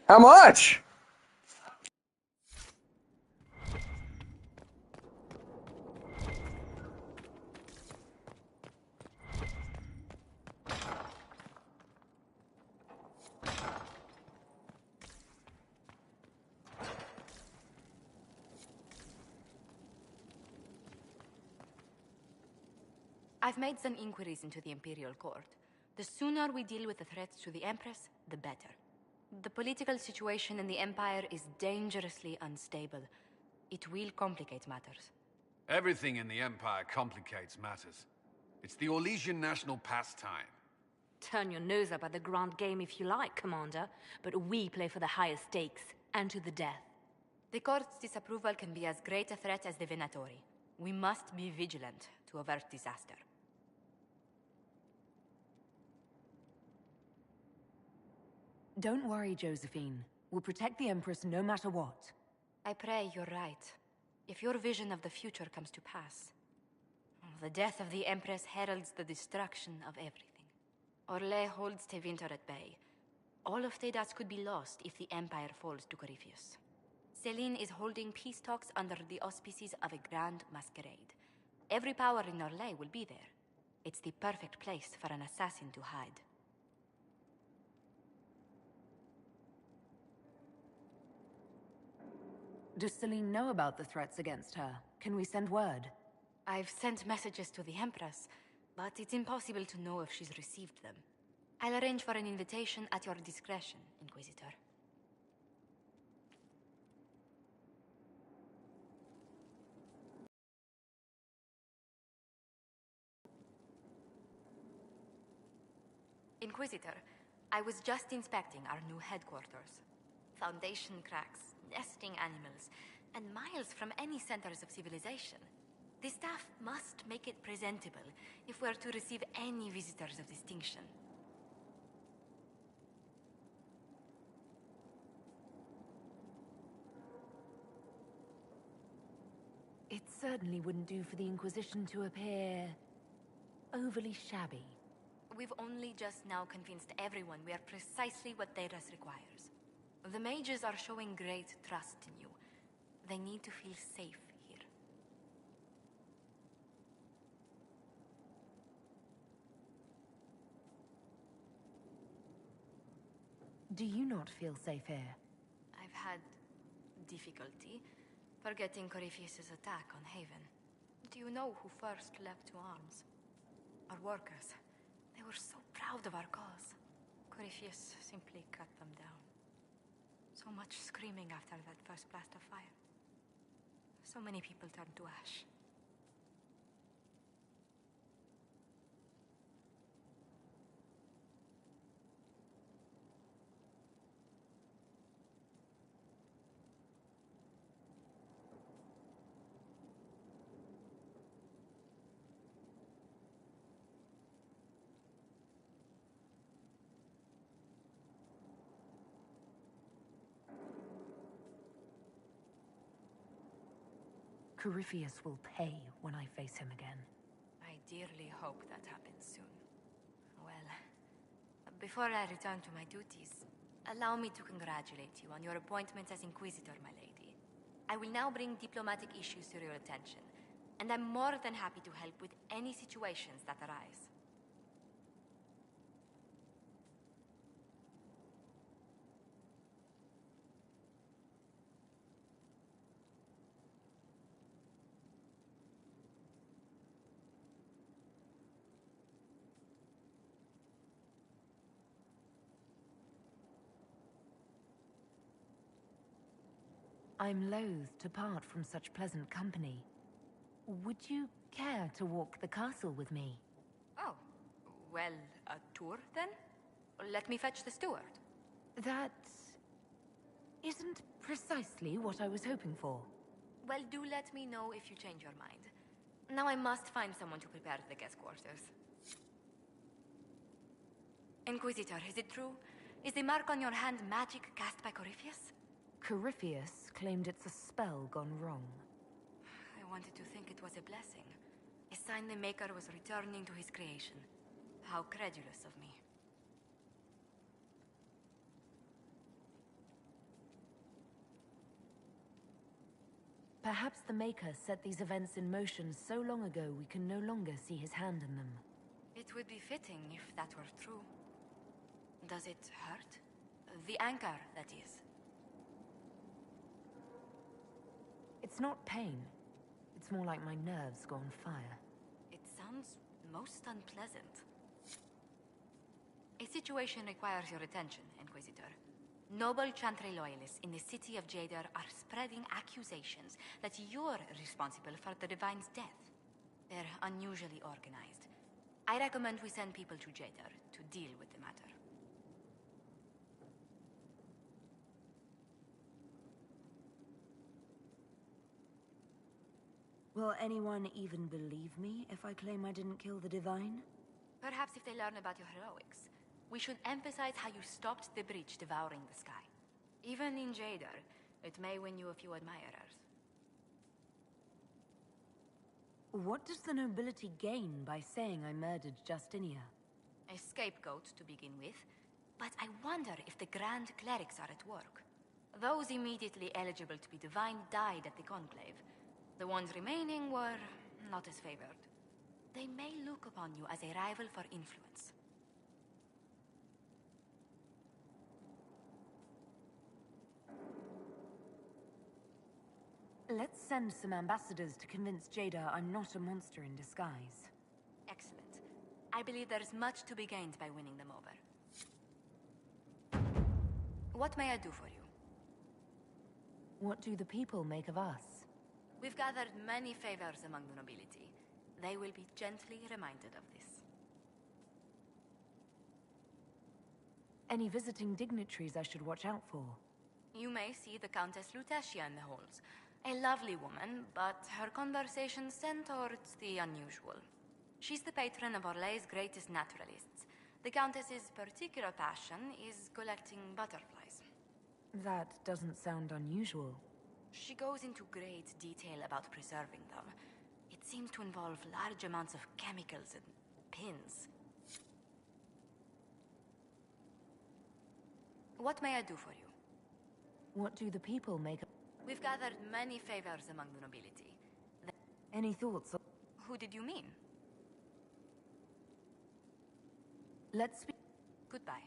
How much? I've made some inquiries into the Imperial Court. The sooner we deal with the threats to the Empress, the better. The political situation in the Empire is dangerously unstable. It will complicate matters. Everything in the Empire complicates matters. It's the Orlesian national pastime. Turn your nose up at the grand game if you like, Commander, but we play for the highest stakes, and to the death. The Court's disapproval can be as great a threat as the Venatori. We must be vigilant to avert disaster. Don't worry, Josephine. We'll protect the Empress no matter what. I pray you're right. If your vision of the future comes to pass, the death of the Empress heralds the destruction of everything. Orlais holds Tevinter at bay. All of Thedas could be lost if the Empire falls to Corypheus. Celine is holding peace talks under the auspices of a grand masquerade. Every power in Orlais will be there. It's the perfect place for an assassin to hide. Does Celine know about the threats against her? Can we send word? I've sent messages to the Empress, but it's impossible to know if she's received them. I'll arrange for an invitation at your discretion, Inquisitor. Inquisitor, I was just inspecting our new headquarters. Foundation cracks, nesting animals, and miles from any centers of civilization. The staff must make it presentable if we're to receive any visitors of distinction. It certainly wouldn't do for the Inquisition to appear overly shabby. We've only just now convinced everyone we are precisely what Thedas requires. The mages are showing great trust in you. They need to feel safe here. Do you not feel safe here? I've had difficulty forgetting Corypheus's attack on Haven. Do you know who first leapt to arms? Our workers. They were so proud of our cause. Corypheus simply cut them down. So much screaming after that first blast of fire. So many people turned to ash. Corypheus will pay when I face him again. I dearly hope that happens soon. Well, before I return to my duties, allow me to congratulate you on your appointment as Inquisitor, my lady. I will now bring diplomatic issues to your attention, and I'm more than happy to help with any situations that arise. I'm loath to part from such pleasant company. Would you care to walk the castle with me? Oh, well, a tour then? Let me fetch the steward. That isn't precisely what I was hoping for. Well, do let me know if you change your mind. Now I must find someone to prepare the guest quarters. Inquisitor, is it true? Is the mark on your hand magic cast by Corypheus? Corypheus claimed it's a spell gone wrong. I wanted to think it was a blessing. A sign the Maker was returning to his creation. How credulous of me. Perhaps the Maker set these events in motion so long ago we can no longer see his hand in them. It would be fitting if that were true. Does it hurt? The anchor, that is. It's not pain. It's more like my nerves go on fire. It sounds most unpleasant. A situation requires your attention, Inquisitor. Noble Chantry loyalists in the city of Jadar are spreading accusations that you're responsible for the Divine's death. They're unusually organized. I recommend we send people to Jadar to deal with the matter. Will anyone even believe me if I claim I didn't kill the Divine? Perhaps if they learn about your heroics. We should emphasize how you stopped the breach devouring the sky. Even in Jadar, it may win you a few admirers. What does the nobility gain by saying I murdered Justinia? A scapegoat to begin with, but I wonder if the Grand Clerics are at work. Those immediately eligible to be divine died at the Conclave. The ones remaining were not as favored. They may look upon you as a rival for influence. Let's send some ambassadors to convince Jada I'm not a monster in disguise. Excellent. I believe there's much to be gained by winning them over. What may I do for you? What do the people make of us? We've gathered many favors among the nobility. They will be gently reminded of this. Any visiting dignitaries I should watch out for? You may see the Countess Lutetia in the halls. A lovely woman, but her conversations tend towards the unusual. She's the patron of Orlay's greatest naturalists. The Countess's particular passion is collecting butterflies. That doesn't sound unusual. She goes into great detail about preserving them. It seems to involve large amounts of chemicals and pins. What may I do for you? What do the people make of... We've gathered many favors among the nobility. Any thoughts on... Who did you mean? Let's speak... Goodbye.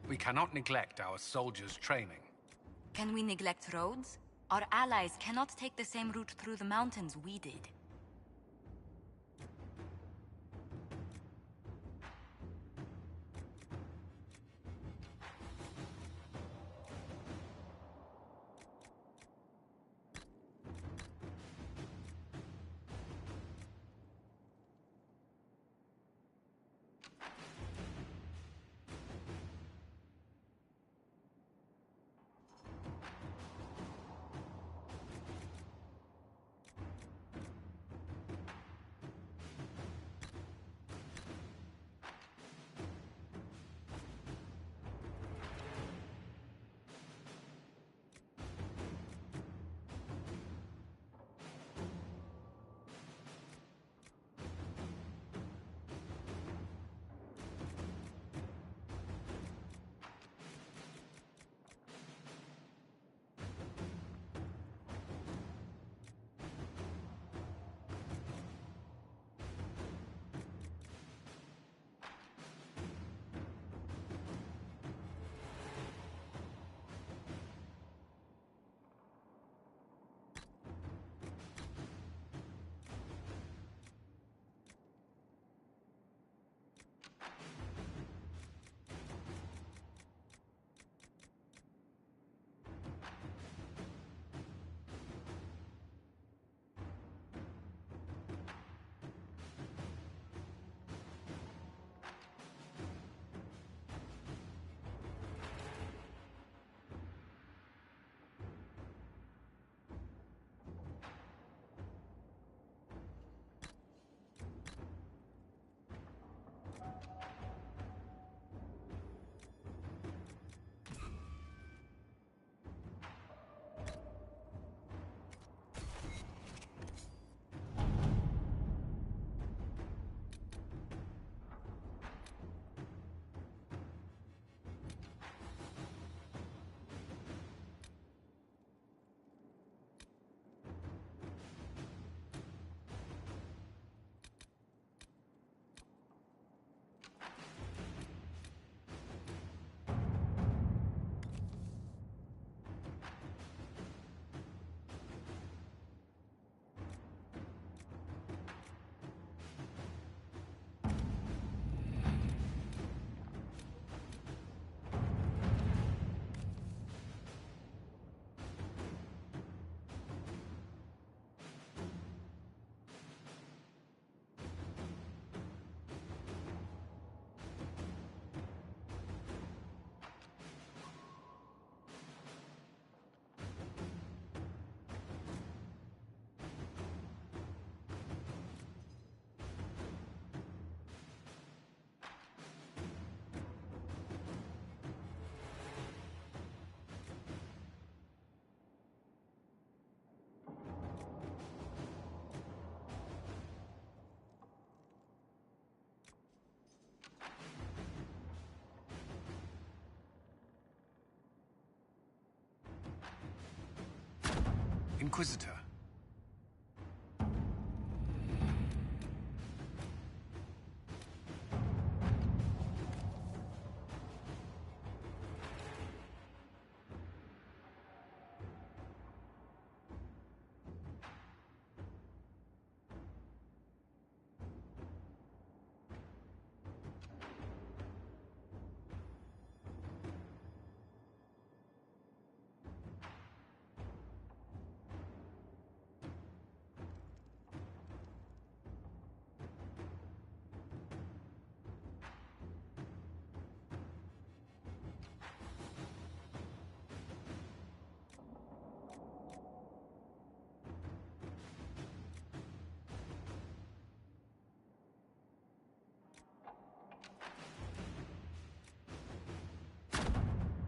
We cannot neglect our soldiers' training. Can we neglect roads? Our allies cannot take the same route through the mountains we did. Inquisitor.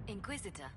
Inquisitor.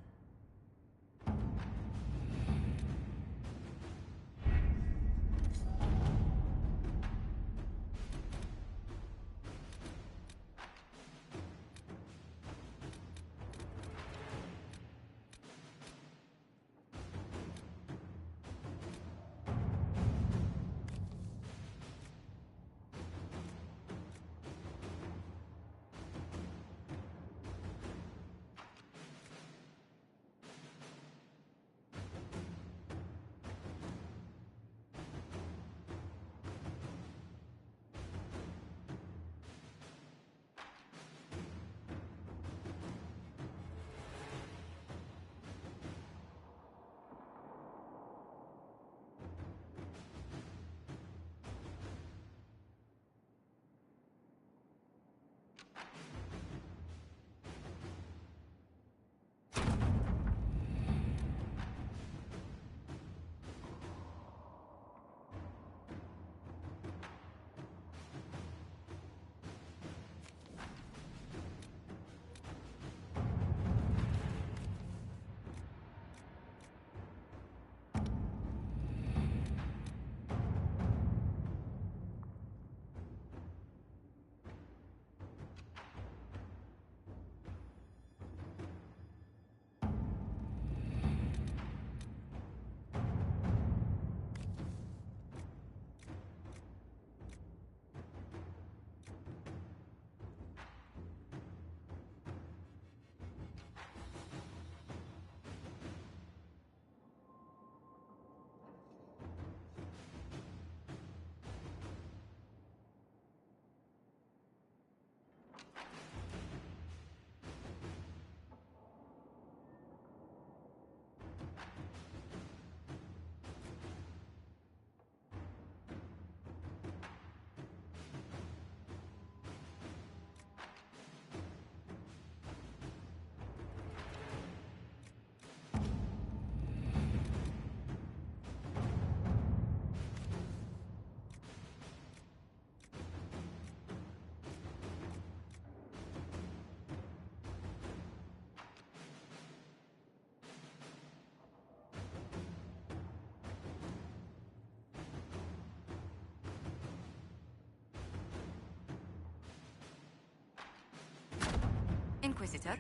Inquisitor?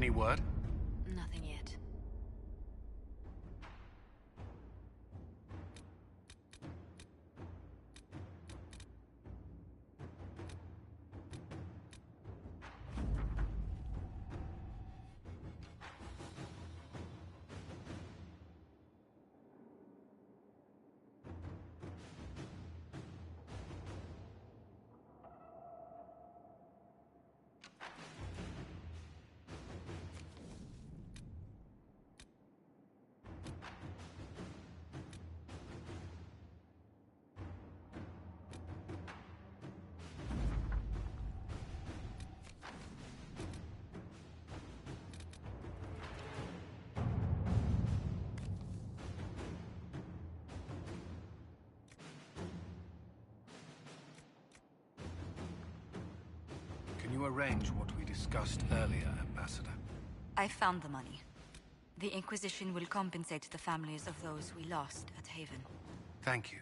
Any word? Nothing yet. Can you arrange what we discussed earlier, Ambassador? I found the money. The Inquisition will compensate the families of those we lost at Haven. Thank you.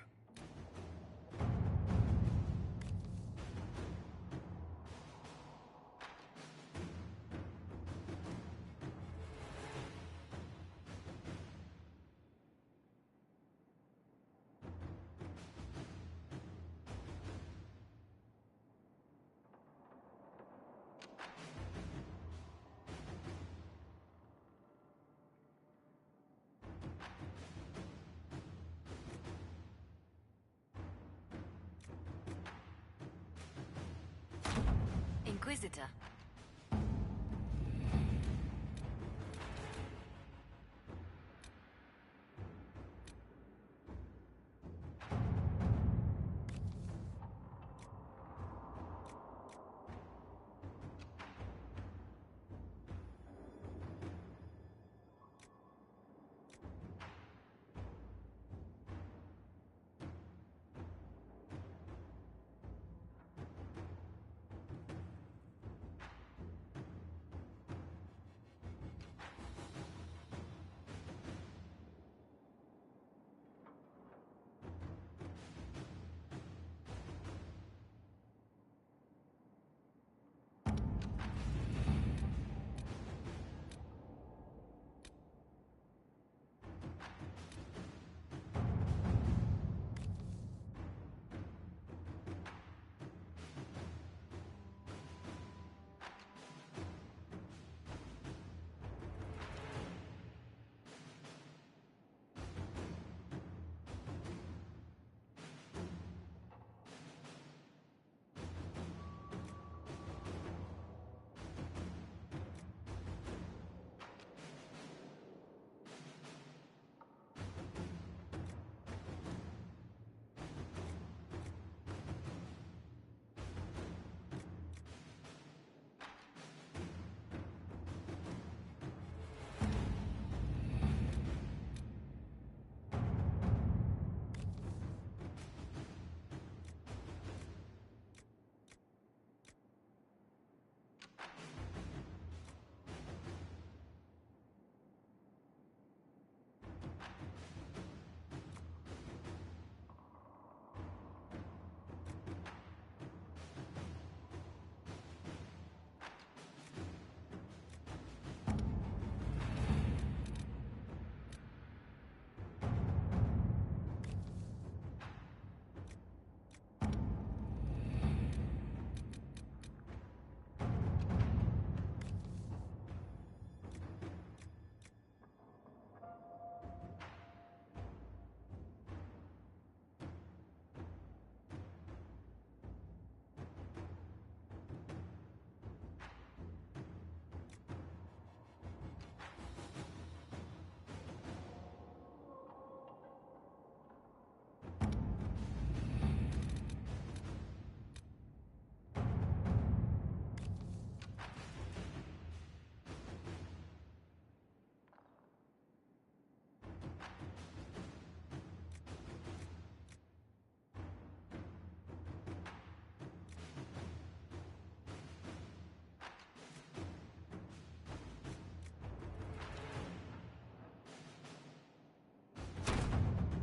Inquisitor.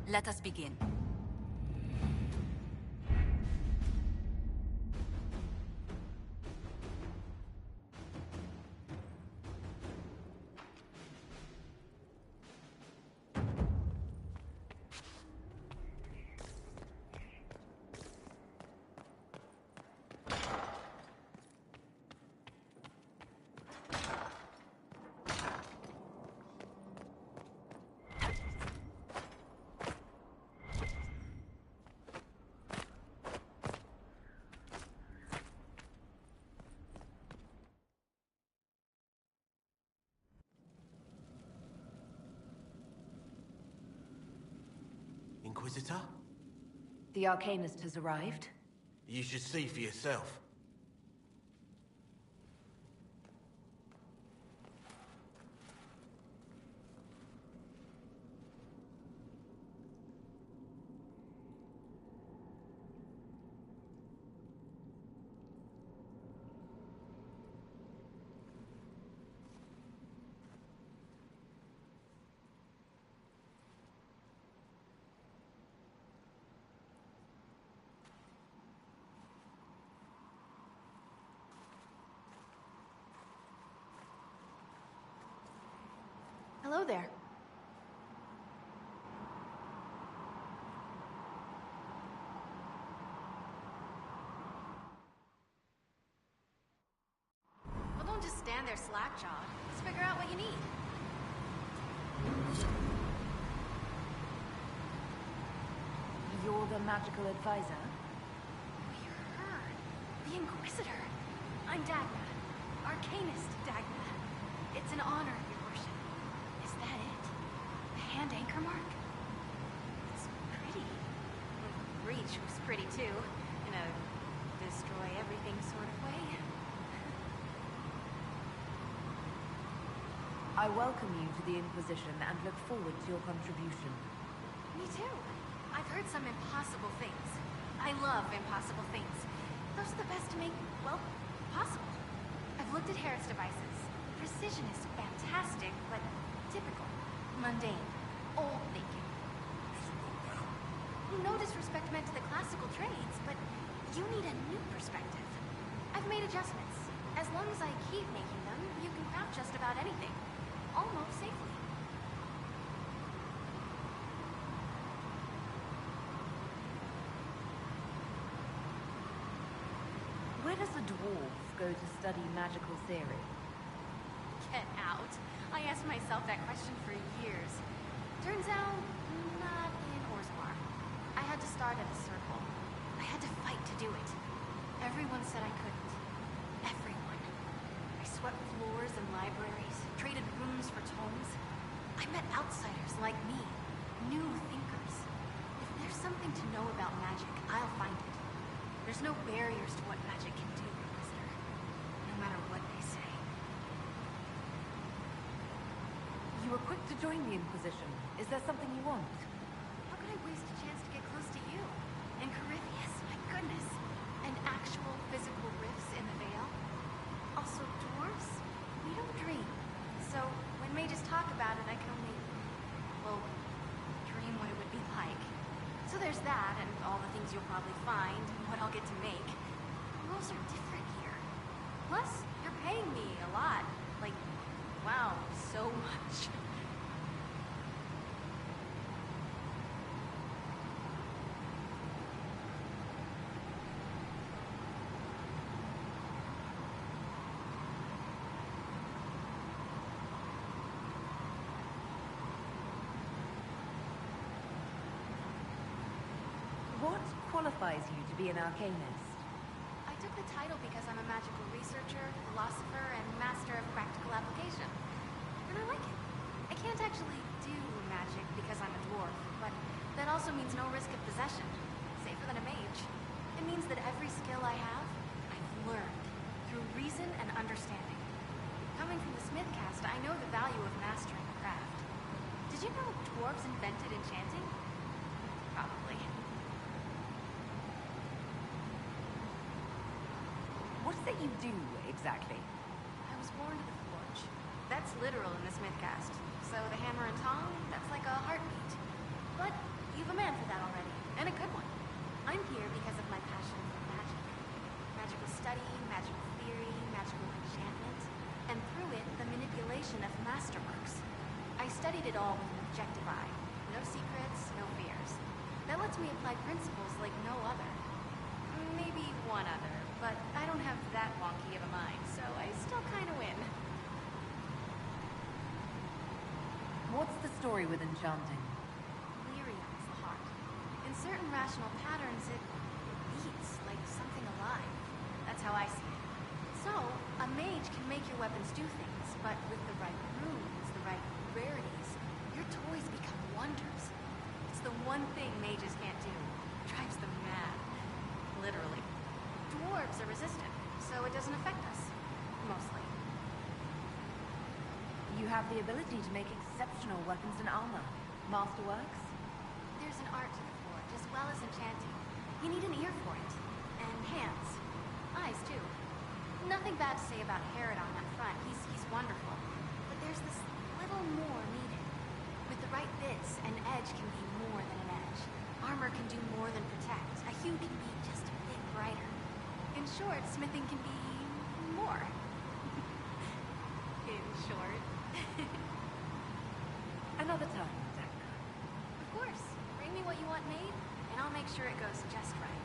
Let us begin. Inquisitor? The Arcanist has arrived. You should see for yourself. Hello there. Well, don't just stand there slack-jawed. Let's figure out what you need. You're the magical advisor? You're her. The Inquisitor. I'm Dagna. Arcanist Dagna. It's an honor, Your Worship. Is that it? The hand anchor mark? It's pretty. Well, Reach was pretty too, in a destroy everything sort of way. I welcome you to the Inquisition and look forward to your contribution. Me too. I've heard some impossible things. I love impossible things. Those are the best to make, well, possible. I've looked at Harris devices. Precision is fantastic, but typical. Mundane. Old thinking. No disrespect meant to the classical trades, but you need a new perspective. I've made adjustments. As long as I keep making them, you can craft just about anything. Almost safely. Where does a dwarf go to study magical theory? Get out. I asked myself that question for years. Turns out, not in Orzmar. I had to start at a circle. I had to fight to do it. Everyone said I couldn't. Everyone. I swept floors and libraries, traded rooms for tomes. I met outsiders like me, new thinkers. If there's something to know about magic, I'll find it. There's no barriers to what magic can do, Inquisitor. No matter what they say. You were quick to join the Inquisition. Is there something you want? How could I waste a chance to get close to you? And Corypheus, my goodness. And actual physical rifts in the Veil. Also, dwarves? We don't dream. So, when mages talk about it, I can only, well, dream what it would be like. So there's that, and all the things you'll probably find, and what I'll get to make. Rules are different here. Plus, you're paying me a lot. Like, wow, so much. What qualifies you to be an Arcanist? I took the title because I'm a magical researcher, philosopher, and master of practical application. And I like it. I can't actually do magic because I'm a dwarf, but that also means no risk of possession. Safer than a mage. It means that every skill I have, I've learned through reason and understanding. Coming from the Smith caste, I know the value of mastering a craft. Did you know dwarves invented enchanting? Probably. What is it you do, exactly? I was born to the forge. That's literal in the Smith caste. So the hammer and tong, that's like a heartbeat. But you've a man for that already, and a good one. I'm here because of my passion for magic. Magical study, magical theory, magical enchantment, and through it, the manipulation of masterworks. I studied it all with an objective eye. No secrets, no fears. That lets me apply principles like no other. Maybe one other, but I don't have that wonky of a mind, so I still kind of win. What's the story with enchanting? Lyria is the heart. In certain rational patterns, it beats like something alive. That's how I see it. So, a mage can make your weapons do things, but with the right runes, the right rarities, your toys become wonders. It's the one thing mages can't do. It drives them mad. Literally. Dwarves are resistant, so it doesn't affect us. Mostly. You have the ability to make exceptional weapons and armor. Masterworks? There's an art to the forge, as well as enchanting. You need an ear for it. And hands. Eyes, too. Nothing bad to say about Herod on that front. He's wonderful. But there's this little more needed. With the right bits, an edge can be more than an edge. Armor can do more than protect. A hue can be just a bit brighter. In short, smithing can be more. In short. Another time, Jack. Of course. Bring me what you want made, and I'll make sure it goes just right.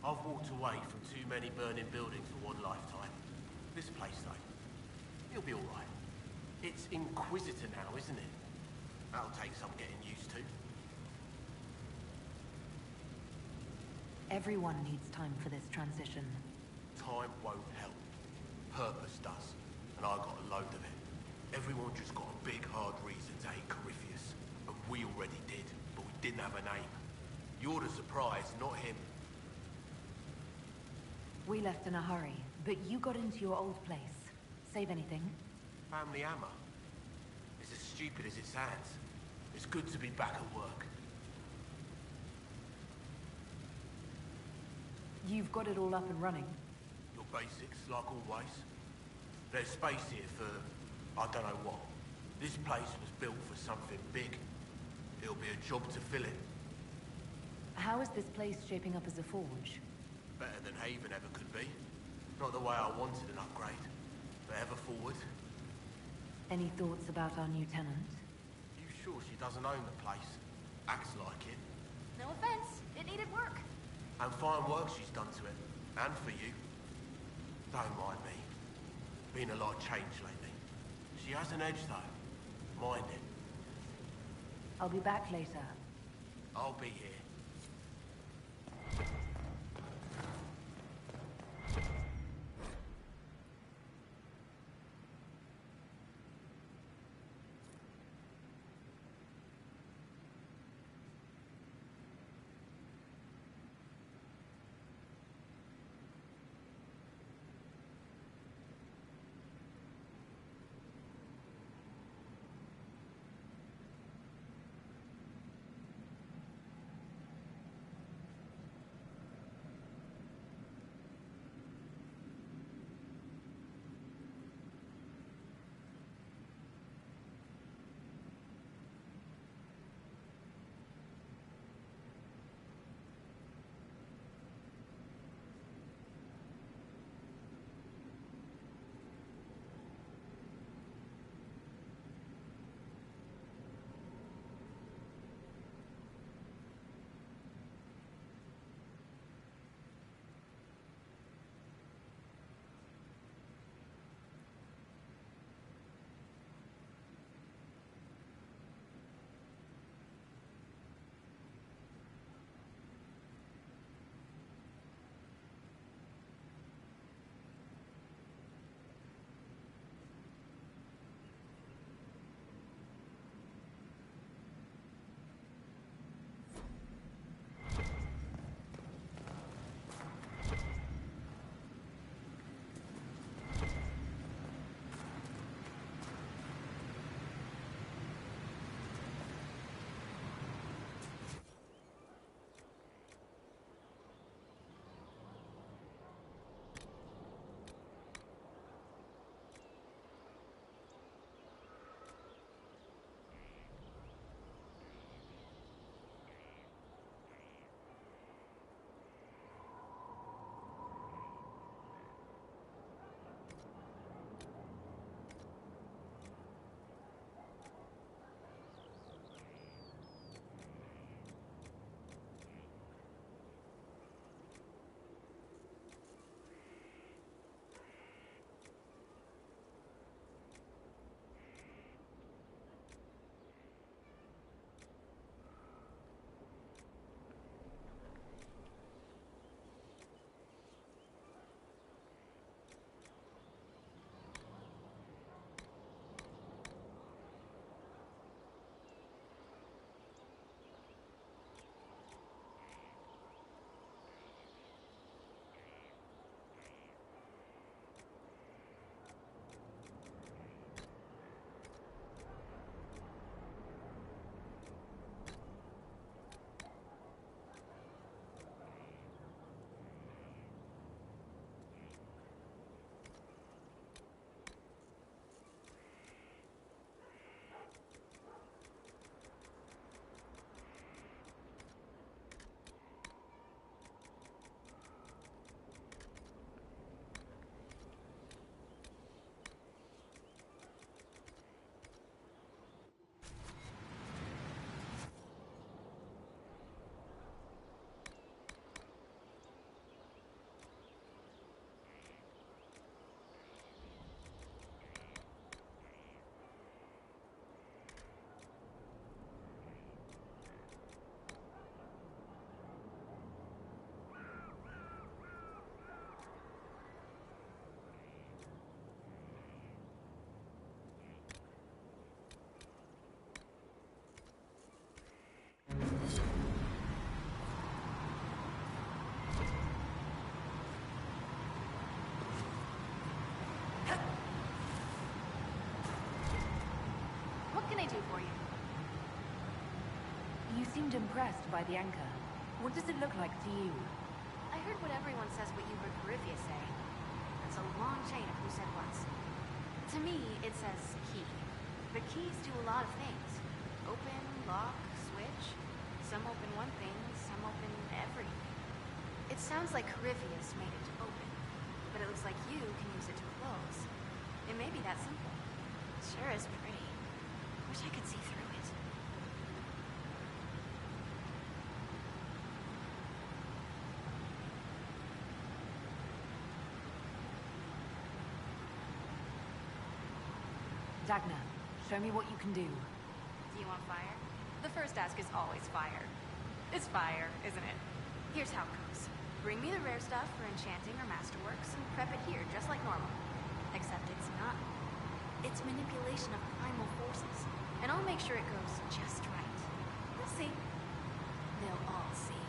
I've walked away from too many burning buildings for one lifetime. This place, though, it'll be alright. It's Inquisitor now, isn't it? That'll take some getting used to. Everyone needs time for this transition. Time won't help. Purpose does. And I got a load of it. Everyone just got a big, hard reason to hate Corypheus. And we already did, but we didn't have a name. You're the surprise, not him. We left in a hurry, but you got into your old place. Save anything? Family hammer. It's as stupid as it sounds. It's good to be back at work. You've got it all up and running. Your basics, like always. There's space here for, I don't know what. This place was built for something big. It'll be a job to fill it. How is this place shaping up as a forge? Better than Haven ever could be. Not the way I wanted an upgrade, but ever forward. Any thoughts about our new tenant? You sure she doesn't own the place? Acts like it. No offense, it needed work. And fine work she's done to it. And for you. Don't mind me. Been a lot changed lately. She has an edge, though. Mind it. I'll be back later. I'll be here. seemed impressed by the anchor. What does it look like to you? I heard what everyone says what you heard Carifia say. It's a long chain of who said what. To me, it says key. But keys do a lot of things. Open, lock, switch. Some open one thing, some open everything. It sounds like Carifia's made it to open. But it looks like you can use it to close. It may be that simple. It sure is pretty. Wish I could see through it. Dagna, show me what you can do. Do you want fire? The first ask is always fire. It's fire, isn't it? Here's how it goes. Bring me the rare stuff for enchanting or masterworks and prep it here just like normal. Except it's not. It's manipulation of primal forces. And I'll make sure it goes just right. You'll see. They'll all see.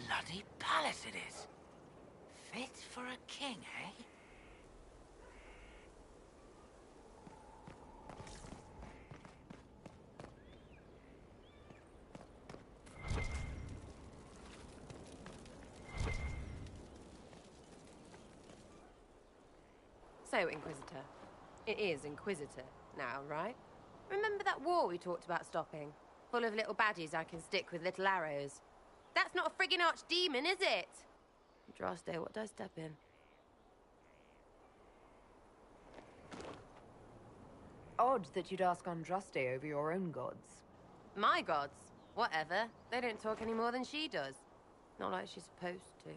Bloody palace it is. Fit for a king, eh? So, Inquisitor. It is Inquisitor now, right? Remember that war we talked about stopping? Full of little baddies I can stick with little arrows. That's not a friggin' archdemon, is it? Droste, what did I step in? Odd that you'd ask Andraste over your own gods. My gods? Whatever. They don't talk any more than she does. Not like she's supposed to.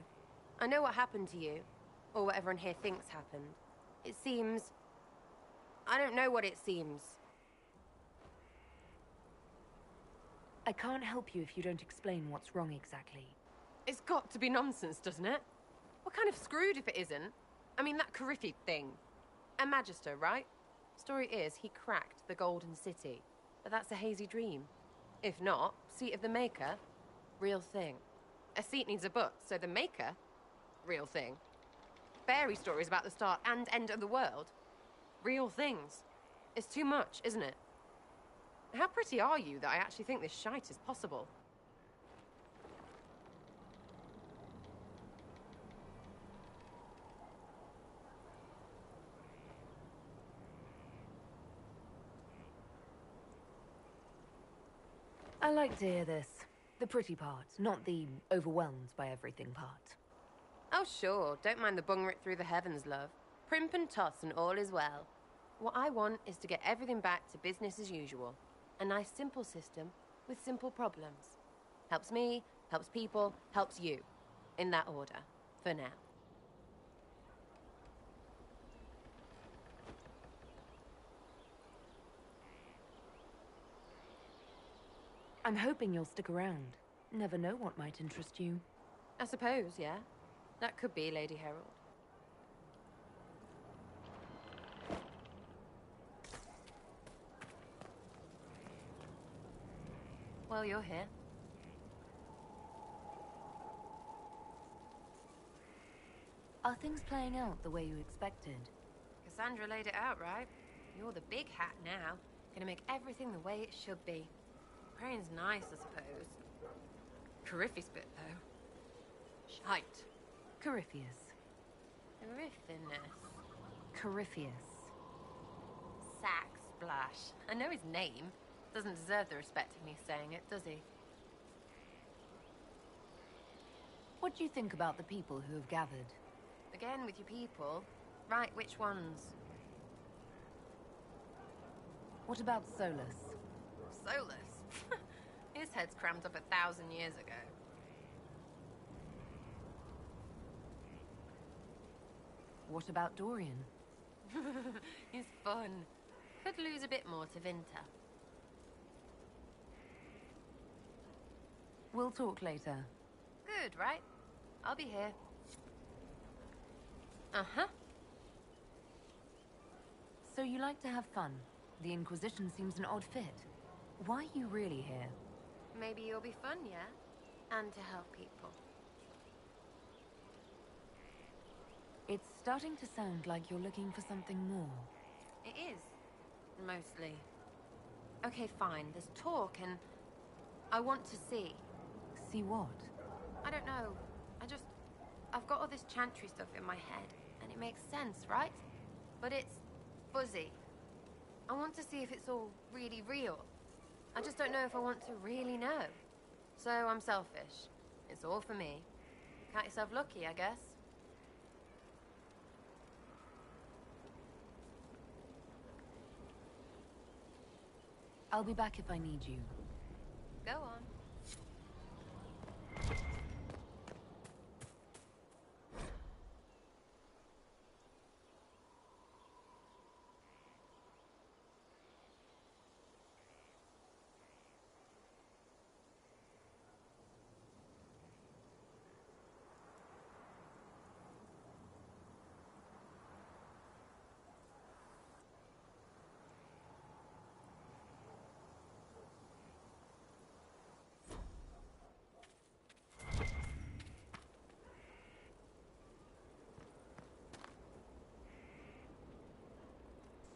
I know what happened to you. Or what everyone here thinks happened. It seems... I don't know what it seems. I can't help you if you don't explain what's wrong exactly. It's got to be nonsense, doesn't it? We're kind of screwed if it isn't. I mean, that Carifi thing. A Magister, right? Story is, he cracked the Golden City. But that's a hazy dream. If not, seat of the Maker, real thing. A seat needs a book, so the Maker, real thing. Fairy stories about the start and end of the world, real things. It's too much, isn't it? How pretty are you that I actually think this shite is possible? I like to hear this. The pretty part, not the overwhelmed by everything part. Oh, sure. Don't mind the bung ripped through the heavens, love. Primp and toss and all is well. What I want is to get everything back to business as usual. A nice, simple system with simple problems. Helps me, helps people, helps you. In that order. For now. I'm hoping you'll stick around. Never know what might interest you. I suppose, yeah. That could be Lady Herald. Well, you're here. Are things playing out the way you expected? Cassandra laid it out, right? You're the big hat now. Gonna make everything the way it should be. Praying's nice, I suppose. Corypheus bit, though. Shite. Corypheus. Corypheus. Corypheus. Sack Splash. I know his name. Doesn't deserve the respect of me saying it, does he? What do you think about the people who have gathered? Again with your people. Right, which ones? What about Solus? Solus? His head's crammed up 1,000 years ago. What about Dorian? He's fun. Could lose a bit more to Vinter. We'll talk later. Good, right? I'll be here. Uh-huh. So you like to have fun. The Inquisition seems an odd fit. Why are you really here? Maybe you'll be fun, yeah? And to help people. It's starting to sound like you're looking for something more. It is. Mostly. Okay, fine. There's talk and... I want to see. See what? I don't know. I've got all this chantry stuff in my head, and it makes sense, right? But it's fuzzy. I want to see if it's all really real. I just don't know if I want to really know. So I'm selfish. It's all for me. Count yourself lucky, I guess. I'll be back if I need you. Go on.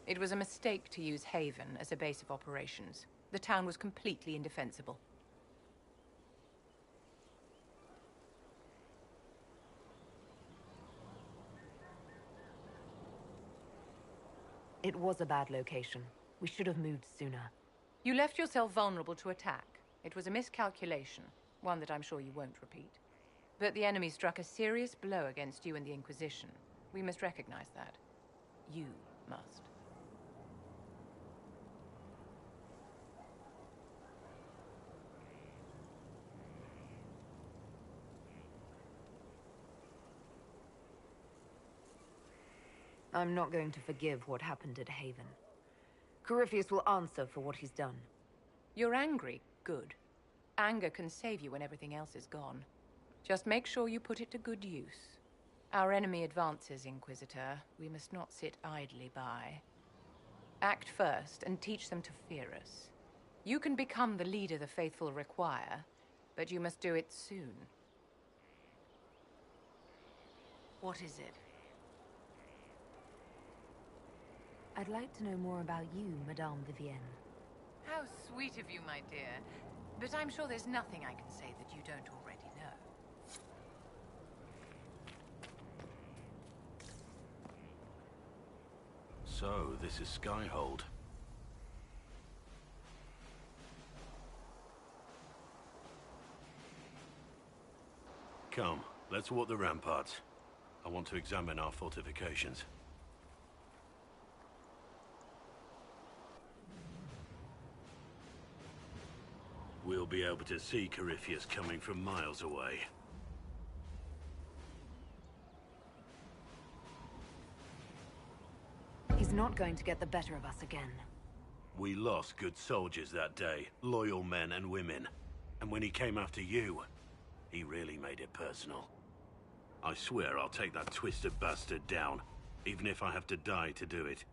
It was a mistake to use Haven as a base of operations. The town was completely indefensible. It was a bad location. We should have moved sooner. You left yourself vulnerable to attack. It was a miscalculation, one that I'm sure you won't repeat. But the enemy struck a serious blow against you and the Inquisition. We must recognize that. You must. I'm not going to forgive what happened at Haven. Corypheus will answer for what he's done. You're angry? Good. Anger can save you when everything else is gone. Just make sure you put it to good use. Our enemy advances, Inquisitor. We must not sit idly by. Act first and teach them to fear us. You can become the leader the faithful require, but you must do it soon. What is it? I'd like to know more about you, Madame Vivienne. How sweet of you, my dear. But I'm sure there's nothing I can say that you don't already know. So, this is Skyhold. Come, let's walk the ramparts. I want to examine our fortifications. We'll be able to see Corypheus coming from miles away. He's not going to get the better of us again. We lost good soldiers that day, loyal men and women. And when he came after you, he really made it personal. I swear I'll take that twisted bastard down, even if I have to die to do it.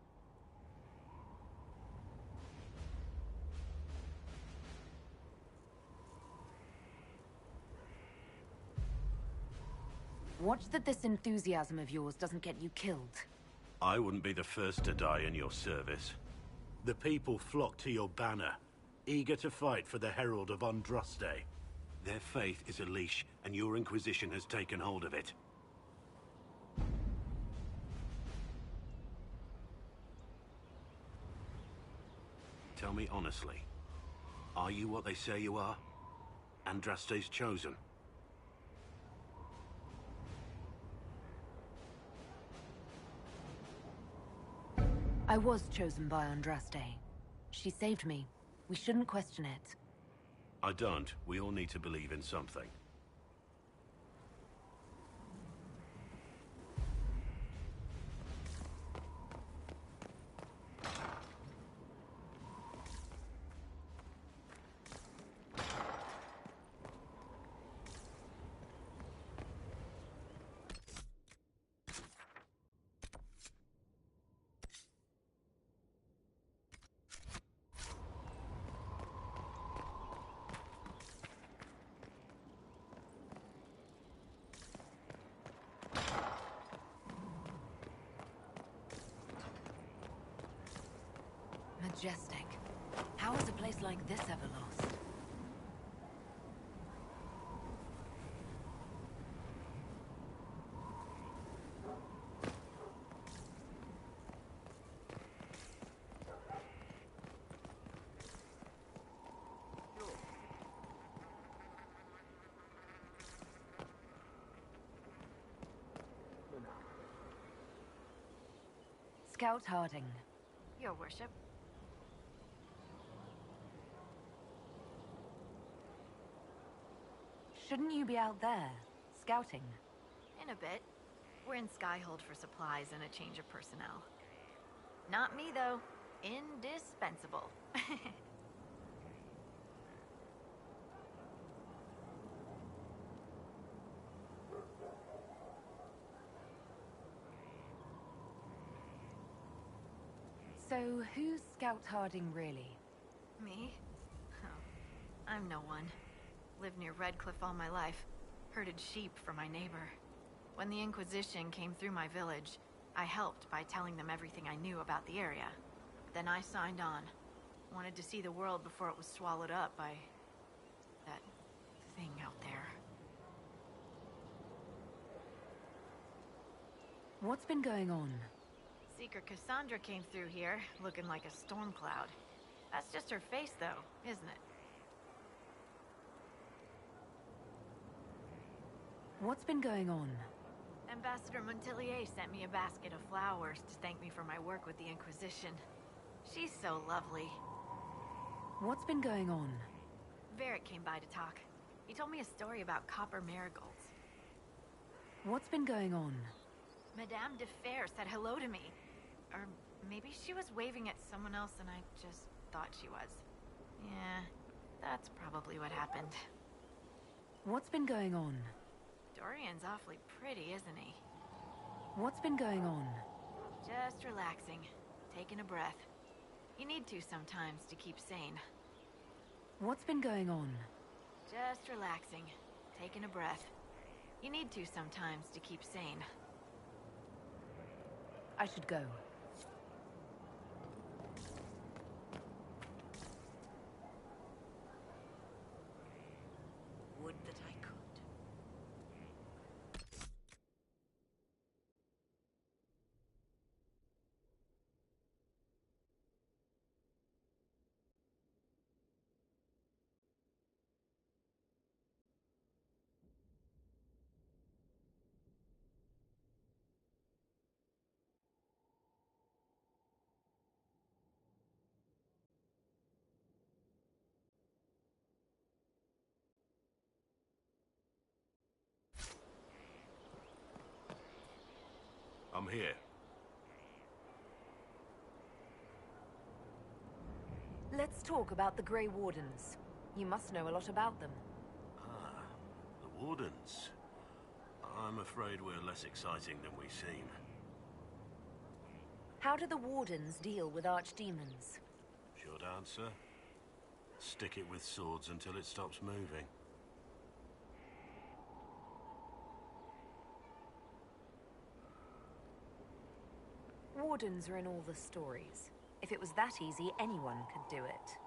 Watch that this enthusiasm of yours doesn't get you killed. I wouldn't be the first to die in your service. The people flock to your banner, eager to fight for the Herald of Andraste. Their faith is a leash, and your Inquisition has taken hold of it. Tell me honestly, are you what they say you are? Andraste's chosen? I was chosen by Andraste. She saved me. We shouldn't question it. I don't. We all need to believe in something. Majestic. How is a place like this ever lost? Scout Harding. Your worship. Shouldn't you be out there, scouting? In a bit. We're in Skyhold for supplies and a change of personnel. Not me, though. Indispensable. So, who's Scout Harding really? Me? Oh, I'm no one. Lived near Redcliffe all my life. Herded sheep for my neighbor. When the Inquisition came through my village, I helped by telling them everything I knew about the area. Then I signed on. Wanted to see the world before it was swallowed up by that thing out there. What's been going on? Seeker Cassandra came through here, looking like a storm cloud. That's just her face, though, isn't it? What's been going on? Ambassador Montelier sent me a basket of flowers to thank me for my work with the Inquisition. She's so lovely. What's been going on? Varric came by to talk. He told me a story about copper marigolds. What's been going on? Madame de Fer said hello to me. Or maybe she was waving at someone else and I just thought she was. Yeah, that's probably what happened. What's been going on? Dorian's awfully pretty, isn't he? What's been going on? Just relaxing, taking a breath. You need to sometimes to keep sane. What's been going on? Just relaxing, taking a breath. You need to sometimes to keep sane. I should go. Would that I could. I'm here. Let's talk about the Grey Wardens. You must know a lot about them. Ah, the Wardens. I'm afraid we're less exciting than we seem. How do the Wardens deal with archdemons? Short answer. Stick it with swords until it stops moving. Wardens are in all the stories. If it was that easy, anyone could do it.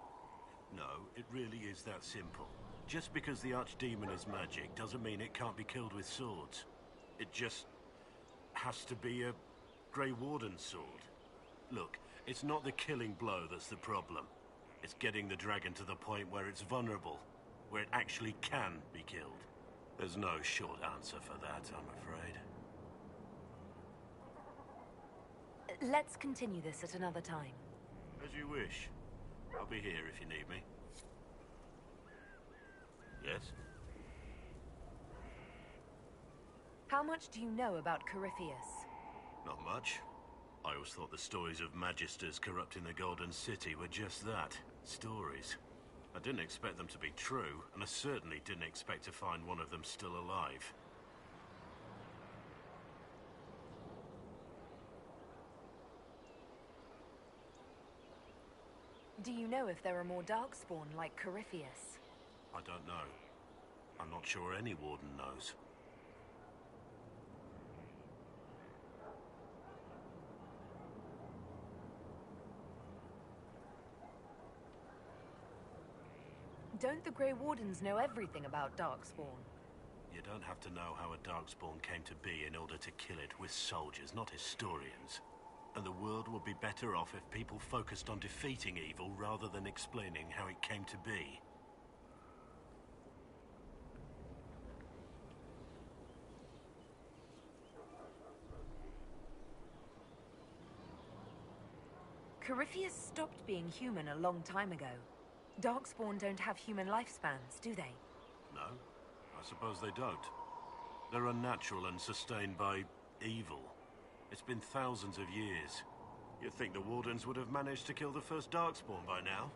No, it really is that simple. Just because the archdemon is magic doesn't mean it can't be killed with swords. It just has to be a Grey Warden sword. Look, it's not the killing blow that's the problem. It's getting the dragon to the point where it's vulnerable, where it actually can be killed. There's no short answer for that, I'm afraid. Let's continue this at another time. As you wish. I'll be here if you need me. Yes? How much do you know about Corypheus? Not much. I always thought the stories of magisters corrupting the Golden City were just that. Stories. I didn't expect them to be true, and I certainly didn't expect to find one of them still alive. Do you know if there are more Darkspawn like Corypheus? I don't know. I'm not sure any Warden knows. Don't the Grey Wardens know everything about Darkspawn? You don't have to know how a Darkspawn came to be in order to kill it. We're soldiers, not historians. And the world would be better off if people focused on defeating evil rather than explaining how it came to be. Corypheus stopped being human a long time ago. Darkspawn don't have human lifespans, do they? No, I suppose they don't. They're unnatural and sustained by evil. It's been thousands of years. You'd think the Wardens would have managed to kill the first Darkspawn by now.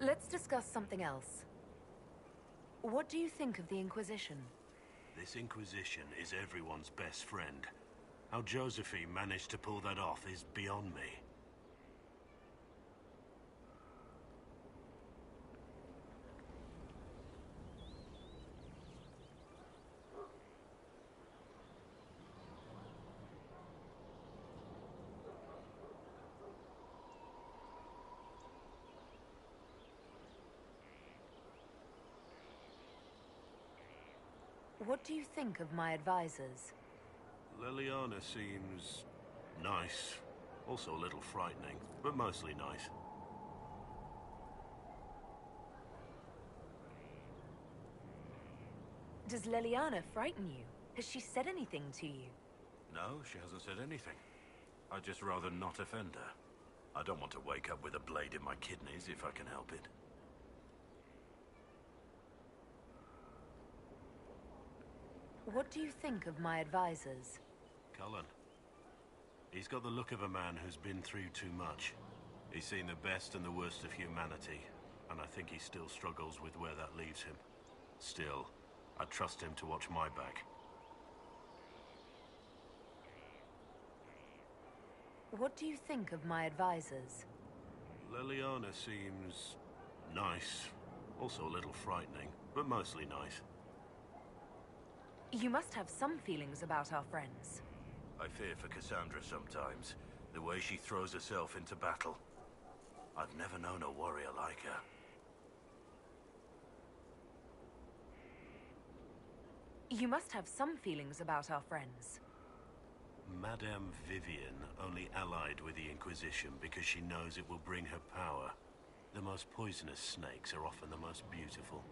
Let's discuss something else. What do you think of the Inquisition? This Inquisition is everyone's best friend. How Josephine managed to pull that off is beyond me. What do you think of my advisors? Leliana seems nice. Also a little frightening, but mostly nice. Does Leliana frighten you? Has she said anything to you? No, she hasn't said anything. I'd just rather not offend her. I don't want to wake up with a blade in my kidneys if I can help it. What do you think of my advisors? Cullen. He's got the look of a man who's been through too much. He's seen the best and the worst of humanity, and I think he still struggles with where that leaves him. Still, I trust him to watch my back. What do you think of my advisors? Leliana seems nice. Also a little frightening, but mostly nice. You must have some feelings about our friends. I fear for Cassandra sometimes. The way she throws herself into battle. I've never known a warrior like her. You must have some feelings about our friends. Madame Vivian only allied with the Inquisition because she knows it will bring her power. The most poisonous snakes are often the most beautiful.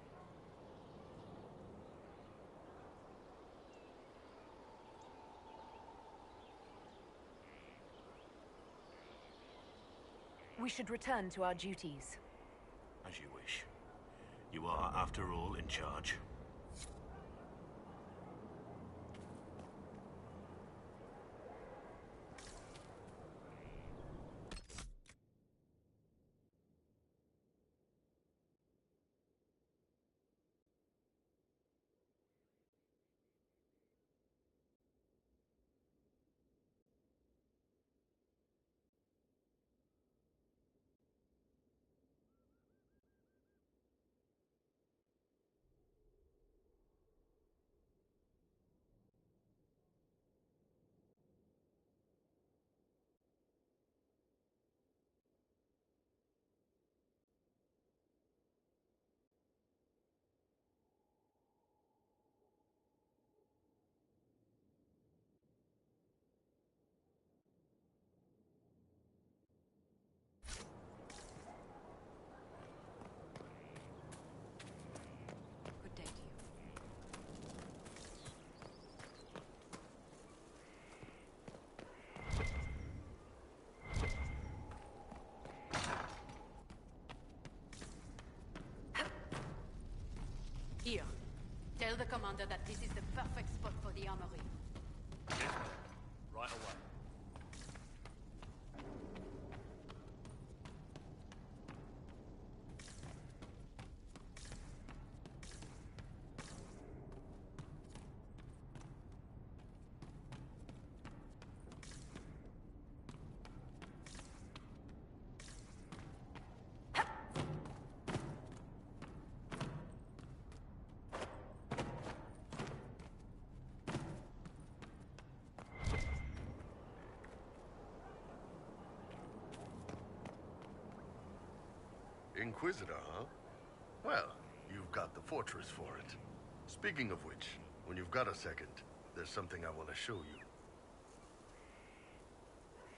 We should return to our duties. As you wish. You are, after all, in charge. Tell the commander that this is the perfect spot for the armory. Yes, ma'am. Right away. Inquisitor, huh? Well, you've got the fortress for it. Speaking of which, when you've got a second, there's something I want to show you.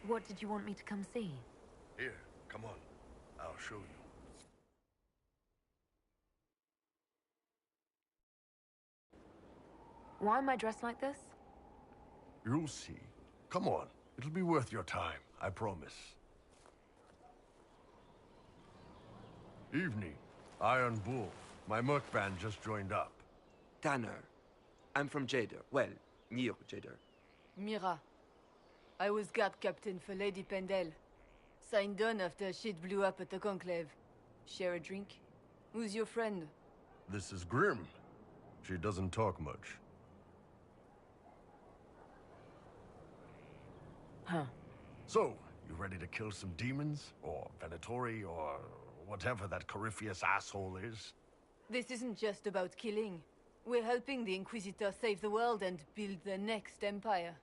What did you want me to come see? Here, come on. I'll show you. Why am I dressed like this? You'll see. Come on. It'll be worth your time, I promise. Evening. Iron Bull. My merc band just joined up. Tanner. I'm from Jader. Well, near Jader. Mira. I was guard captain for Lady Pendel. Signed on after shit blew up at the Conclave. Share a drink? Who's your friend? This is Grim. She doesn't talk much. Huh. So, you ready to kill some demons? Or Venatori, or whatever that Corypheus asshole is? This isn't just about killing. We're helping the Inquisitor save the world and build the next empire.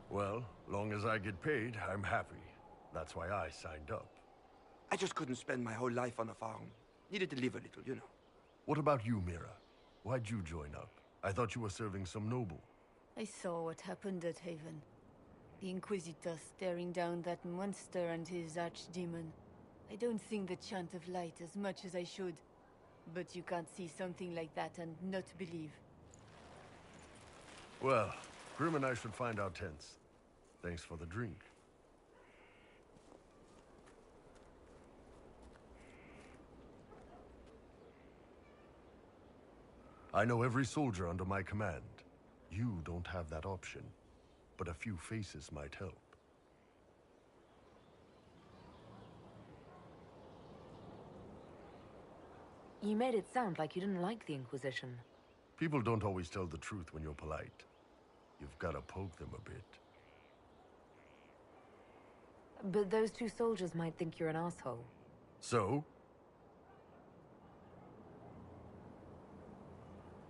Well, long as I get paid, I'm happy. That's why I signed up. I just couldn't spend my whole life on a farm. Needed to live a little, you know. What about you, Mira? Why'd you join up? I thought you were serving some noble. I saw what happened at Haven. The Inquisitor staring down that monster and his archdemon. I don't sing the chant of light as much as I should. But you can't see something like that and not believe. Well, Grim and I should find our tents. Thanks for the drink. I know every soldier under my command. You don't have that option, but a few faces might help. You made it sound like you didn't like the Inquisition. People don't always tell the truth when you're polite. You've got to poke them a bit. But those two soldiers might think you're an asshole. So?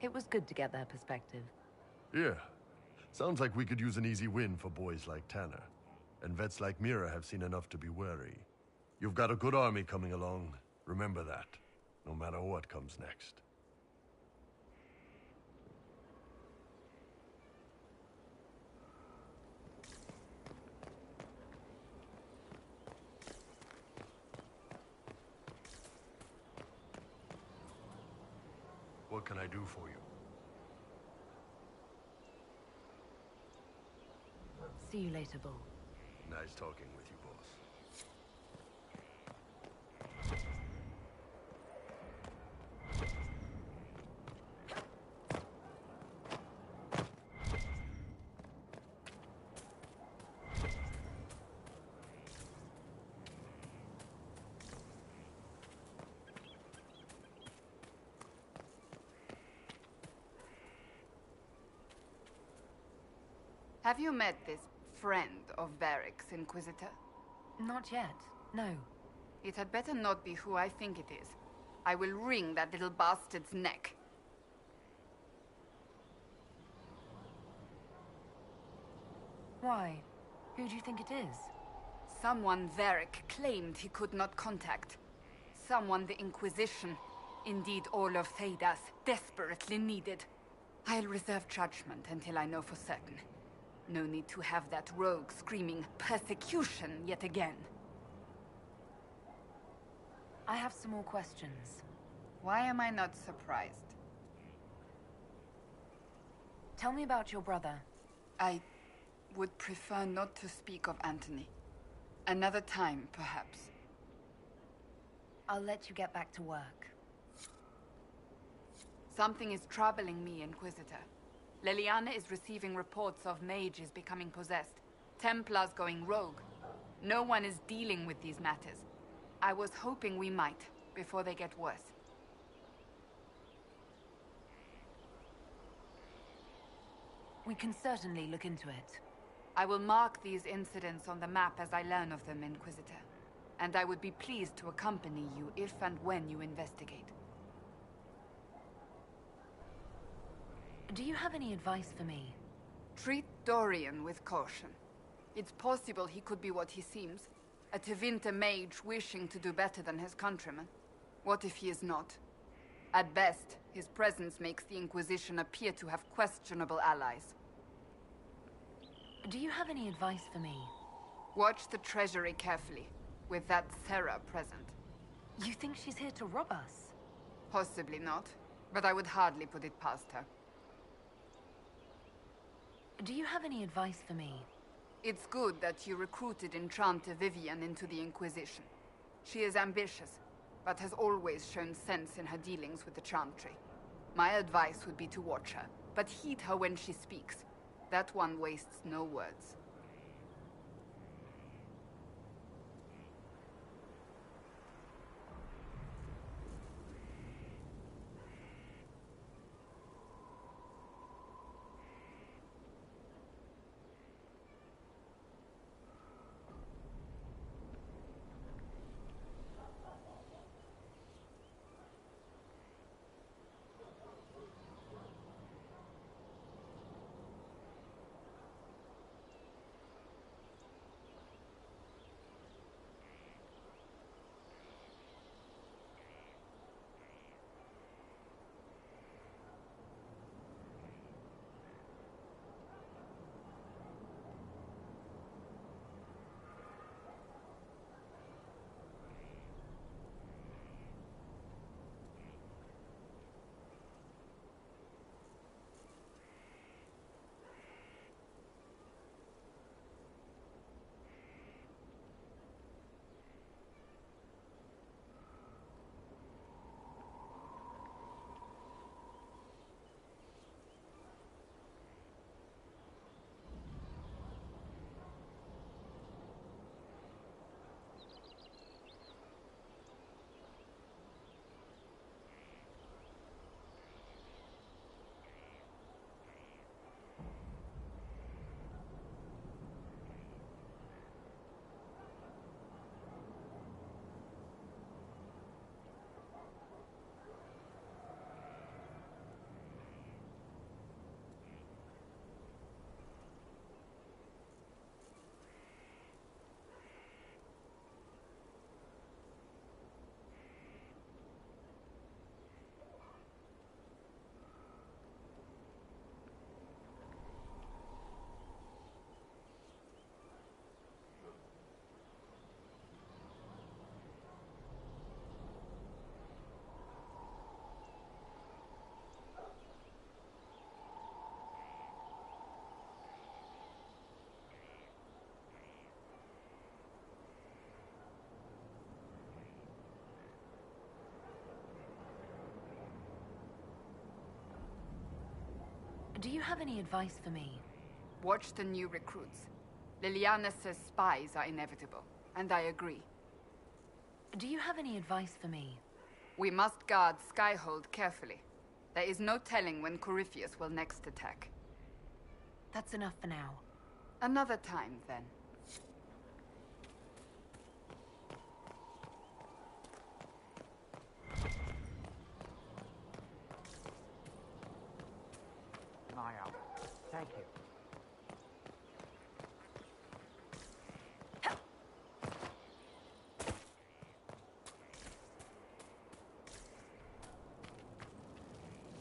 It was good to get their perspective. Yeah. Sounds like we could use an easy win for boys like Tanner. And vets like Mira have seen enough to be wary. You've got a good army coming along. Remember that. No matter what comes next. What can I do for you? See you later, Bull. Nice talking with you, boss. Have you met this friend of Varric's, Inquisitor? Not yet, no. It had better not be who I think it is. I will wring that little bastard's neck. Why? Who do you think it is? Someone Varric claimed he could not contact. Someone the Inquisition, indeed all of Theidas, desperately needed. I'll reserve judgment until I know for certain. No need to have that rogue screaming persecution yet again. I have some more questions. Why am I not Tell me about your brother. would prefer not to speak of Anthony. Another time, perhaps. I'll let you get back to work. Something is troubling me, Inquisitor. Leliana is receiving reports of mages becoming possessed, Templars going rogue. No one is dealing with these matters. I was hoping we might, before they get worse. We can certainly look into it. I will mark these incidents on the map as I learn of them, Inquisitor. And I would be pleased to accompany you if and when you investigate. Do you have any advice for me? Treat Dorian with caution. It's possible he could be what he seems. A Tevinter mage wishing to do better than his countrymen. What if he is not? At best, his presence makes the Inquisition appear to have questionable allies. Do you have any advice for me? Watch the treasury carefully, with that Sarah present. You think she's here to rob us? Possibly not, but I would hardly put it past her. Do you have any advice for me? It's good that you recruited Enchanter Vivian into the Inquisition. She is ambitious, but has always shown sense in her dealings with the Chantry. My advice would be to watch her, but heed her when she speaks. That one wastes no words. Do you have any advice for me? Watch the new recruits. Liliana says spies are inevitable, and I agree. Do you have any advice for me? We must guard Skyhold carefully. There is no telling when Corypheus will next attack. That's enough for now. Another time, then. Maya, thank you.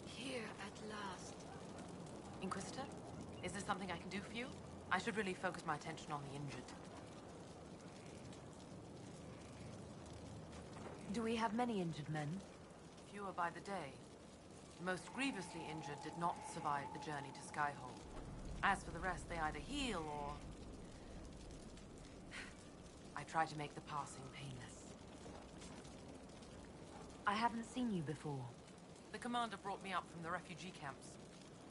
Here at last. Inquisitor, is there something I can do for you? I should really focus my attention on the injured. Do we have many injured men? Fewer by the day. The most grievously injured did not survive the journey to Skyhold. As for the rest, they either heal or... I try to make the passing painless. I haven't seen you before. The commander brought me up from the refugee camps.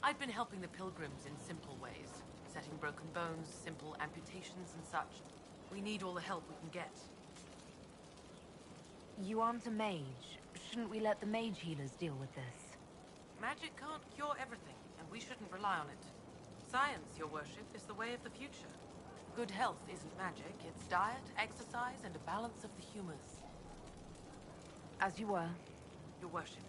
I'd been helping the pilgrims in simple ways. Setting broken bones, simple amputations and such. We need all the help we can get. You aren't a mage. Shouldn't we let the mage healers deal with this? Magic can't cure everything, and we shouldn't rely on it. Science, your worship, is the way of the future. Good health isn't magic, it's diet, exercise, and a balance of the humors. As you were. Your worship.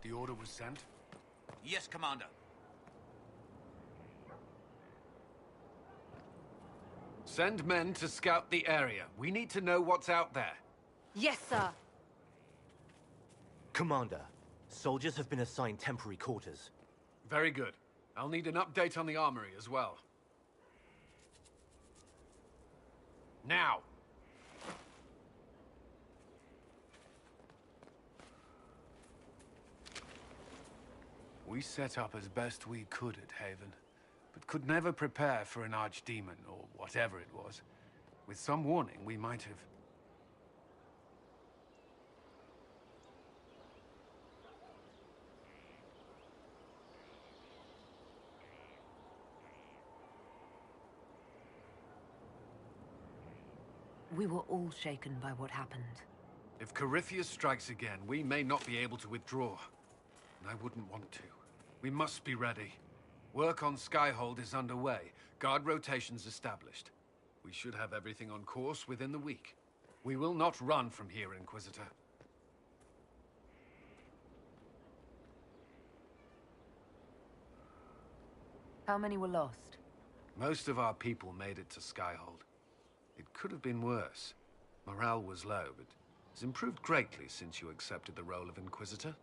The order was sent? Yes, Commander. Send men to scout the area. We need to know what's out there. Yes, sir. Commander, soldiers have been assigned temporary quarters. Very good. I'll need an update on the armory as well. Now! We set up as best we could at Haven, but could never prepare for an archdemon, or whatever it was. With some warning, we might have... We were all shaken by what happened. If Corypheus strikes again, we may not be able to withdraw. And I wouldn't want to. We must be ready. Work on Skyhold is underway. Guard rotations established. We should have everything on course within the week. We will not run from here, Inquisitor. How many were lost? Most of our people made it to Skyhold. It could have been worse. Morale was low, but it's improved greatly since you accepted the role of Inquisitor.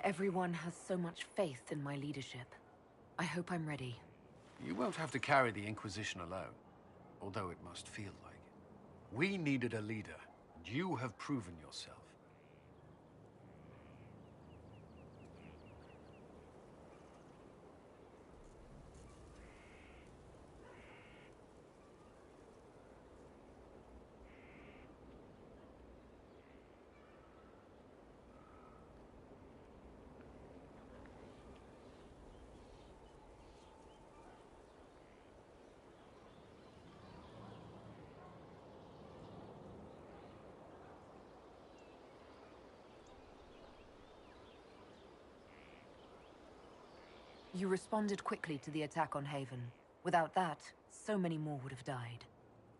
Everyone has so much faith in my leadership. I hope I'm ready. You won't have to carry the Inquisition alone, although it must feel like it. We needed a leader, and you have proven yourself. You responded quickly to the attack on Haven. Without that, so many more would have died.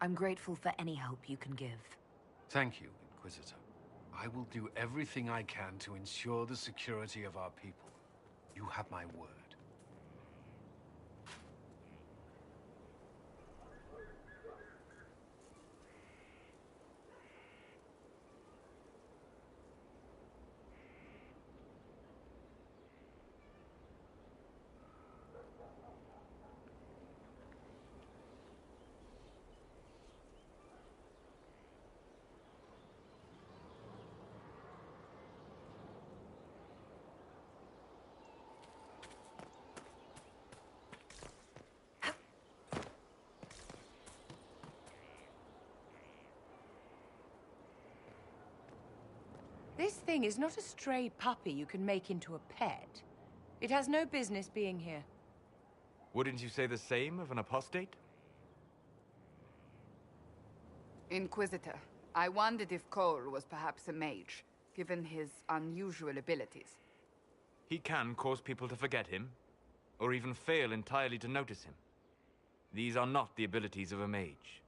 I'm grateful for any help you can give. Thank you, Inquisitor. I will do everything I can to ensure the security of our people. You have my word. This thing is not a stray puppy you can make into a pet. It has no business being here. Wouldn't you say the same of an apostate? Inquisitor, I wondered if Cole was perhaps a mage, given his unusual abilities. He can cause people to forget him, or even fail entirely to notice him. These are not the abilities of a mage.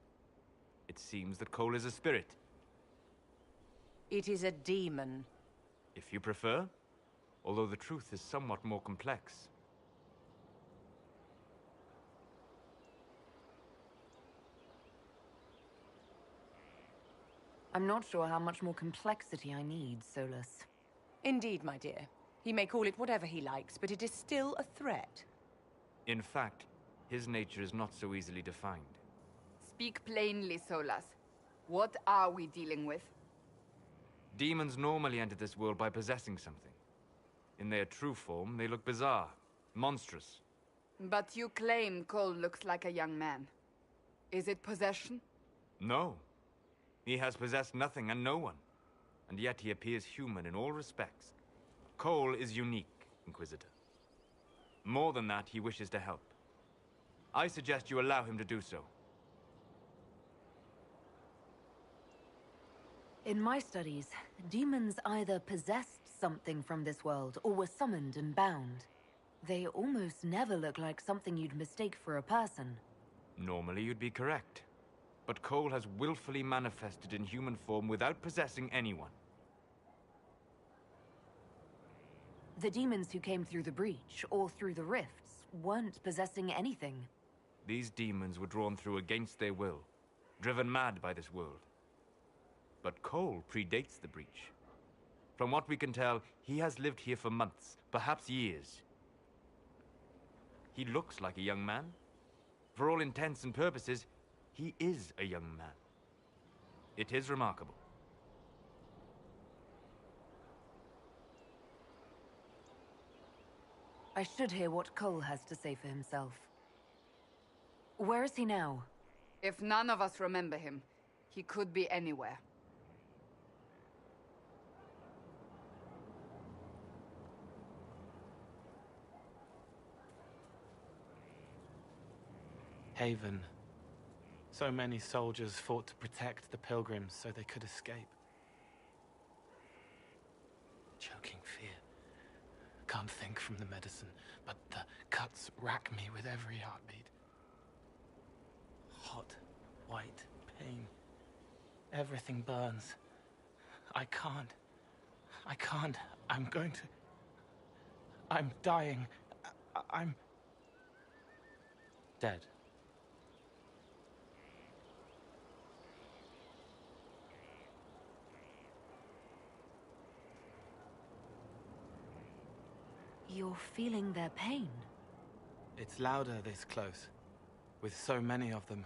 It seems that Cole is a spirit. It is a demon. If you prefer, although the truth is somewhat more complex. I'm not sure how much more complexity I need, Solus. Indeed, my dear. He may call it whatever he likes, but it is still a threat. In fact, his nature is not so easily defined. Speak plainly, Solas. What are we dealing with? Demons normally enter this world by possessing something. In their true form, they look bizarre, monstrous. But you claim Cole looks like a young man. Is it possession? No. He has possessed nothing and no one. And yet he appears human in all respects. Cole is unique, Inquisitor. More than that, he wishes to help. I suggest you allow him to do so. In my studies, demons either possessed something from this world or were summoned and bound. They almost never look like something you'd mistake for a person. Normally you'd be correct. But Cole has willfully manifested in human form without possessing anyone. The demons who came through the breach, or through the rifts, weren't possessing anything. These demons were drawn through against their will, driven mad by this world. But Cole predates the breach. From what we can tell, he has lived here for months, perhaps years. He looks like a young man. For all intents and purposes, he is a young man. It is remarkable. I should hear what Cole has to say for himself. Where is he now? If none of us remember him, he could be anywhere. Haven. So many soldiers fought to protect the pilgrims so they could escape. Choking fear. Can't think from the medicine, but the cuts rack me with every heartbeat. Hot, white pain. Everything burns. I can't. I'm going to... I'm dying. I'm... dead. You're feeling their pain? It's louder this close, with so many of them.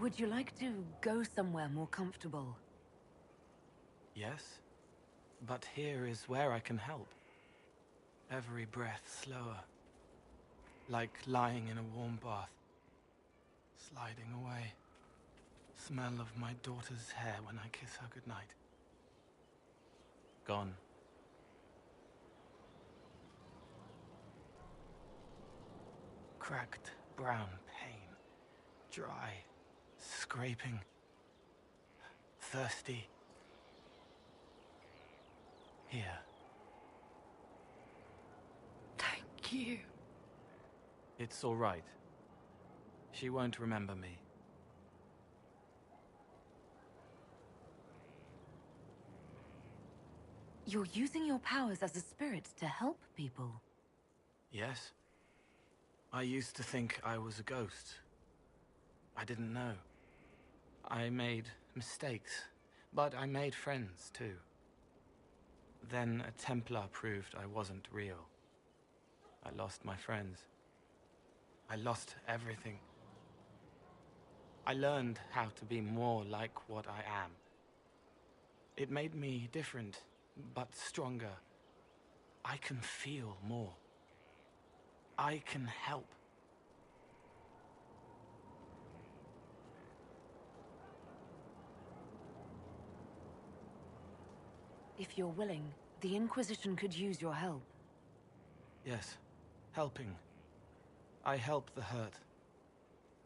Would you like to go somewhere more comfortable? Yes, but here is where I can help. Every breath slower, like lying in a warm bath, sliding away. Smell of my daughter's hair when I kiss her goodnight. Gone. Cracked brown pain, dry, scraping, thirsty. Here. Thank you. It's all right. She won't remember me. You're using your powers as a spirit to help people. Yes? I used to think I was a ghost. I didn't know. I made mistakes, but I made friends too. Then a Templar proved I wasn't real. I lost my friends. I lost everything. I learned how to be more like what I am. It made me different, but stronger. I can feel more. I can help. If you're willing, the Inquisition could use your help. Yes, helping. I help the hurt.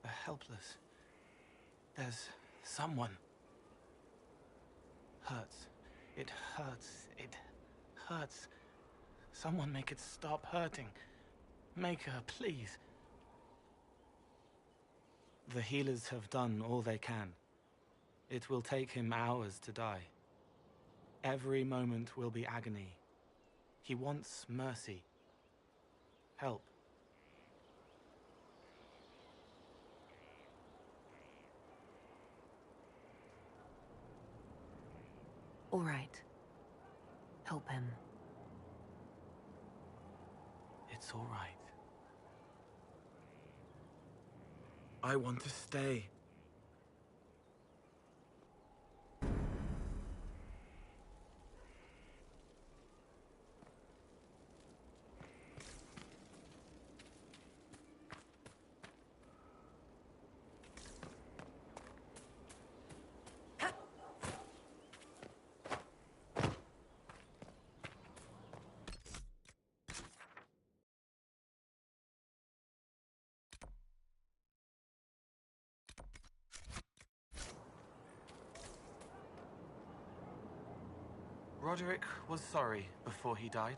The helpless. There's someone. Hurts. It hurts. It hurts. Someone make it stop hurting. Make her, please. The healers have done all they can. It will take him hours to die. Every moment will be agony. He wants mercy. Help. All right. Help him. It's all right. I want to stay. Roderick was sorry before he died.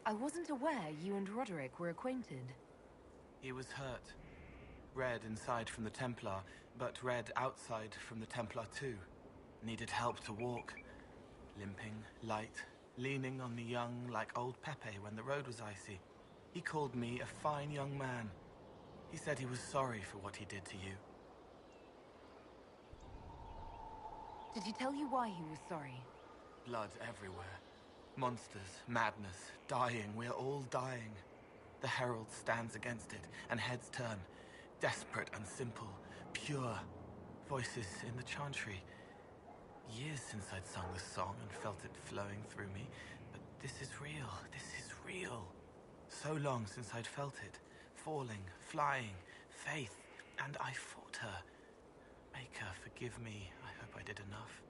I wasn't aware you and Roderick were acquainted. He was hurt. Red inside from the Templar, but red outside from the Templar too. Needed help to walk. Limping, light, leaning on the young like old Pepe when the road was icy. He called me a fine young man. He said he was sorry for what he did to you. Did he tell you why he was sorry? Blood everywhere. Monsters, madness, dying. We're all dying. The Herald stands against it, and heads turn. Desperate and simple. Pure. Voices in the chantry. Years since I'd sung the song and felt it flowing through me. But this is real. This is real. So long since I'd felt it. Falling, flying, faith. And I fought her. Make her forgive me. I hope I did enough.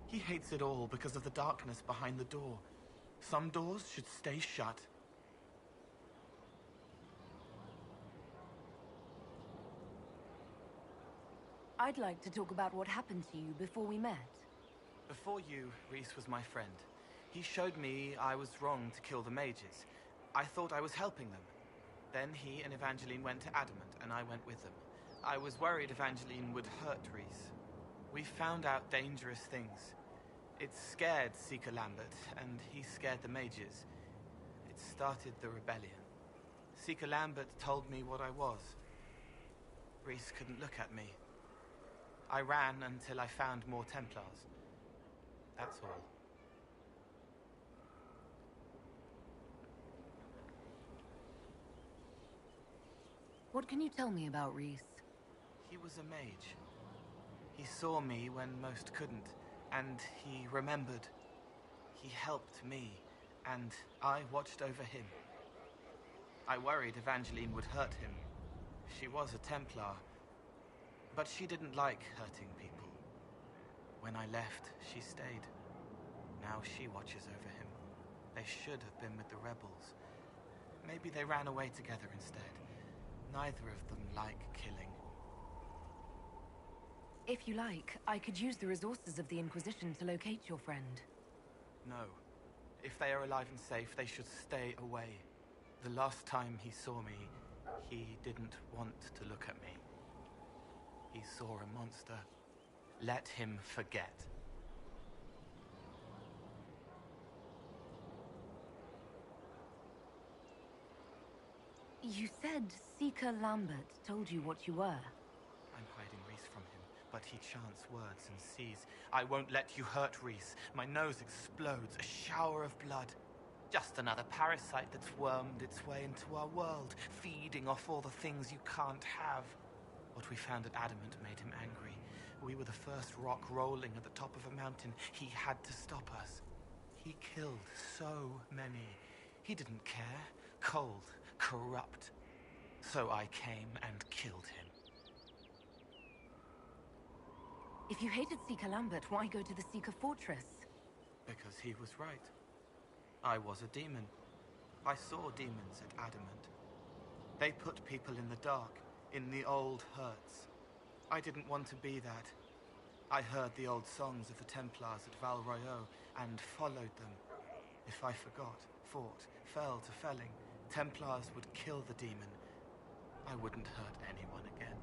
He hates it all because of the darkness behind the door. Some doors should stay shut. I'd like to talk about what happened to you before we met. Before you, Reese was my friend. He showed me I was wrong to kill the mages. I thought I was helping them. Then he and Evangeline went to Adamant, and I went with them. I was worried Evangeline would hurt Reese. We found out dangerous things. It scared Seeker Lambert, and he scared the mages. It started the rebellion. Seeker Lambert told me what I was. Reese couldn't look at me. I ran until I found more Templars. That's all. What can you tell me about Reese? He was a mage. He saw me when most couldn't, and he remembered. He helped me, and I watched over him. I worried Evangeline would hurt him. She was a Templar, but she didn't like hurting people. When I left, she stayed. Now she watches over him. They should have been with the rebels. Maybe they ran away together instead. Neither of them like killing. If you like, I could use the resources of the Inquisition to locate your friend. No. If they are alive and safe, they should stay away. The last time he saw me, he didn't want to look at me. He saw a monster. Let him forget. You said Seeker Lambert told you what you were. I'm hiding Reese from him, but he chants words and sees. I won't let you hurt Reese. My nose explodes, a shower of blood. Just another parasite that's wormed its way into our world, feeding off all the things you can't have. What we found at Adamant made him angry. We were the first rock rolling at the top of a mountain. He had to stop us. He killed so many. He didn't care. Cold, corrupt. So I came and killed him. If you hated Seeker Lambert, why go to the Seeker Fortress? Because he was right. I was a demon. I saw demons at Adamant. They put people in the dark, in the old hurts. I didn't want to be that. I heard the old songs of the Templars at Val Royeaux and followed them. If I forgot, fought, fell to felling, Templars would kill the demon. I wouldn't hurt anyone again.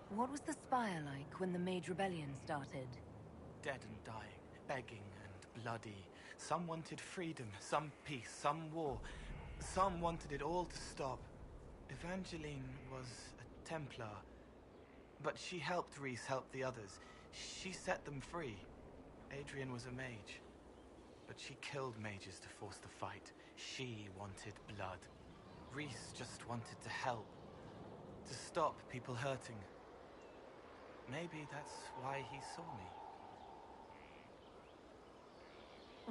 What was the Spire like when the Mage Rebellion started? Dead and dying, begging and bloody. Some wanted freedom, some peace, some war. Some wanted it all to stop. Evangeline was a Templar, but she helped Reese help the others. She set them free. Adrian was a mage, but she killed mages to force the fight. She wanted blood. Reese just wanted to help, to stop people hurting. Maybe that's why he saw me.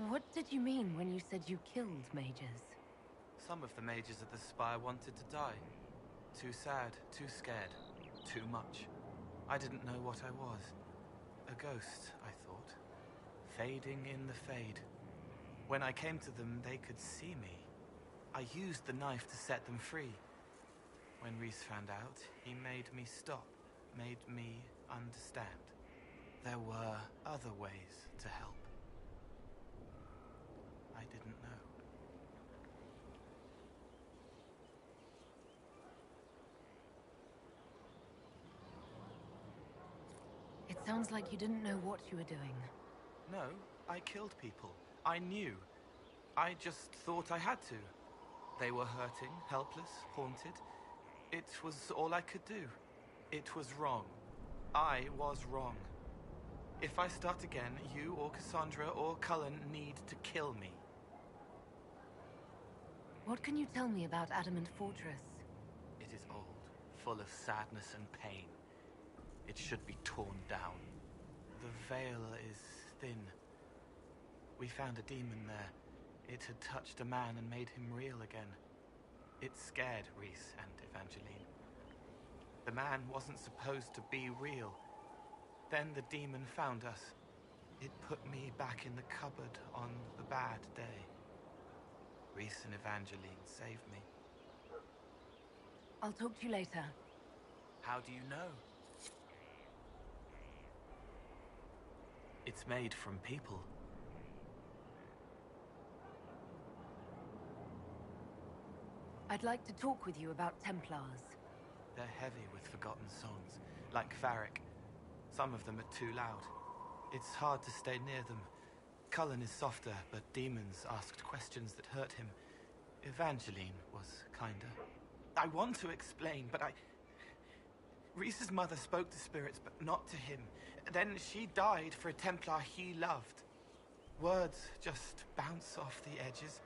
What did you mean when you said you killed mages? Some of the mages at the Spire wanted to die. Too sad, too scared, too much. I didn't know what I was. A ghost, I thought. Fading in the fade. When I came to them, they could see me. I used the knife to set them free. When Reese found out, he made me stop, made me understand. there were other ways to help. I didn't know. It sounds like you didn't know what you were doing. No, I killed people. I knew. I just thought I had to. They were hurting, helpless, haunted. It was all I could do. It was wrong. I was wrong. If I start again, you or Cassandra or Cullen need to kill me. What can you tell me about Adamant Fortress? It is old, full of sadness and pain. It should be torn down. The veil is thin. We found a demon there. It had touched a man and made him real again. It scared Reese and Evangeline. The man wasn't supposed to be real. Then the demon found us. It put me back in the cupboard on the bad day. Reese and Evangeline saved me. I'll talk to you later. How do you know? It's made from people. I'd like to talk with you about Templars. They're heavy with forgotten songs, like Varric. Some of them are too loud. It's hard to stay near them. Cullen is softer, but demons asked questions that hurt him. Evangeline was kinder. I want to explain, but Reese's mother spoke to spirits, but not to him. Then she died for a Templar he loved. Words just bounce off the edges.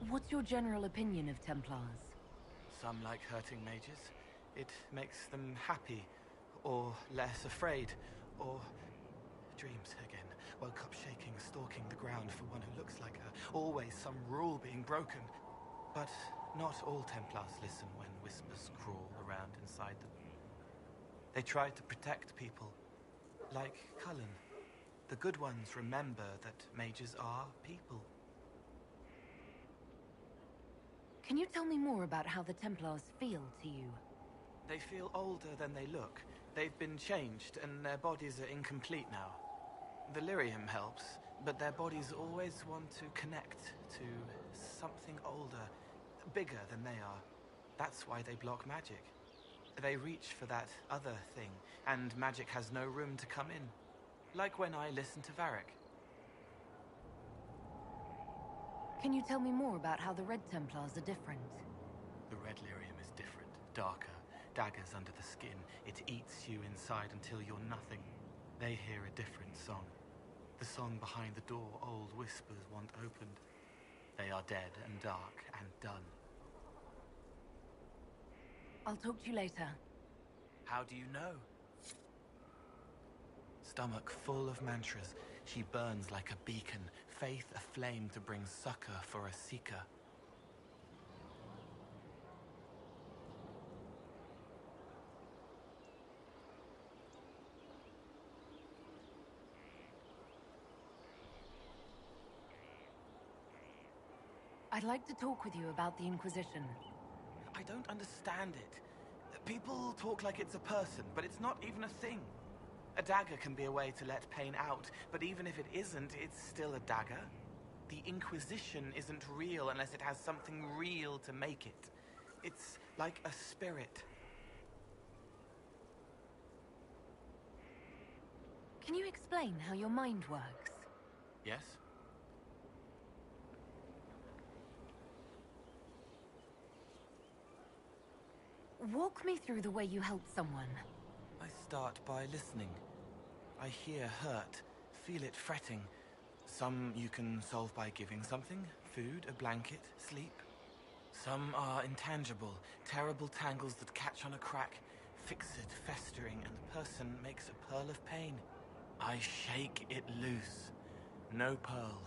What's your general opinion of Templars? Some like hurting mages. It makes them happy, or less afraid, or dreams again. Woke up shaking, stalking the ground for one who looks like her. Always some rule being broken. But not all Templars listen when whispers crawl around inside them. They try to protect people, like Cullen. The good ones remember that mages are people. Can you tell me more about how the Templars feel to you? They feel older than they look. They've been changed, and their bodies are incomplete now. The lyrium helps, but their bodies always want to connect to something older, bigger than they are. That's why they block magic. They reach for that other thing, and magic has no room to come in. Like when I listen to Varric. Can you tell me more about how the Red Templars are different? The red lyrium is different, darker, daggers under the skin. It eats you inside until you're nothing. They hear a different song. The song behind the door old whispers want opened. They are dead and dark and done. I'll talk to you later. How do you know? Stomach full of mantras, she burns like a beacon, faith aflame to bring succor for a seeker. I'd like to talk with you about the Inquisition. I don't understand it. People talk like it's a person, but it's not even a thing. A dagger can be a way to let pain out, but even if it isn't, it's still a dagger. The Inquisition isn't real unless it has something real to make it. It's like a spirit. Can you explain how your mind works? Yes? Walk me through the way you help someone. I start by listening. I hear hurt, feel it fretting. Some you can solve by giving something, food, a blanket, sleep. Some are intangible, terrible tangles that catch on a crack, fix it, festering, and the person makes a pearl of pain. I shake it loose. No pearl,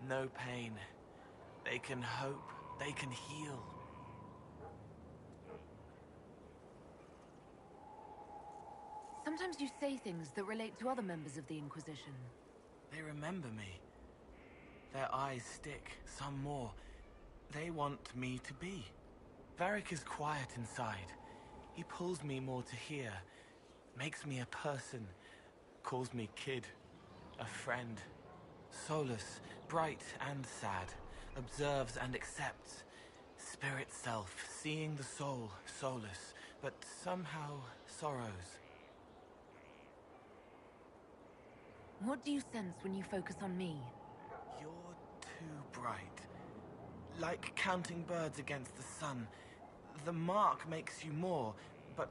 no pain. They can hope, they can heal. Sometimes you say things that relate to other members of the Inquisition. They remember me. Their eyes stick, some more. They want me to be. Varric is quiet inside. He pulls me more to here, makes me a person, calls me kid, a friend. Soulless, bright and sad, observes and accepts. Spirit self, seeing the soul, soulless, but somehow sorrows. What do you sense when you focus on me? You're too bright. Like counting birds against the sun. The mark makes you more, but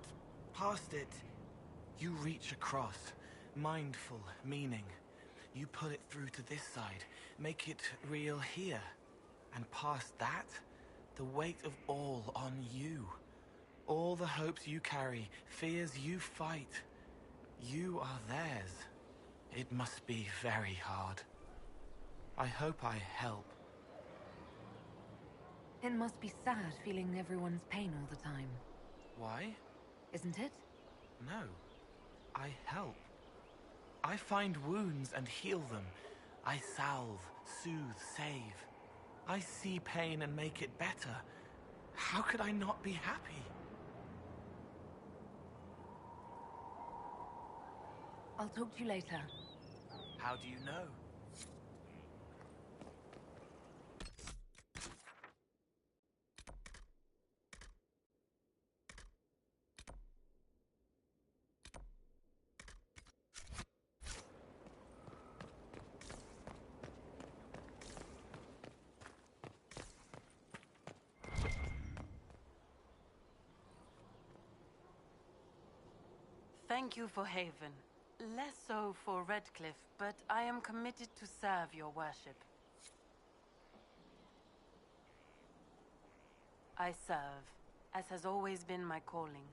past it, you reach across. Mindful, meaning. You put it through to this side, make it real here. And past that, the weight of all on you. All the hopes you carry, fears you fight. You are theirs. It must be very hard. I hope I help. It must be sad feeling everyone's pain all the time. Why? Isn't it? No. I help. I find wounds and heal them. I salve, soothe, save. I see pain and make it better. How could I not be happy? I'll talk to you later. How do you know? Thank you for Haven. Less so for Redcliffe, but I am committed to serve your worship. I serve, as has always been my calling.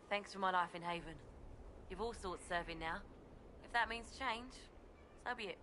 Thanks for my life in Haven. You've all sorts serving now. If that means change, so be it.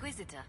Inquisitor.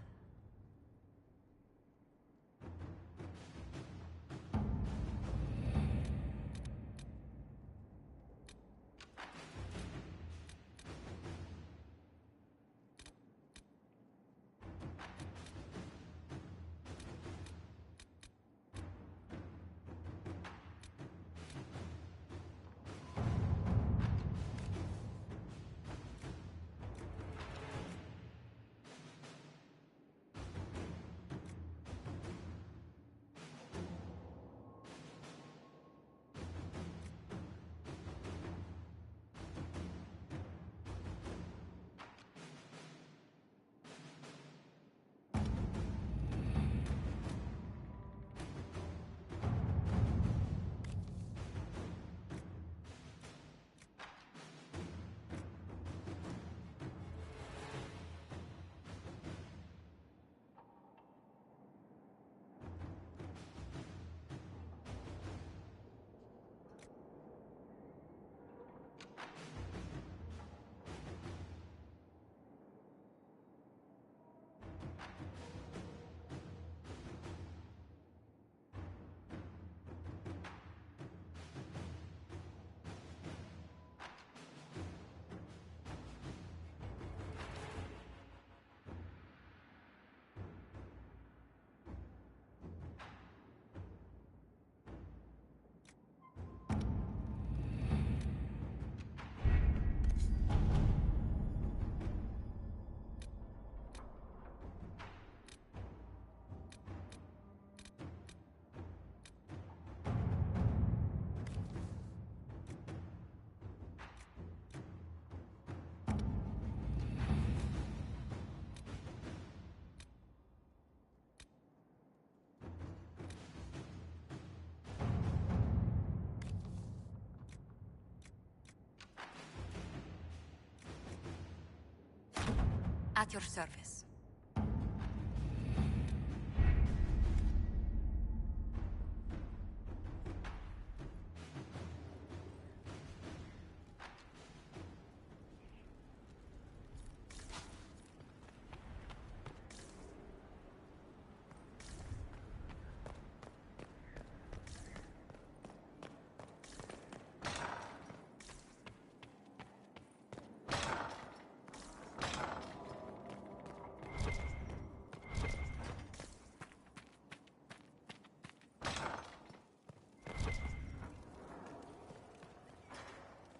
At your service.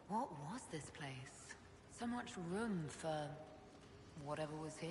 What was this place? So much room for whatever was here.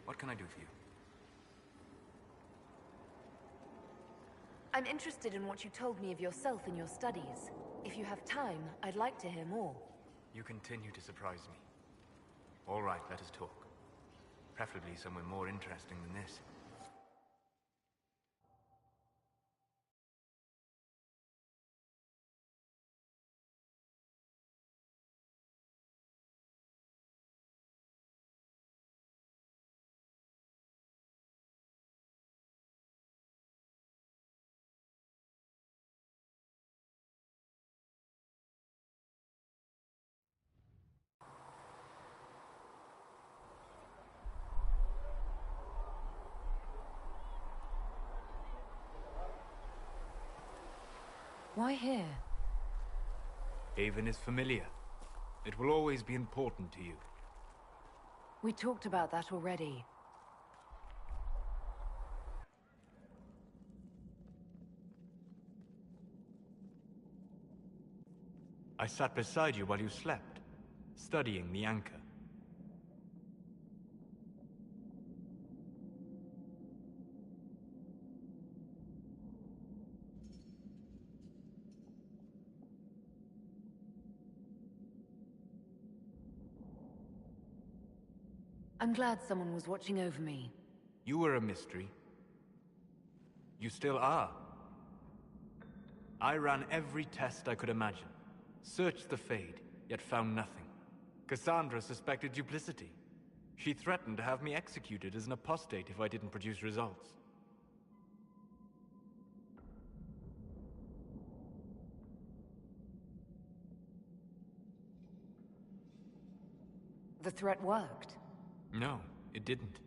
What can I do for you? I'm interested in what you told me of yourself in your studies. If you have time, I'd like to hear more. You continue to surprise me. All right, let us talk. Preferably somewhere more interesting than this. Why here? Haven is familiar. It will always be important to you. We talked about that already. I sat beside you while you slept, studying the anchor. I'm glad someone was watching over me. You were a mystery. You still are. I ran every test I could imagine. Searched the Fade, yet found nothing. Cassandra suspected duplicity. She threatened to have me executed as an apostate if I didn't produce results. The threat worked. No, it didn't.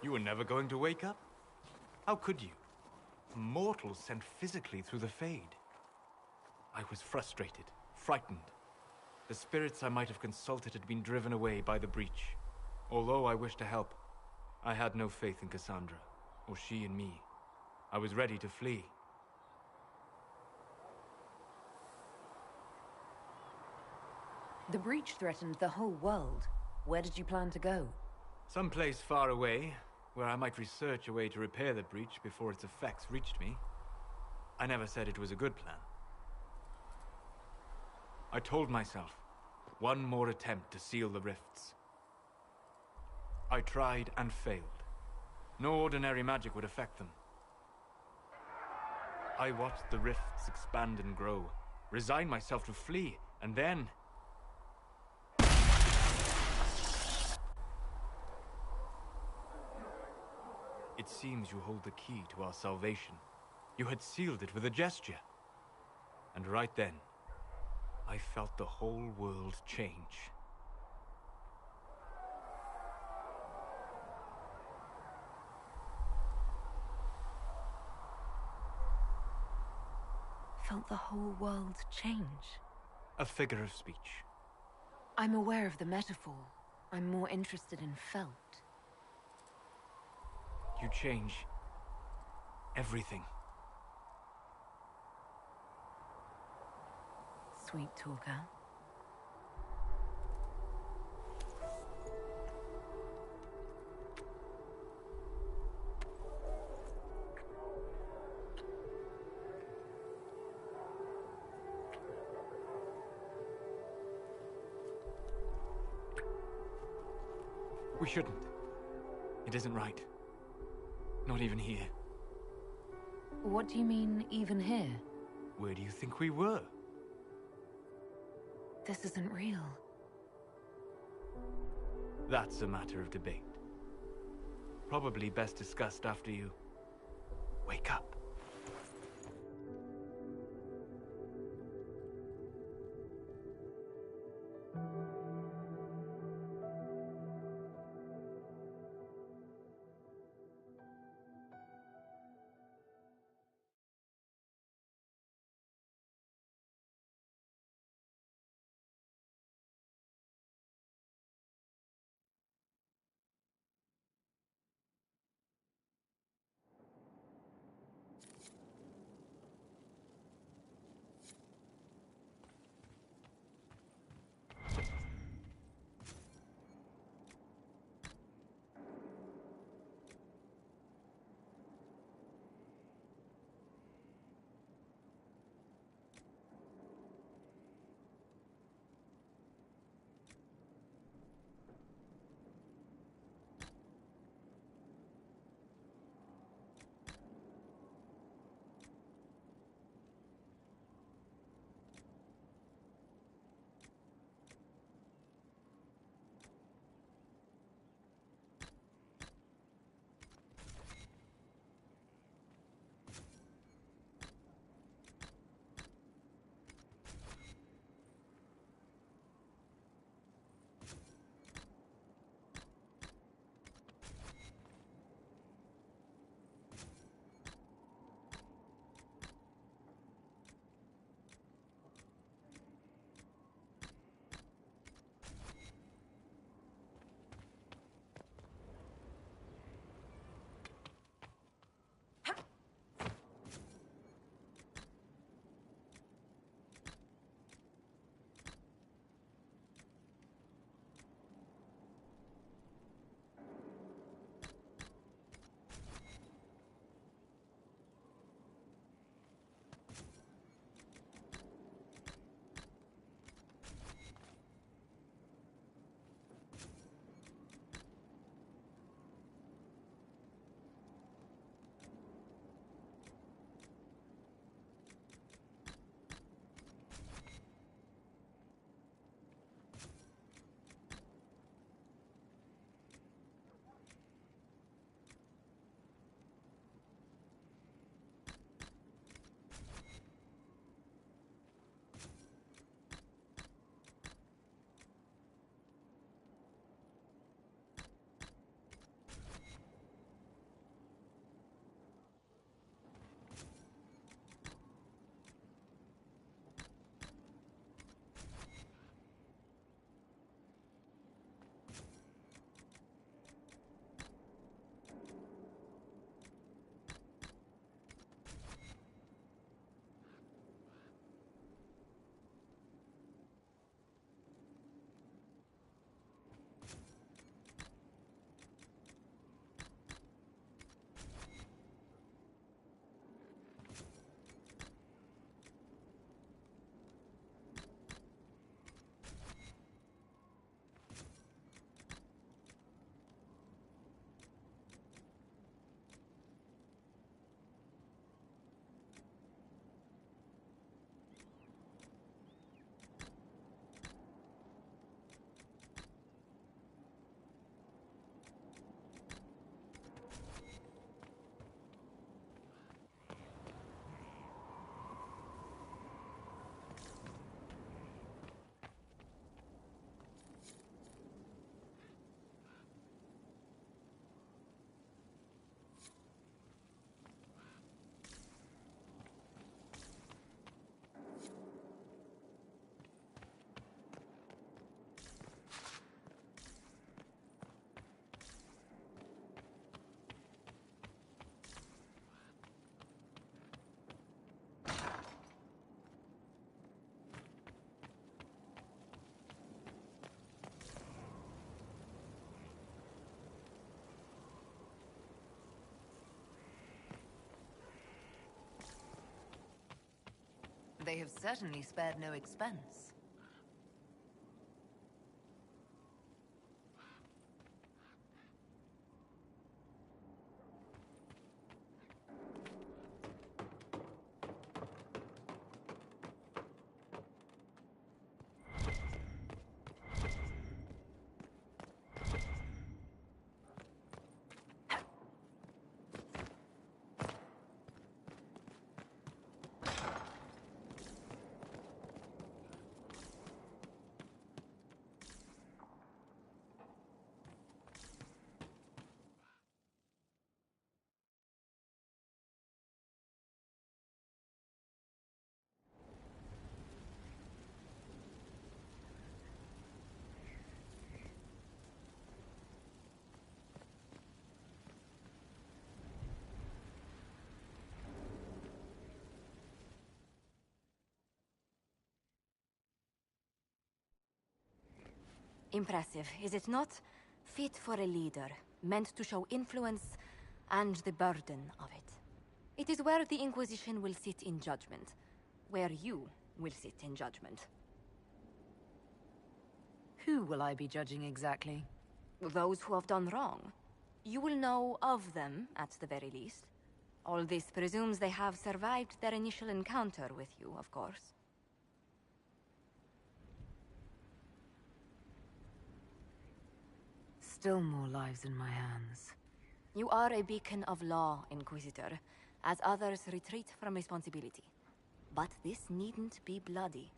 You were never going to wake up? How could you? Mortals sent physically through the Fade. I was frustrated, frightened. The spirits I might have consulted had been driven away by the breach. Although I wished to help, I had no faith in Cassandra, or she in me. I was ready to flee. The breach threatened the whole world. Where did you plan to go? Someplace far away, where I might research a way to repair the breach before its effects reached me. I never said it was a good plan. I told myself, one more attempt to seal the rifts. I tried and failed. No ordinary magic would affect them. I watched the rifts expand and grow, resigned myself to flee, and then... It seems you hold the key to our salvation. You had sealed it with a gesture. And right then, I felt the whole world change. Felt the whole world change? A figure of speech. I'm aware of the metaphor. I'm more interested in felt. You change everything. Sweet talker. We shouldn't. It isn't right. Not even here. What do you mean, even here? Where do you think we were? This isn't real. That's a matter of debate. Probably best discussed after you wake up. They have certainly spared no expense. Impressive, is it not? Fit for a leader, meant to show influence and the burden of it. It is where the Inquisition will sit in judgment. Where you will sit in judgment. Who will I be judging exactly? Those who have done wrong. You will know of them, at the very least. All this presumes they have survived their initial encounter with you, of course. Still more lives in my hands. You are a beacon of law, Inquisitor, as others retreat from responsibility. But this needn't be bloody.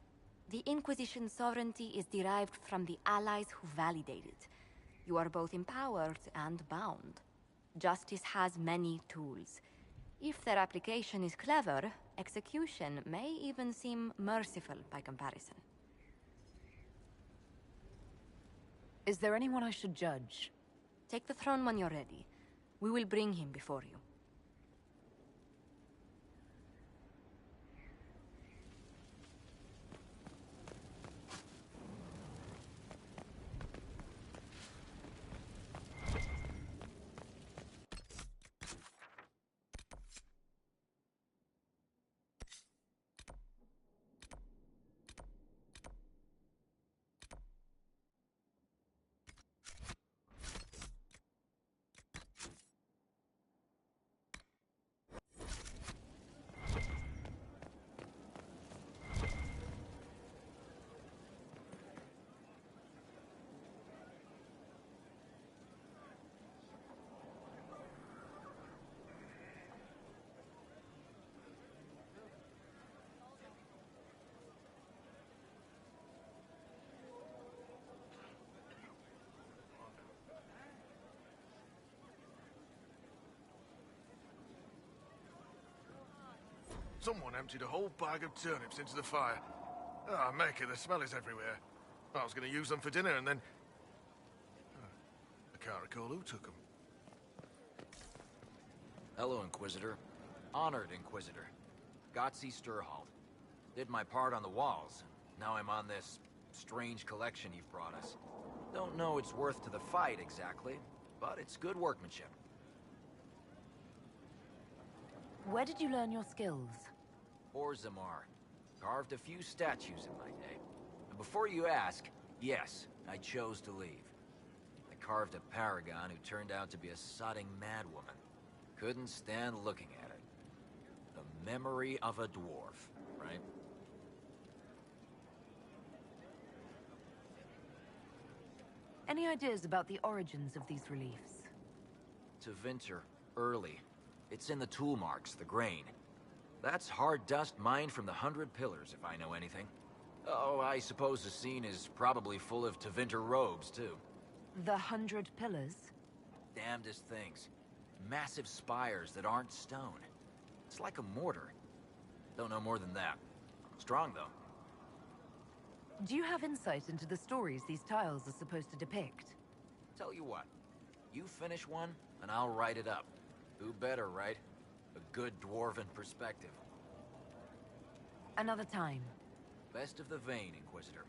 The Inquisition's sovereignty is derived from the allies who validate it. You are both empowered and bound. Justice has many tools. If their application is clever, execution may even seem merciful by comparison. Is there anyone I should judge? Take the throne when you're ready. We will bring him before you. Someone emptied a whole bag of turnips into the fire. Ah, Mecca, the smell is everywhere. I was going to use them for dinner and then... I can't recall who took them. Hello, Inquisitor. Honored Inquisitor. Gotzi Sturhalt. Did my part on the walls. Now I'm on this strange collection you've brought us. Don't know it's worth to the fight exactly, but it's good workmanship. Where did you learn your skills? Orzammar. Carved a few statues in my day. And before you ask, yes, I chose to leave. I carved a paragon who turned out to be a sodding madwoman. Couldn't stand looking at it. The memory of a dwarf, right? Any ideas about the origins of these reliefs? Tevinter, early. It's in the tool marks, the grain. That's hard dust mined from the 100 Pillars, if I know anything. Oh, I suppose the scene is probably full of Tevinter robes, too. The 100 Pillars? Damnedest things. Massive spires that aren't stone. It's like a mortar. Don't know more than that. Strong, though. Do you have insight into the stories these tiles are supposed to depict? Tell you what. You finish one, and I'll write it up. Who better, right? A good dwarven perspective. Another time. Best of the vein, Inquisitor.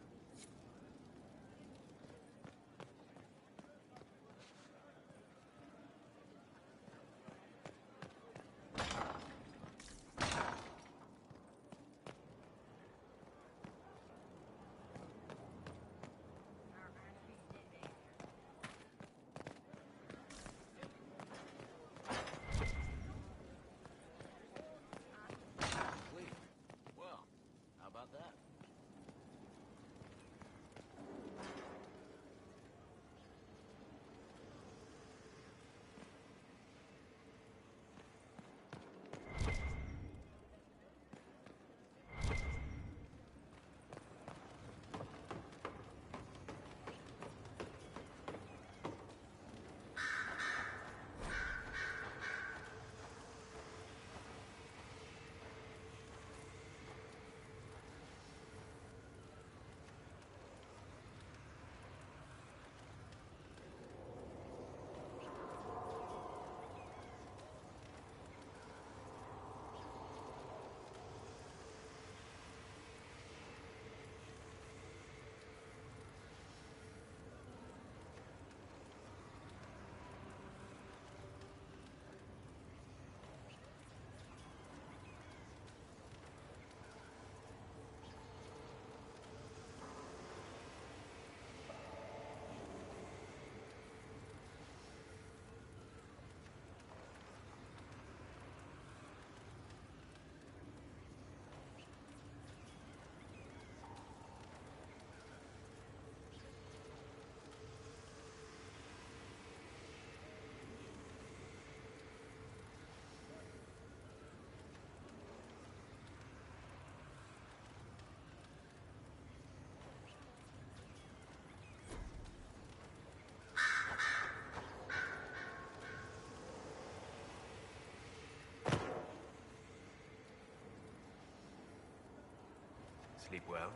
sleep well?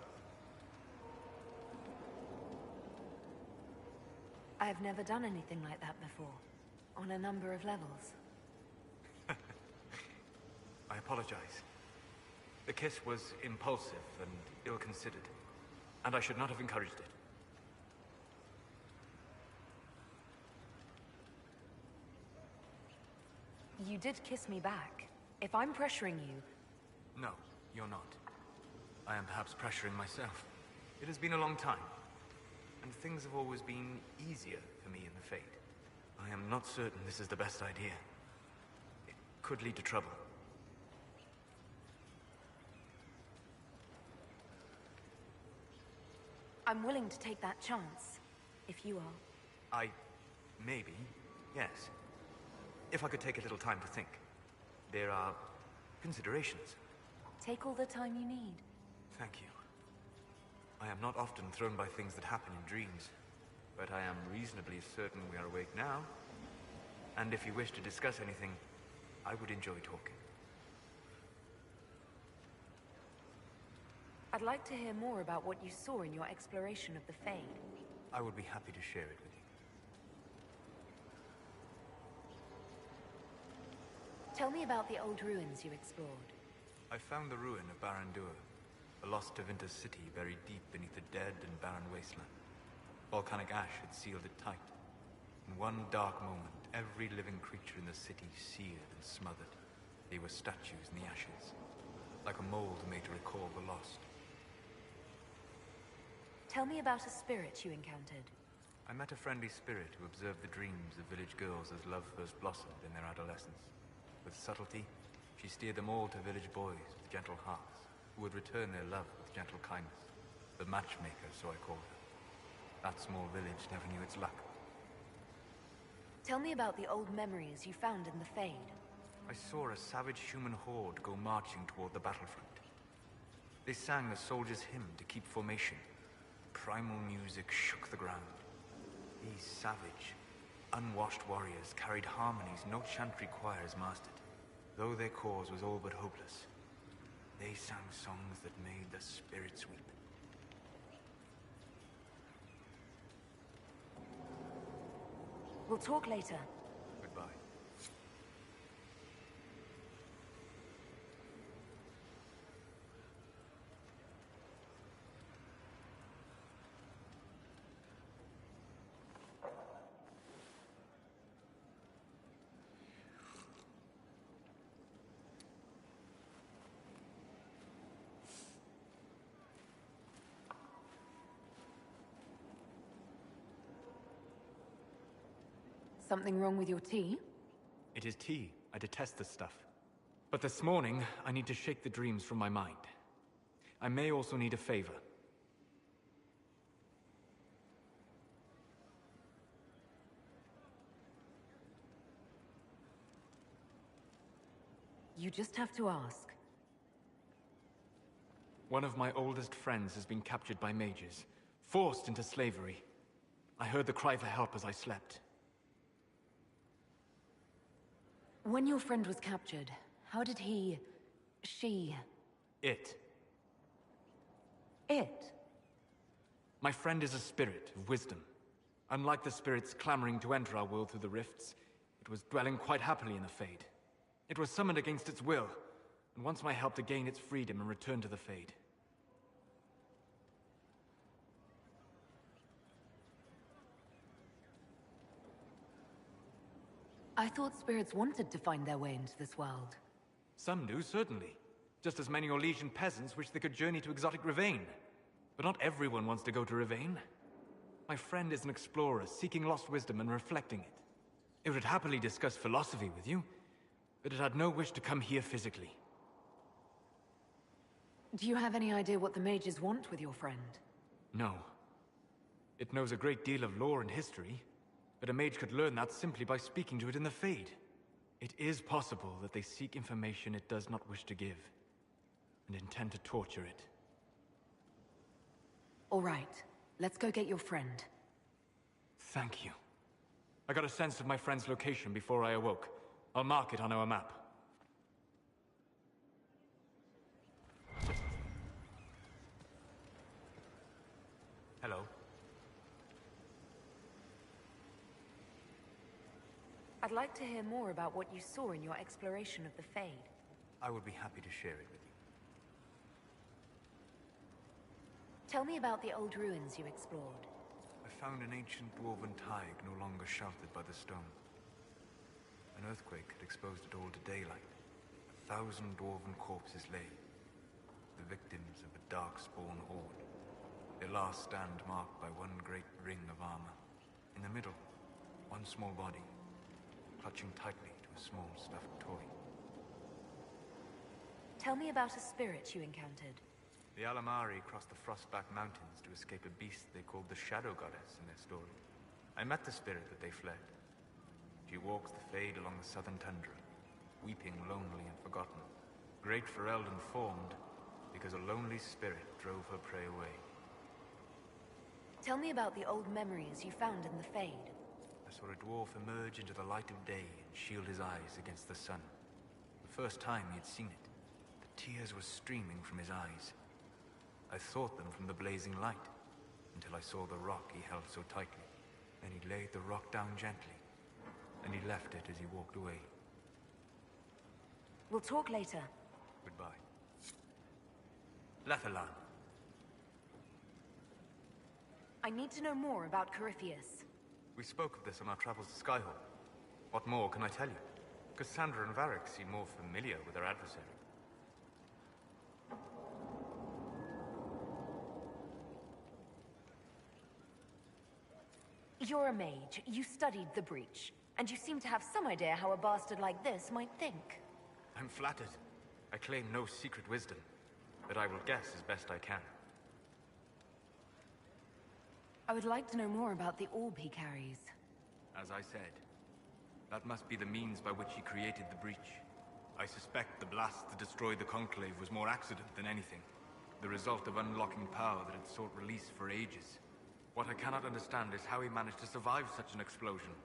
I've never done anything like that before, on a number of levels. I apologize. The kiss was impulsive and ill-considered, and I should not have encouraged it. You did kiss me back. If I'm pressuring you... No, you're not. I am perhaps pressuring myself. It has been a long time, and things have always been easier for me in the Fade. I am not certain this is the best idea. It could lead to trouble. I'm willing to take that chance, if you are. Maybe, yes. If I could take a little time to think. There are considerations. Take all the time you need. Thank you. I am not often thrown by things that happen in dreams, but I am reasonably certain we are awake now. And if you wish to discuss anything, I would enjoy talking. I'd like to hear more about what you saw in your exploration of the Fade. I would be happy to share it with you. Tell me about the old ruins you explored. I found the ruin of Barandur, a lost Tevinter city buried deep beneath a dead and barren wasteland. Volcanic ash had sealed it tight. In one dark moment, every living creature in the city seared and smothered. They were statues in the ashes, like a mold made to recall the lost. Tell me about a spirit you encountered. I met a friendly spirit who observed the dreams of village girls as love first blossomed in their adolescence. With subtlety, she steered them all to village boys with gentle hearts, who would return their love with gentle kindness. The matchmaker, so I called her. That small village never knew its luck. Tell me about the old memories you found in the Fade. I saw a savage human horde go marching toward the battlefront. They sang the soldier's hymn to keep formation. Primal music shook the ground. These savage, unwashed warriors carried harmonies no chantry choirs mastered. Though their cause was all but hopeless, they sang songs that made the spirits weep. We'll talk later. Goodbye. Something wrong with your tea? It is tea. I detest this stuff. But this morning, I need to shake the dreams from my mind. I may also need a favor. You just have to ask. One of my oldest friends has been captured by mages, forced into slavery. I heard the cry for help as I slept. When your friend was captured, how did she... It. My friend is a spirit of wisdom. Unlike the spirits clamoring to enter our world through the rifts, it was dwelling quite happily in the Fade. It was summoned against its will, and wants my help to gain its freedom and return to the Fade. I thought spirits wanted to find their way into this world. Some do, certainly. Just as many Orlesian peasants wish they could journey to exotic Rivain. But not everyone wants to go to Rivain. My friend is an explorer, seeking lost wisdom and reflecting it. It would happily discuss philosophy with you, but it had no wish to come here physically. Do you have any idea what the mages want with your friend? No. It knows a great deal of lore and history, but a mage could learn that simply by speaking to it in the Fade. It is possible that they seek information it does not wish to give, and intend to torture it. All right, let's go get your friend. Thank you. I got a sense of my friend's location before I awoke. I'll mark it on our map. Hello. I'd like to hear more about what you saw in your exploration of the Fade. I would be happy to share it with you. Tell me about the old ruins you explored. I found an ancient dwarven thaig no longer sheltered by the stone. An earthquake had exposed it all to daylight. 1,000 dwarven corpses lay, the victims of a darkspawn horde. Their last stand marked by one great ring of armor. In the middle, one small body, clutching tightly to a small stuffed toy. Tell me about a spirit you encountered. The Alamari crossed the Frostback Mountains to escape a beast they called the Shadow Goddess in their story. I met the spirit that they fled. She walks the Fade along the southern tundra, weeping lonely and forgotten. Great Ferelden formed because a lonely spirit drove her prey away. Tell me about the old memories you found in the Fade. I saw a dwarf emerge into the light of day and shield his eyes against the sun. The first time he had seen it, the tears were streaming from his eyes. I thought them from the blazing light, until I saw the rock he held so tightly. Then he laid the rock down gently, and he left it as he walked away. We'll talk later. Goodbye. Lethalan. I need to know more about Corypheus. We spoke of this on our travels to Skyhall. What more can I tell you? Cassandra and Varric seem more familiar with their adversary. You're a mage. You studied the Breach. And you seem to have some idea how a bastard like this might think. I'm flattered. I claim no secret wisdom, but I will guess as best I can. I would like to know more about the orb he carries. As I said, that must be the means by which he created the Breach. I suspect the blast to destroy the Conclave was more accident than anything. The result of unlocking power that had sought release for ages. What I cannot understand is how he managed to survive such an explosion.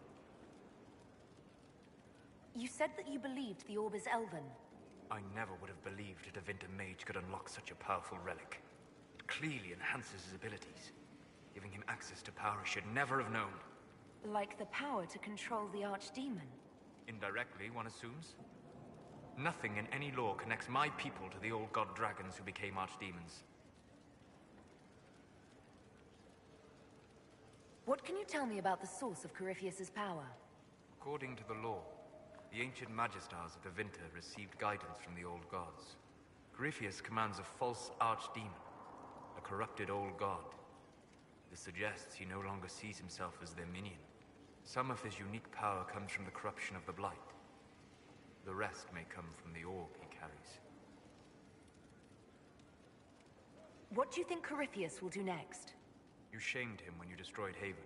You said that you believed the orb is elven. I never would have believed a Devinter mage could unlock such a powerful relic. It clearly enhances his abilities, giving him access to power he should never have known. Like the power to control the Archdemon. Indirectly, one assumes. Nothing in any law connects my people to the old god dragons who became archdemons. What can you tell me about the source of Corypheus's power? According to the law, the ancient Magistars of the Vinter received guidance from the old gods. Corypheus commands a false archdemon, a corrupted old god. This suggests he no longer sees himself as their minion. Some of his unique power comes from the corruption of the Blight. The rest may come from the orb he carries. What do you think Corypheus will do next? You shamed him when you destroyed Haven.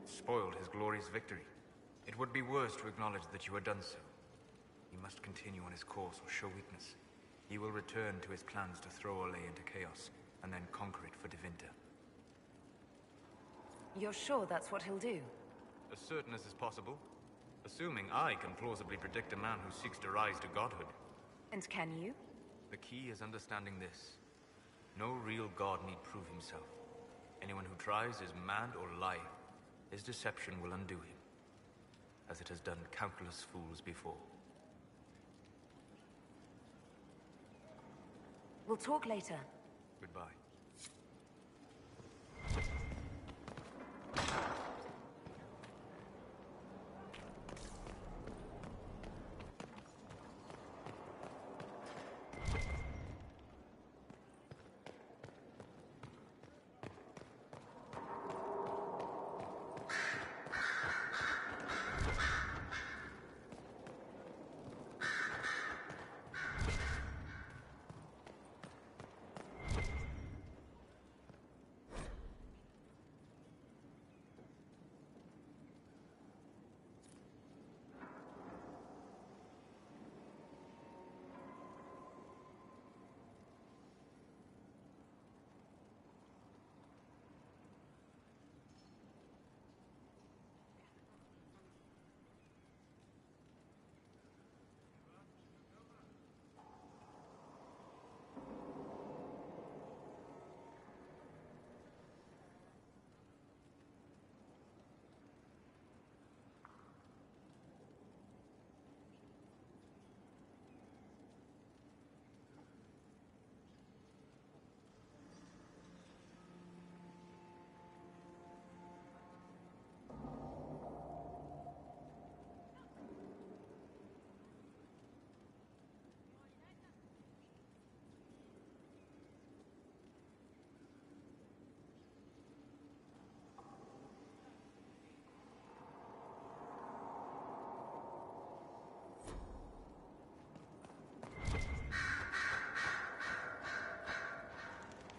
Spoiled his glorious victory. It would be worse to acknowledge that you had done so. He must continue on his course or show weakness. He will return to his plans to throw Orlais into chaos, and then conquer it for Devinter. You're sure that's what he'll do? As certain as is possible. Assuming I can plausibly predict a man who seeks to rise to godhood. And can you? The key is understanding this. No real god need prove himself. Anyone who tries is mad or lying. His deception will undo him, as it has done countless fools before. We'll talk later. Goodbye.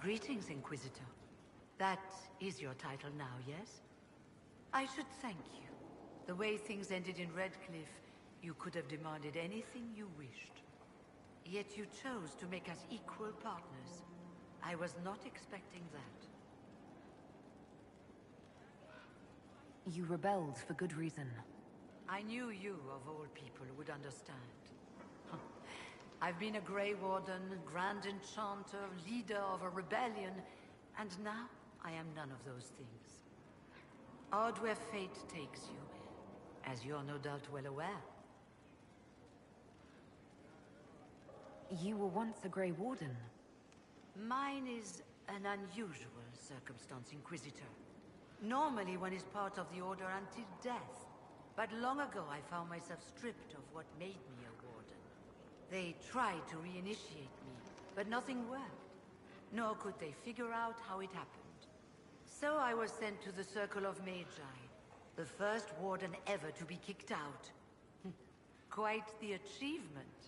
Greetings, Inquisitor. That is your title now, yes? I should thank you. The way things ended in Redcliffe, you could have demanded anything you wished. Yet you chose to make us equal partners. I was not expecting that. You rebelled for good reason. I knew you, of all people, would understand. I've been a Grey Warden, Grand Enchanter, leader of a rebellion, and now I am none of those things. Odd where fate takes you, as you're no doubt well aware. You were once a Grey Warden. Mine is an unusual circumstance, Inquisitor. Normally one is part of the Order until death. But long ago I found myself stripped of what made me a Warden. They tried to reinitiate me, but nothing worked. Nor could they figure out how it happened. So I was sent to the Circle of Magi, the first Warden ever to be kicked out. Quite the achievement.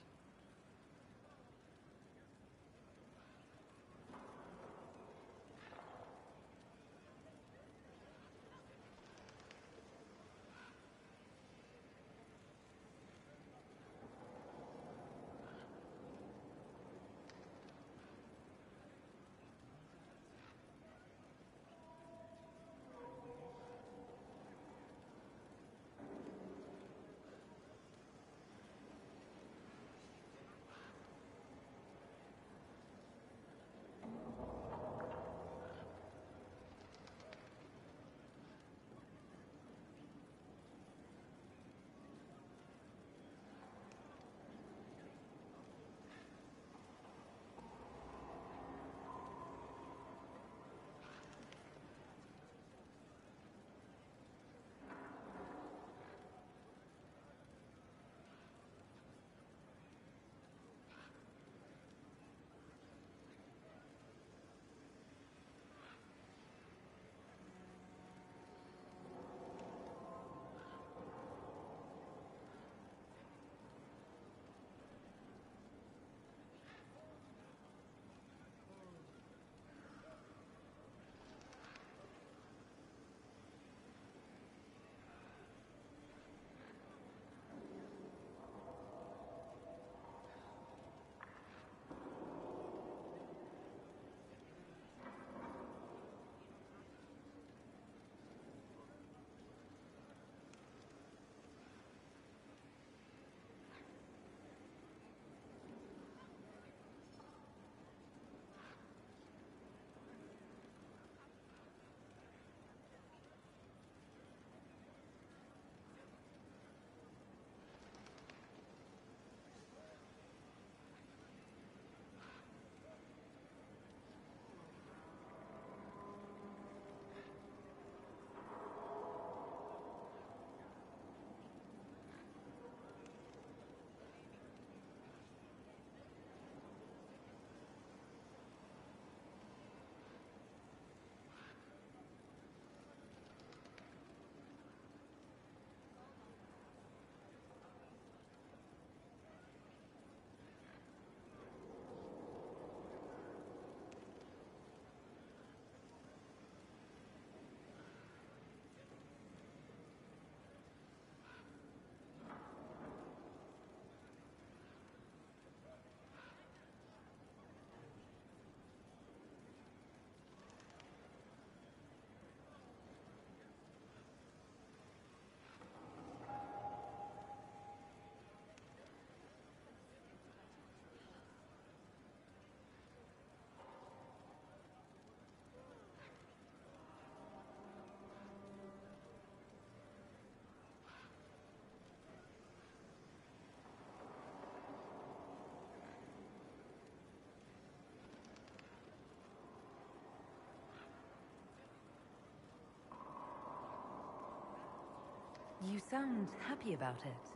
You sound happy about it.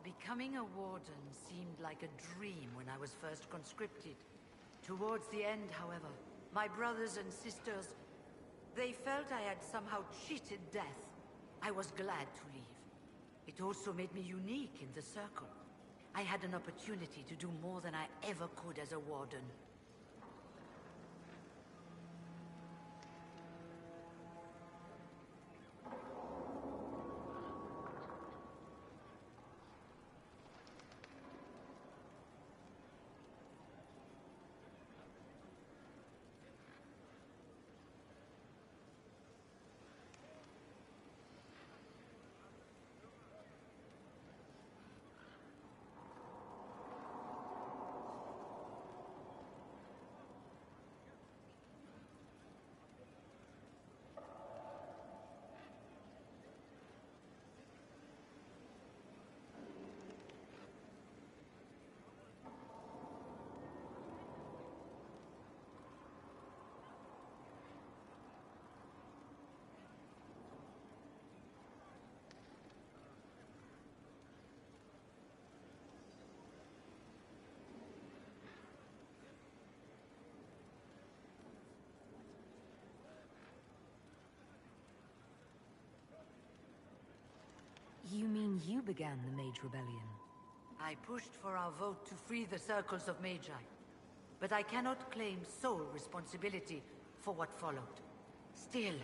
Becoming a Warden seemed like a dream when I was first conscripted. Towards the end, however, my brothers and sisters, they felt I had somehow cheated death. I was glad to leave. It also made me unique in the Circle. I had an opportunity to do more than I ever could as a Warden. You mean you began the Mage Rebellion? I pushed for our vote to free the circles of Magi, but I cannot claim sole responsibility for what followed. Still,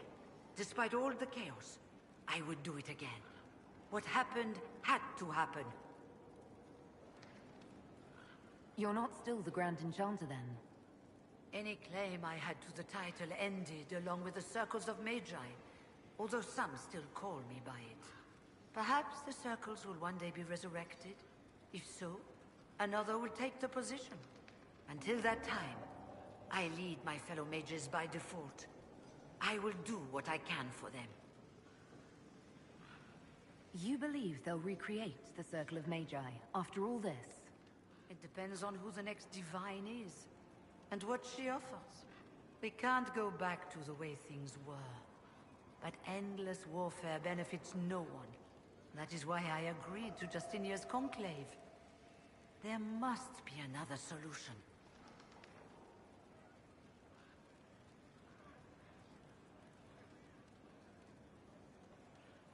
despite all the chaos, I would do it again. What happened had to happen. You're not still the Grand Enchanter, then? Any claim I had to the title ended along with the Circles of Magi, although some still call me by it. Perhaps the Circles will one day be resurrected. If so, another will take the position. Until that time, I lead my fellow mages by default. I will do what I can for them. You believe they'll recreate the Circle of Magi after all this? It depends on who the next divine is, and what she offers. We can't go back to the way things were. But endless warfare benefits no one. That is why I agreed to Justinia's conclave. There must be another solution.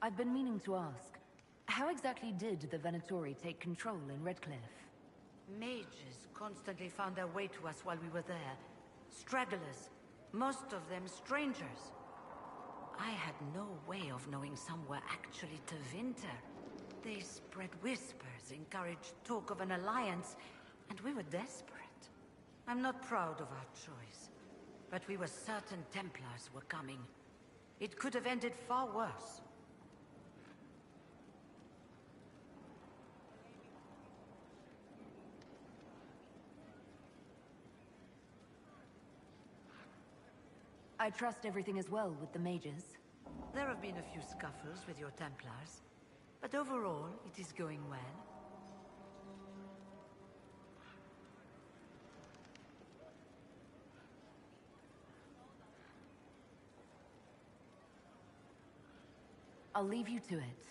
I've been meaning to ask, how exactly did the Venatori take control in Redcliffe? Mages constantly found their way to us while we were there. Stragglers, most of them strangers. I had no way of knowing some were actually Tevinter. They spread whispers, encouraged talk of an alliance, and we were desperate. I'm not proud of our choice, but we were certain Templars were coming. It could have ended far worse. I trust everything is well with the mages. There have been a few scuffles with your Templars, but overall, it is going well. I'll leave you to it.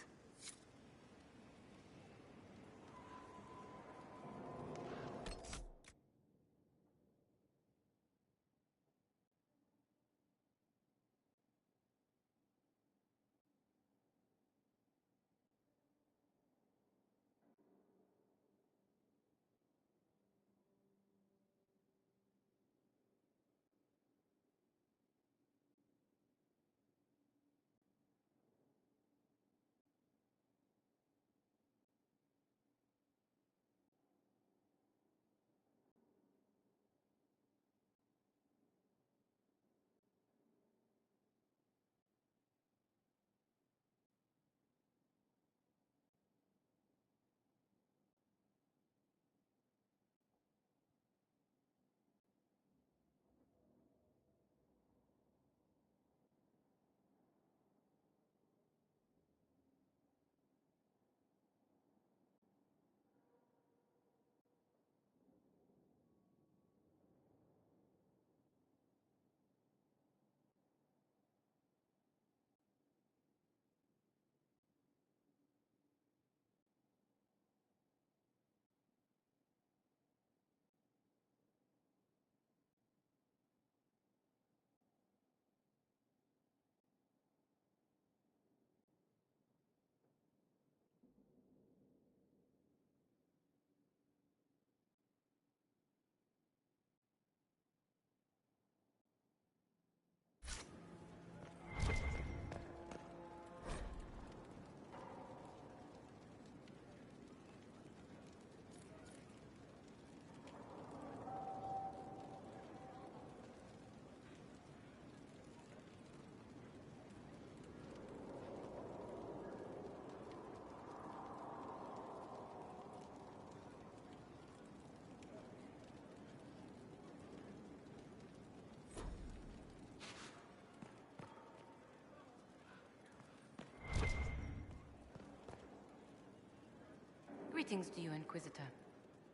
Greetings to you, Inquisitor.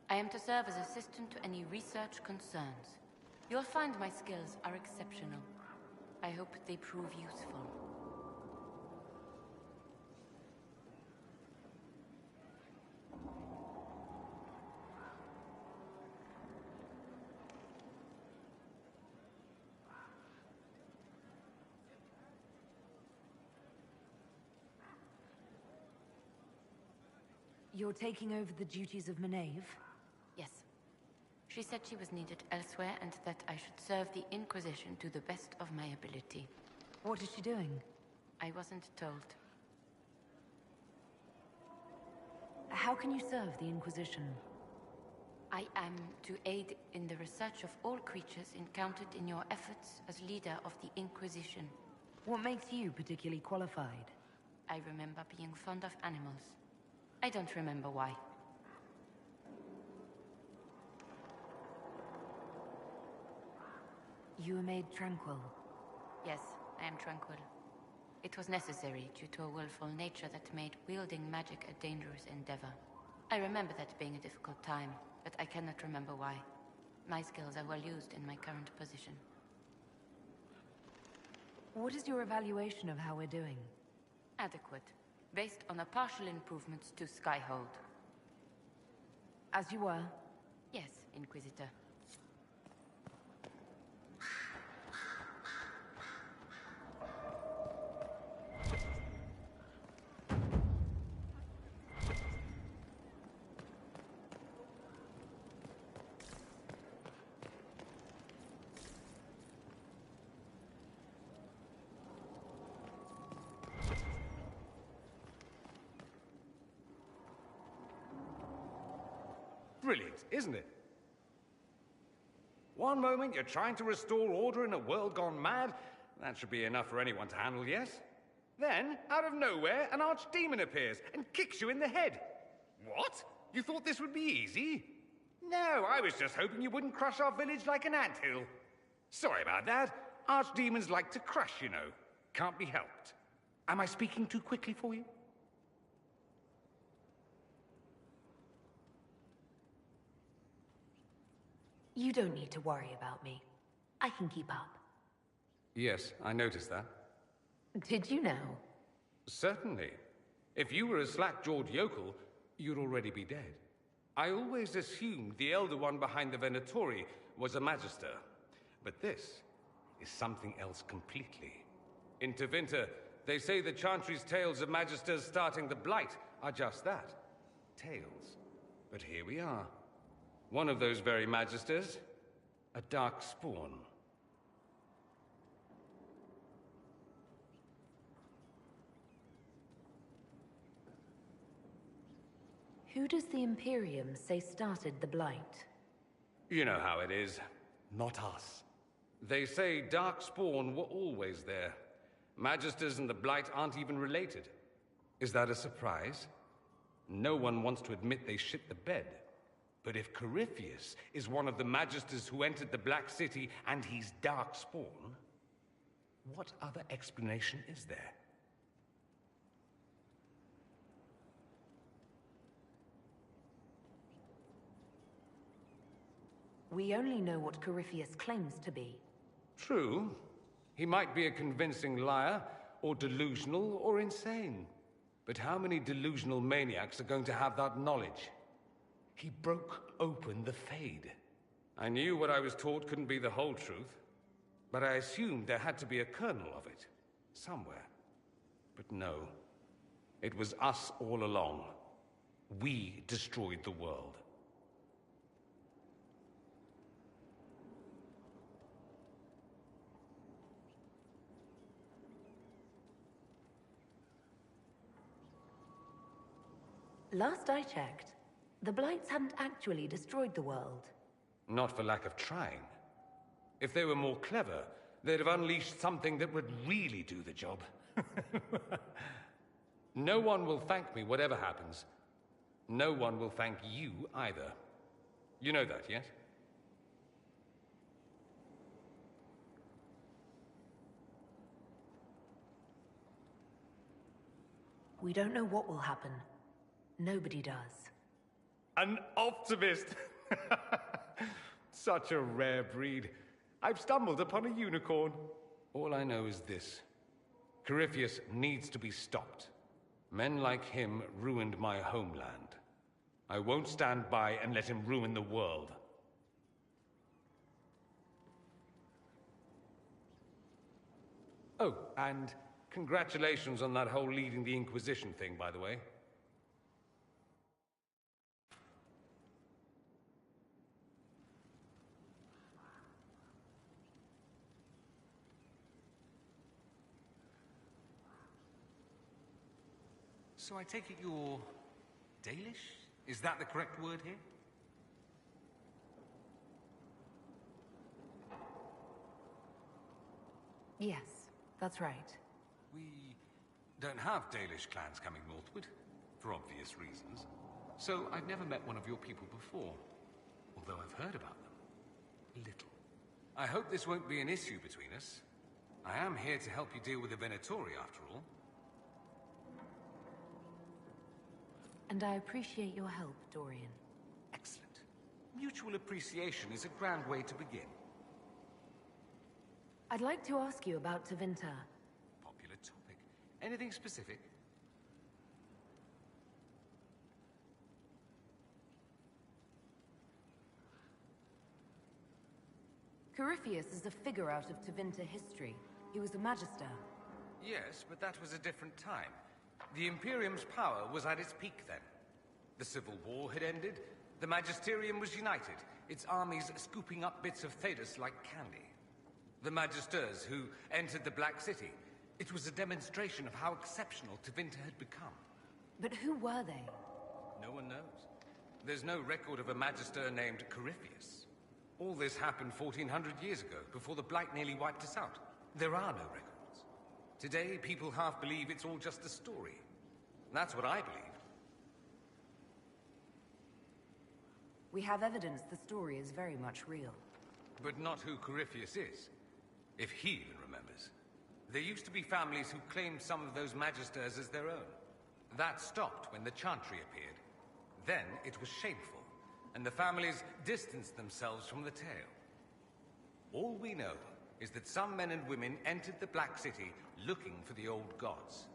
I am to serve as assistant to any research concerns. You'll find my skills are exceptional. I hope they prove useful. You're taking over the duties of Maeve? Yes. She said she was needed elsewhere and that I should serve the Inquisition to the best of my ability. What is she doing? I wasn't told. How can you serve the Inquisition? I am to aid in the research of all creatures encountered in your efforts as leader of the Inquisition. What makes you particularly qualified? I remember being fond of animals. I don't remember why. You were made tranquil. Yes, I am tranquil. It was necessary due to a willful nature that made wielding magic a dangerous endeavor. I remember that being a difficult time, but I cannot remember why. My skills are well used in my current position. What is your evaluation of how we're doing? Adequate, based on a partial improvements to Skyhold. As you were? Yes, Inquisitor. Brilliant, isn't it? One moment you're trying to restore order in a world gone mad. That should be enough for anyone to handle, yes? Then, out of nowhere, an archdemon appears and kicks you in the head. What? You thought this would be easy? No, I was just hoping you wouldn't crush our village like an anthill. Sorry about that. Archdemons like to crush, you know. Can't be helped. Am I speaking too quickly for you? You don't need to worry about me. I can keep up. Yes, I noticed that. Did you know? Certainly. If you were a slack-jawed yokel, you'd already be dead. I always assumed the Elder One behind the Venatori was a Magister. But this is something else completely. In Tevinter, they say the Chantry's tales of Magisters starting the Blight are just that. Tales. But here we are. One of those very Magisters, a dark spawn. Who does the Imperium say started the Blight? You know how it is. Not us. They say Darkspawn were always there. Magisters and the Blight aren't even related. Is that a surprise? No one wants to admit they shit the bed. But if Corypheus is one of the Magisters who entered the Black City and he's Darkspawn, what other explanation is there? We only know what Corypheus claims to be. True. He might be a convincing liar, or delusional, or insane. But how many delusional maniacs are going to have that knowledge? He broke open the Fade. I knew what I was taught couldn't be the whole truth, but I assumed there had to be a kernel of it, somewhere. But no, it was us all along. We destroyed the world. Last I checked, the Blights hadn't actually destroyed the world. Not for lack of trying. If they were more clever, they'd have unleashed something that would really do the job. No one will thank me whatever happens. No one will thank you either. You know that, yes? We don't know what will happen. Nobody does. An optimist! Such a rare breed. I've stumbled upon a unicorn. All I know is this. Corypheus needs to be stopped. Men like him ruined my homeland. I won't stand by and let him ruin the world. Oh, and congratulations on that whole leading the Inquisition thing, by the way. So I take it you're Dalish? Is that the correct word here? Yes, that's right. We don't have Dalish clans coming northward, for obvious reasons. So I've never met one of your people before, although I've heard about them. A little. I hope this won't be an issue between us. I am here to help you deal with the Venatori, after all. And I appreciate your help, Dorian. Excellent. Mutual appreciation is a grand way to begin. I'd like to ask you about Tevinter. Popular topic. Anything specific? Corypheus is a figure out of Tevinter history. He was a magister. Yes, but that was a different time. The Imperium's power was at its peak then. The Civil War had ended, the Magisterium was united, its armies scooping up bits of Thedas like candy. The Magisters who entered the Black City, it was a demonstration of how exceptional Tevinter had become. But who were they? No one knows. There's no record of a Magister named Corypheus. All this happened 1400 years ago, before the Blight nearly wiped us out. There are no records. Today, people half believe it's all just a story. That's what I believed. We have evidence the story is very much real. But not who Corypheus is. If he even remembers. There used to be families who claimed some of those Magisters as their own. That stopped when the Chantry appeared. Then it was shameful, and the families distanced themselves from the tale. All we know is that some men and women entered the Black City looking for the old gods.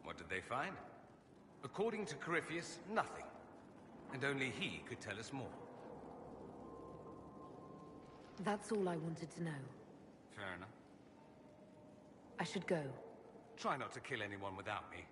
What did they find? According to Corypheus, nothing. And only he could tell us more. That's all I wanted to know. Fair enough. I should go. Try not to kill anyone without me.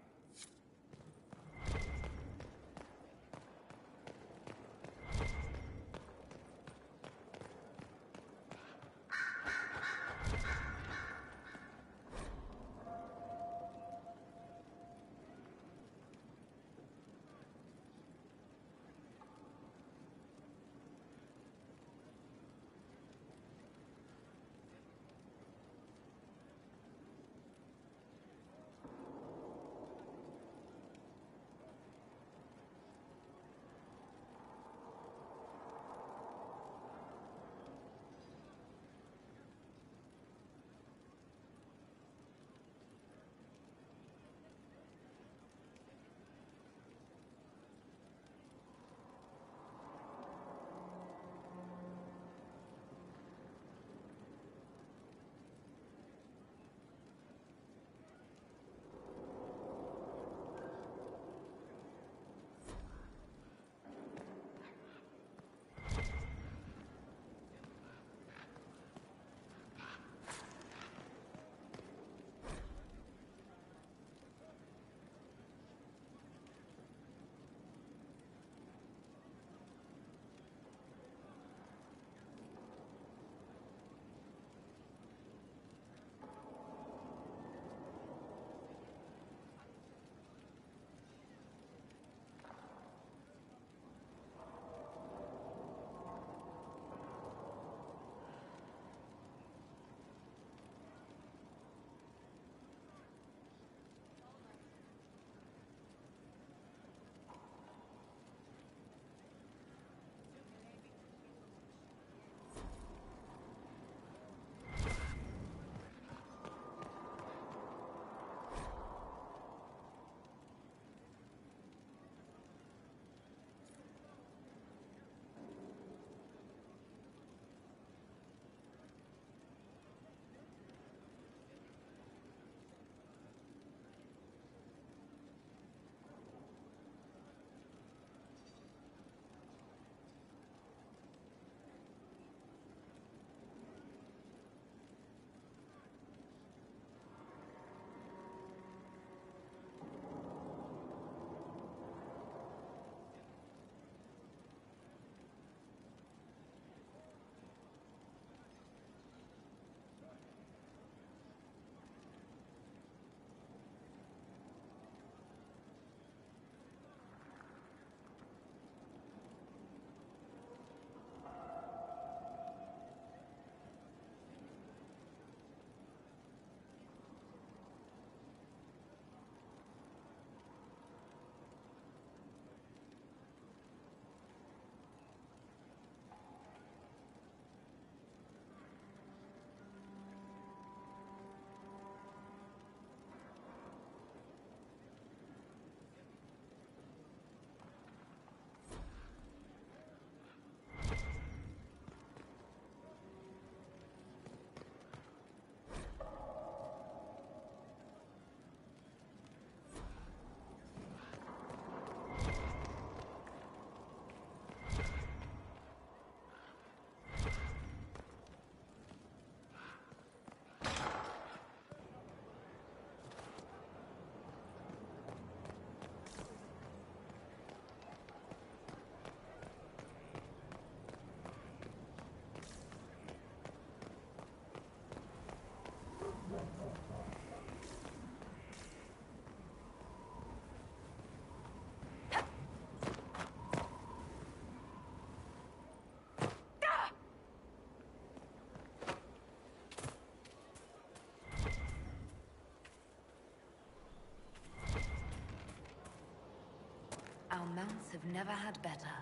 Knights have never had better.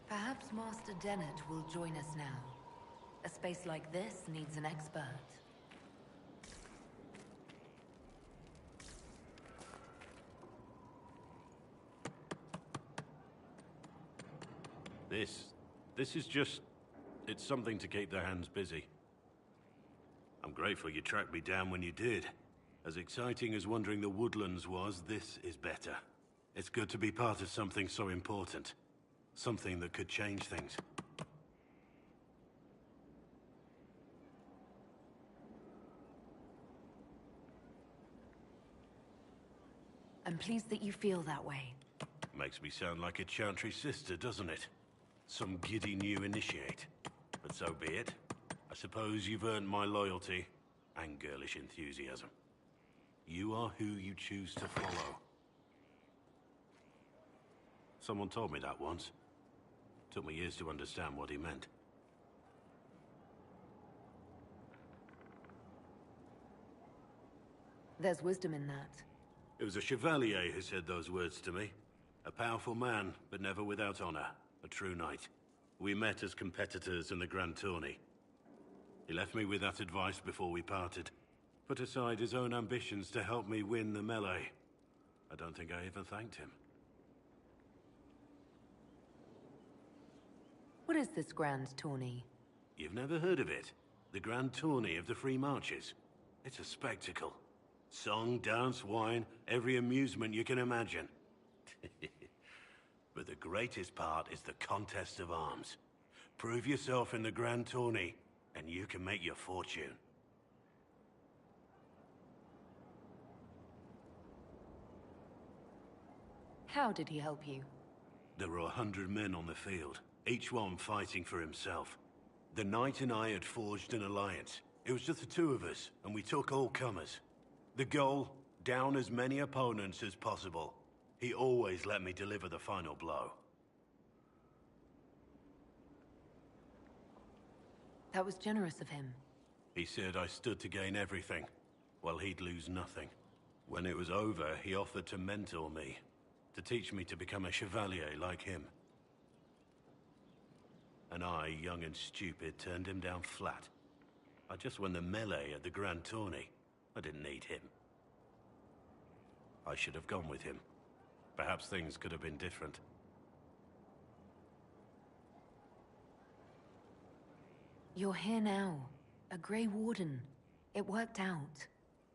Perhaps Master Dennett will join us now. A space like this needs an expert. This is just... it's something to keep their hands busy. I'm grateful you tracked me down when you did. As exciting as wandering the woodlands was, this is better. It's good to be part of something so important. Something that could change things. I'm pleased that you feel that way. Makes me sound like a Chantry sister, doesn't it? Some giddy new initiate. But so be it. I suppose you've earned my loyalty and girlish enthusiasm. You are who you choose to follow. Someone told me that once. Took me years to understand what he meant. There's wisdom in that. It was a chevalier who said those words to me. A powerful man, but never without honor. A true knight. We met as competitors in the Grand Tourney. He left me with that advice before we parted. Put aside his own ambitions to help me win the melee. I don't think I even thanked him. What is this Grand Tourney? You've never heard of it? The Grand Tourney of the Free Marches. It's a spectacle. Song, dance, wine, every amusement you can imagine. But the greatest part is the contest of arms. Prove yourself in the Grand Tourney, and you can make your fortune. How did he help you? There were 100 men on the field, each one fighting for himself. The knight and I had forged an alliance. It was just the two of us, and we took all comers. The goal, down as many opponents as possible. He always let me deliver the final blow. That was generous of him. He said I stood to gain everything, while he'd lose nothing. When it was over, he offered to mentor me, to teach me to become a chevalier like him. And I, young and stupid, turned him down flat. I just won the melee at the Grand Tourney. I didn't need him. I should have gone with him. Perhaps things could have been different. You're here now. A Grey Warden. It worked out.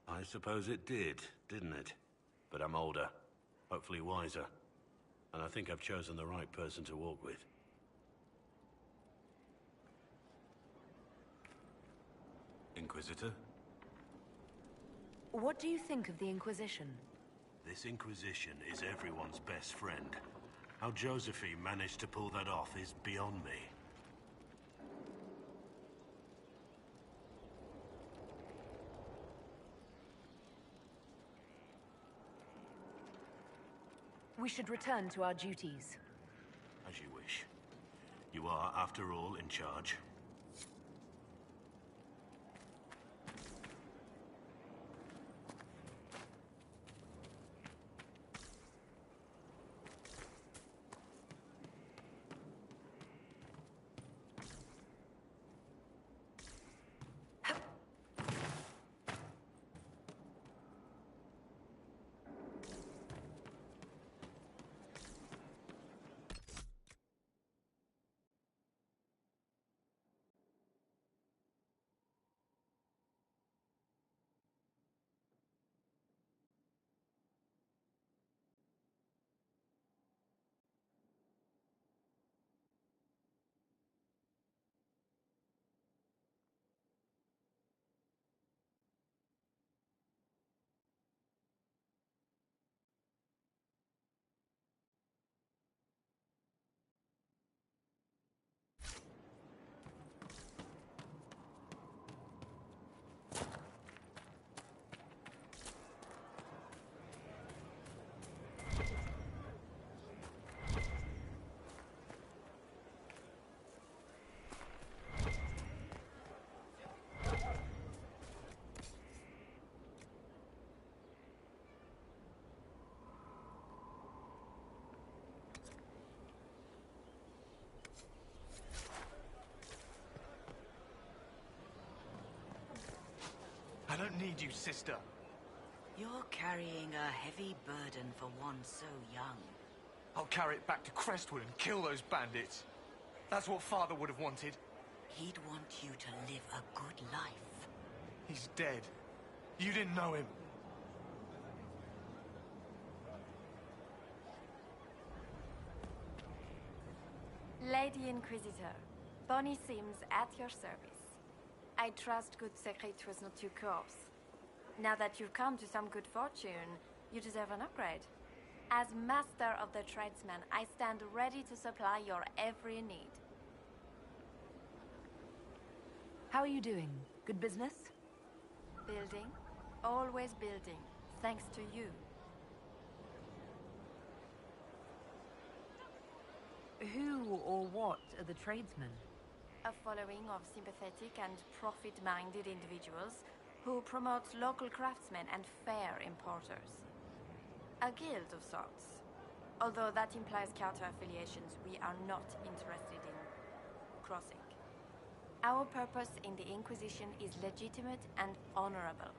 I suppose it did, didn't it? But I'm older, hopefully wiser. And I think I've chosen the right person to walk with. Inquisitor? What do you think of the Inquisition? This Inquisition is everyone's best friend. How Josephine managed to pull that off is beyond me. We should return to our duties. As you wish. You are, after all, in charge. need you, sister. You're carrying a heavy burden for one so young. I'll carry it back to Crestwood and kill those bandits. That's what Father would have wanted. He'd want you to live a good life. He's dead. You didn't know him. Lady Inquisitor, Bonnie Sims at your service. I trust good secret was not too coarse. Now that you've come to some good fortune, you deserve an upgrade. As Master of the Tradesman, I stand ready to supply your every need. How are you doing? Good business? Building. Always building. Thanks to you. Who or what are the tradesmen? A following of sympathetic and profit-minded individuals who promote local craftsmen and fair importers. A guild of sorts. Although that implies counter-affiliations we are not interested in crossing. Our purpose in the Inquisition is legitimate and honorable.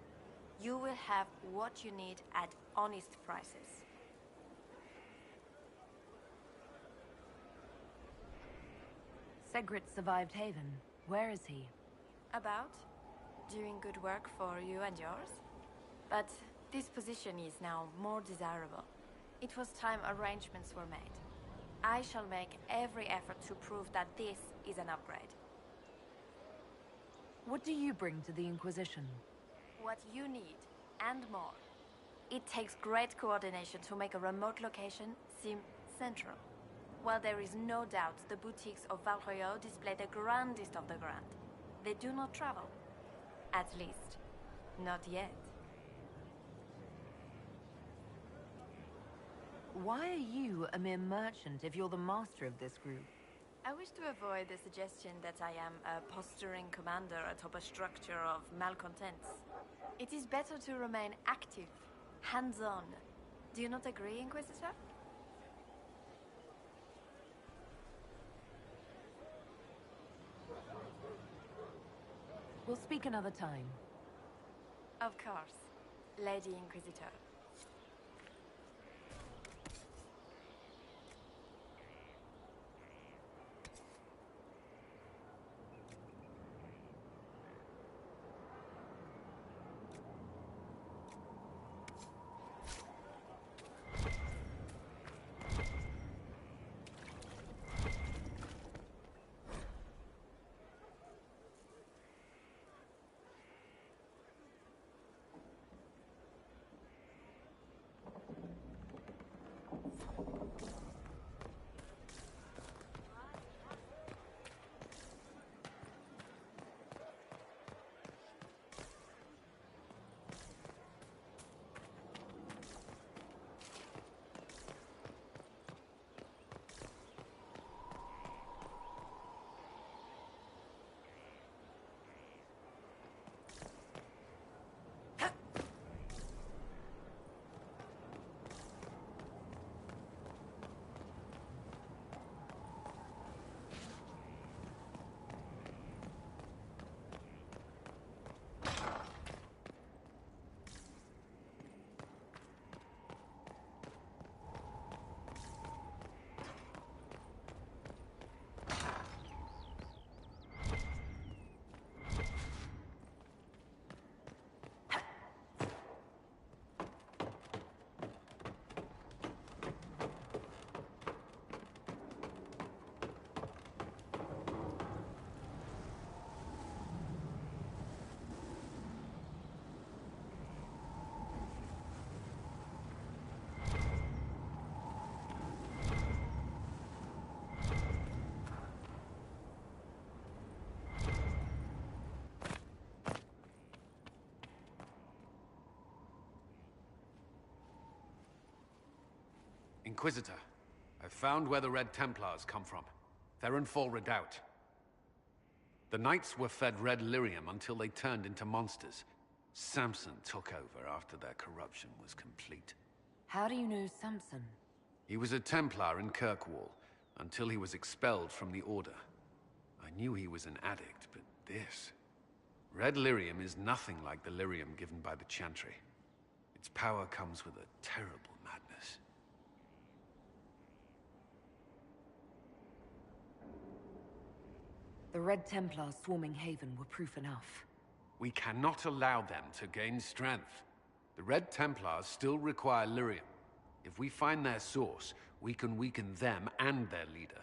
You will have what you need at honest prices. Segrit survived Haven. Where is he? About? Doing good work for you and yours? But this position is now more desirable. It was time arrangements were made. I shall make every effort to prove that this is an upgrade. What do you bring to the Inquisition? What you need, and more. It takes great coordination to make a remote location seem central. While there is no doubt the boutiques of Valroyo display the grandest of the grand, they do not travel. At least, not yet. Why are you a mere merchant if you're the master of this group? I wish to avoid the suggestion that I am a posturing commander atop a structure of malcontents. It is better to remain active, hands-on. Do you not agree, Inquisitor? We'll speak another time. Of course, Lady Inquisitor. Inquisitor, I've found where the Red Templars come from. Therenfall Redoubt. The Knights were fed red lyrium until they turned into monsters. Samson took over after their corruption was complete. How do you know Samson? He was a Templar in Kirkwall, until he was expelled from the Order. I knew he was an addict, but this... Red lyrium is nothing like the lyrium given by the Chantry. Its power comes with a terrible madness. The Red Templars swarming Haven were proof enough. We cannot allow them to gain strength. The Red Templars still require lyrium. If we find their source, we can weaken them and their leader.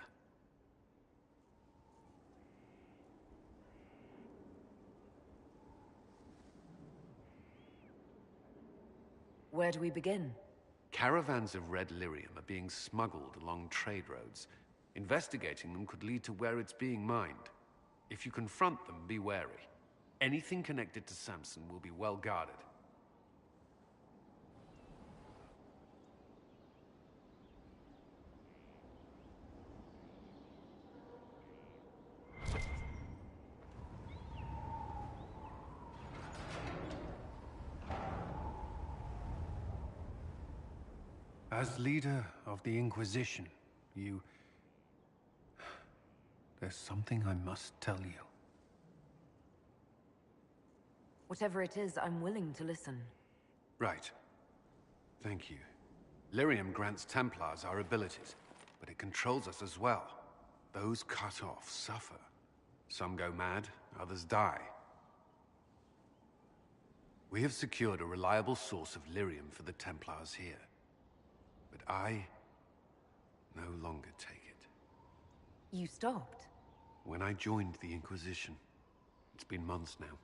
Where do we begin? Caravans of red lyrium are being smuggled along trade roads. Investigating them could lead to where it's being mined. If you confront them, be wary. Anything connected to Samson will be well guarded. As leader of the Inquisition, there's something I must tell you. Whatever it is, I'm willing to listen. Right. Thank you. Lyrium grants Templars our abilities, but it controls us as well. Those cut off suffer. Some go mad, others die. We have secured a reliable source of lyrium for the Templars here. But I no longer take it. You stopped? When I joined the Inquisition. It's been months now.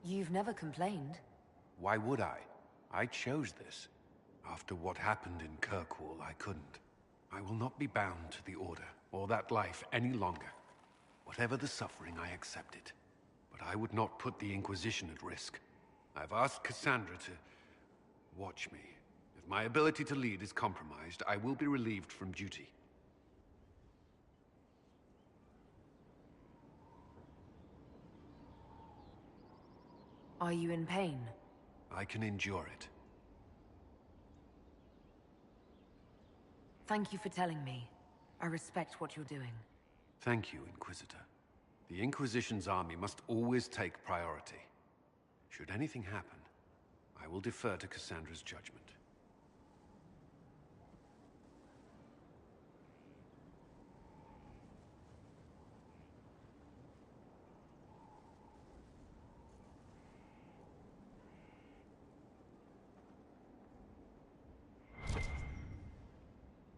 You've never complained. Why would I? I chose this. After what happened in Kirkwall, I couldn't. I will not be bound to the Order, or that life any longer. Whatever the suffering, I accept it. But I would not put the Inquisition at risk. I've asked Cassandra to watch me. If my ability to lead is compromised, I will be relieved from duty. Are you in pain? I can endure it. Thank you for telling me. I respect what you're doing. Thank you, Inquisitor. The Inquisition's army must always take priority. Should anything happen, I will defer to Cassandra's judgment.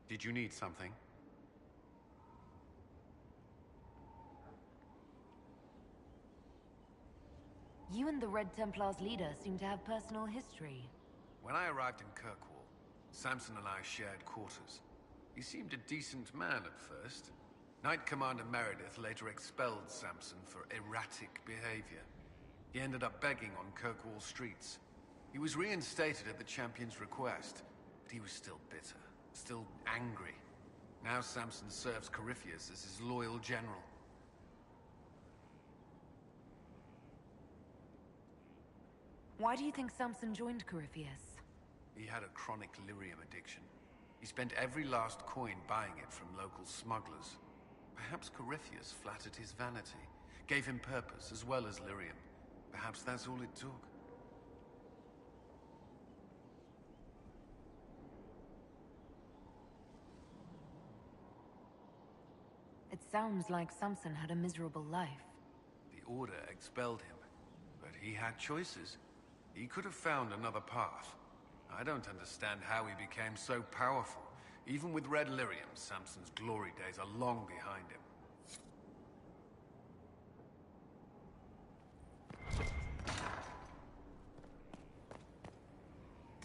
Did you need something? You and the Red Templars leader seem to have personal history. When I arrived in Kirkwall, Samson and I shared quarters. He seemed a decent man at first. Knight Commander Meredith later expelled Samson for erratic behavior. He ended up begging on Kirkwall streets. He was reinstated at the Champion's request, but he was still bitter. Still angry. Now Samson serves Corypheus as his loyal general. Why do you think Samson joined Corypheus? He had a chronic lyrium addiction. He spent every last coin buying it from local smugglers. Perhaps Corypheus flattered his vanity, gave him purpose as well as lyrium. Perhaps that's all it took. It sounds like Samson had a miserable life. The Order expelled him, but he had choices. He could have found another path. I don't understand how he became so powerful. Even with Red Lyrium, Samson's glory days are long behind him.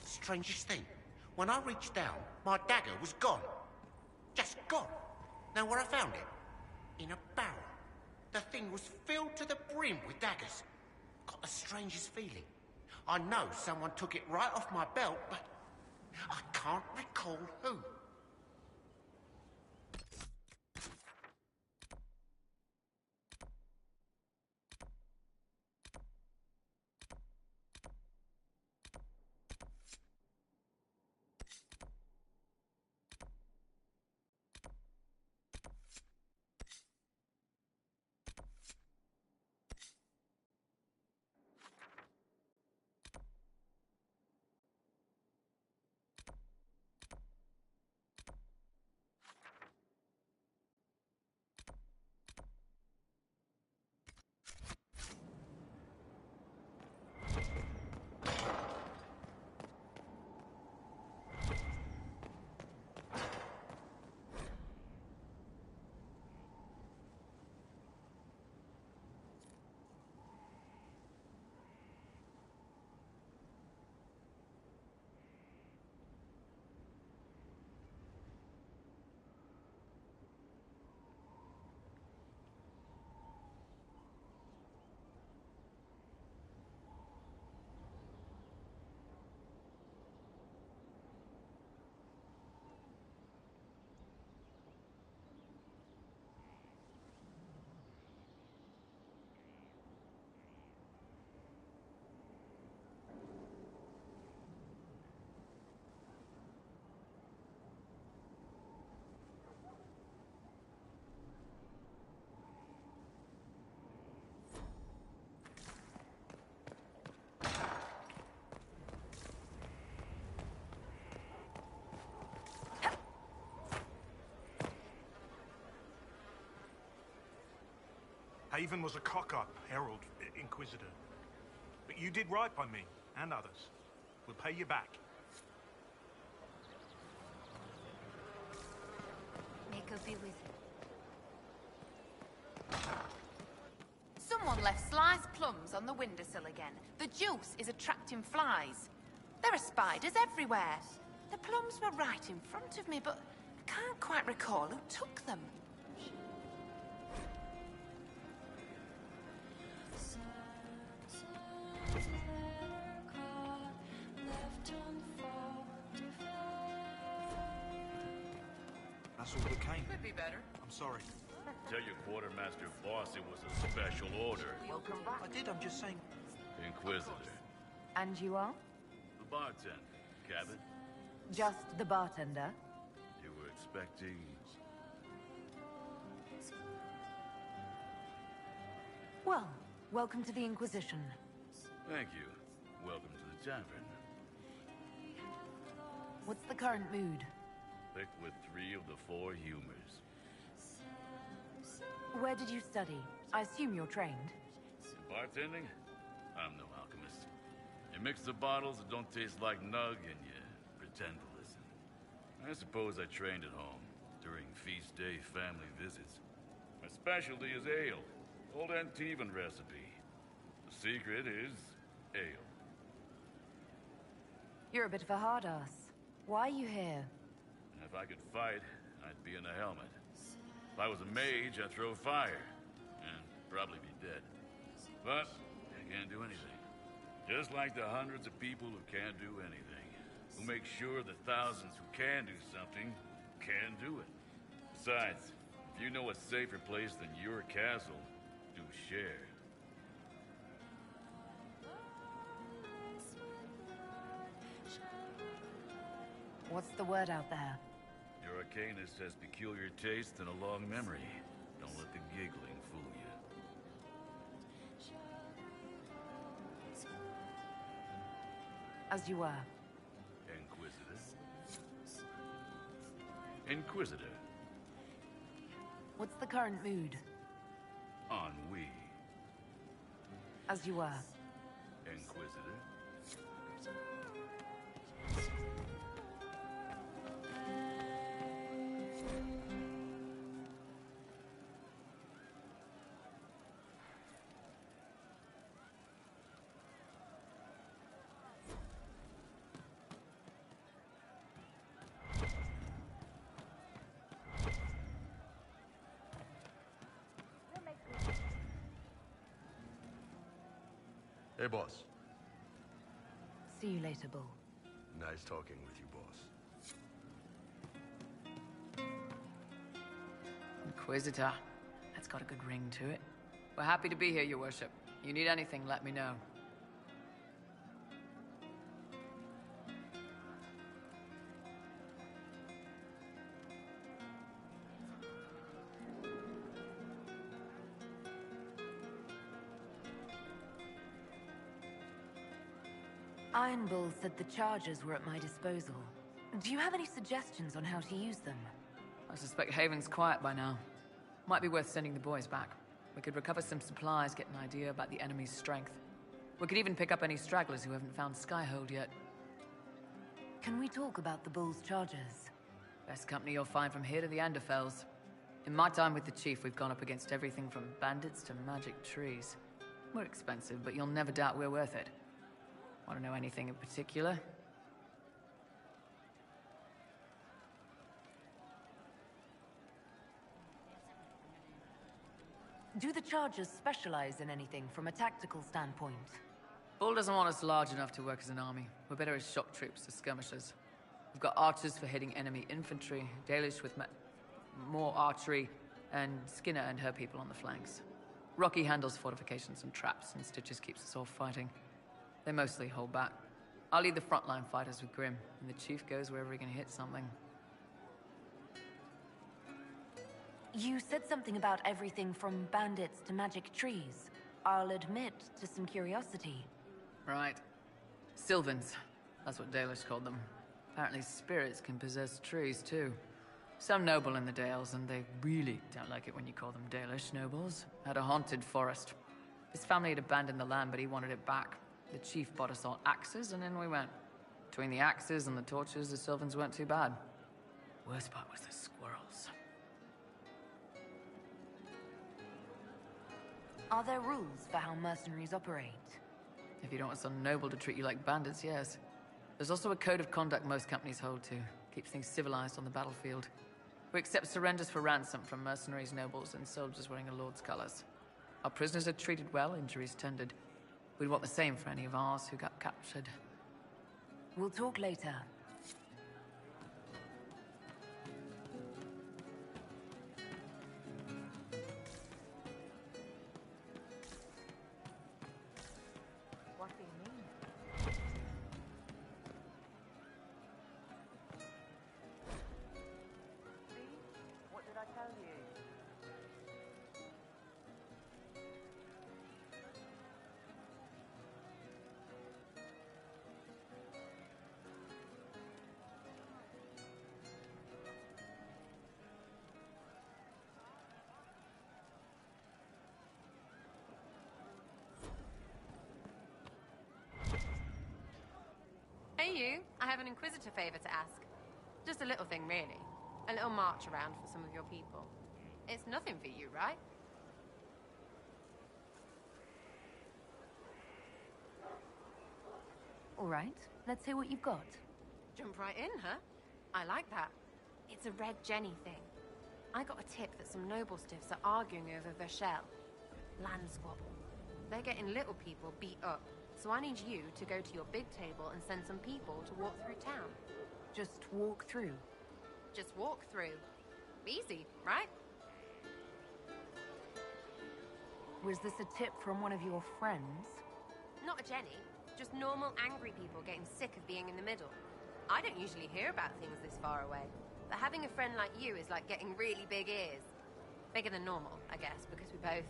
Strangest thing, when I reached down, my dagger was gone. Just gone. Know where I found it? In a barrel. The thing was filled to the brim with daggers. Got the strangest feeling. I know someone took it right off my belt, but I can't recall who. Haven was a cock-up, Herald, Inquisitor. But you did right by me, and others. We'll pay you back. May God be with you. Someone left sliced plums on the windowsill again. The juice is attracting flies. There are spiders everywhere. The plums were right in front of me, but I can't quite recall who took them. That's all that came. Could be better. I'm sorry. Tell your quartermaster boss it was a special order. Welcome back. I did, I'm just saying. Inquisitor. And you are? The bartender. Cabot. Just the bartender? You were expecting... Well, welcome to the Inquisition. Thank you. Welcome to the tavern. What's the current mood? Thick with 3 of the 4 humors. Where did you study? I assume you're trained. In bartending? I'm no alchemist. You mix the bottles that don't taste like nug and you pretend to listen. I suppose I trained at home, during feast day family visits. My specialty is ale. Old Antivan recipe. The secret is ale. You're a bit of a hard ass. Why are you here? If I could fight, I'd be in a helmet. If I was a mage, I'd throw fire. And probably be dead. But I can't do anything. Just like the hundreds of people who can't do anything. Who make sure the thousands who can do something, can do it. Besides, if you know a safer place than your castle, do share. What's the word out there? Your arcanist has peculiar taste and a long memory. Don't let the giggling fool you. As you were. Inquisitor. Inquisitor. What's the current mood? Ennui. As you were. Inquisitor. Hey, boss. See you later, Bull. Nice talking with you, boss. Inquisitor. That's got a good ring to it. We're happy to be here, your worship. You need anything, let me know. Iron Bull said the charges were at my disposal. Do you have any suggestions on how to use them? I suspect Haven's quiet by now. Might be worth sending the boys back. We could recover some supplies, get an idea about the enemy's strength. We could even pick up any stragglers who haven't found Skyhold yet. Can we talk about the Bull's charges? Best company you'll find from here to the Anderfells. In my time with the Chief, we've gone up against everything from bandits to magic trees. We're expensive, but you'll never doubt we're worth it. Want to know anything in particular? Do the chargers specialize in anything from a tactical standpoint? Bull doesn't want us large enough to work as an army. We're better as shock troops, as skirmishers. We've got archers for hitting enemy infantry, Dalish with more archery, and Skinner and her people on the flanks. Rocky handles fortifications and traps, and Stitches keeps us all fighting. They mostly hold back. I'll lead the frontline fighters with Grim, and the Chief goes wherever he can hit something. You said something about everything from bandits to magic trees. I'll admit to some curiosity. Right. Sylvans. That's what Dalish called them. Apparently spirits can possess trees, too. Some noble in the Dales, and they really don't like it when you call them Dalish nobles, had a haunted forest. His family had abandoned the land, but he wanted it back. The chief bought us all axes, and in we went. Between the axes and the torches, the Sylvans weren't too bad. Worst part was the squirrels. Are there rules for how mercenaries operate? If you don't want some noble to treat you like bandits, yes. There's also a code of conduct most companies hold to. Keeps things civilized on the battlefield. We accept surrenders for ransom from mercenaries, nobles, and soldiers wearing a lord's colors. Our prisoners are treated well, injuries tended. We'd want the same for any of ours who got captured. We'll talk later. What do you mean? See? What did I tell you? Hey you, I have an Inquisitor favor to ask. Just a little thing, really. A little march around for some of your people. It's nothing for you, right? All right, let's hear what you've got. Jump right in, huh? I like that. It's a Red Jenny thing. I got a tip that some noble stiffs are arguing over Vershel. Land squabble. They're getting little people beat up. So I need you to go to your big table and send some people to walk through town. Just walk through? Just walk through. Easy, right? Was this a tip from one of your friends? Not a Jenny. Just normal angry people getting sick of being in the middle. I don't usually hear about things this far away. But having a friend like you is like getting really big ears. Bigger than normal, I guess, because we both...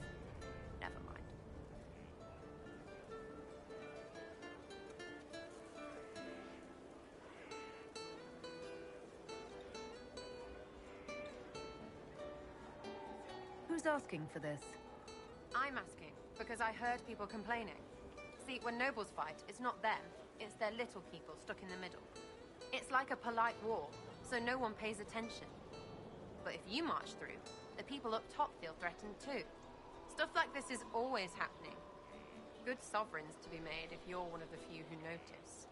Never mind. Who's asking for this? I'm asking, because I heard people complaining. See, when nobles fight, it's not them. It's their little people stuck in the middle. It's like a polite war, so no one pays attention. But if you march through, the people up top feel threatened too. Stuff like this is always happening. Good sovereigns to be made if you're one of the few who notice.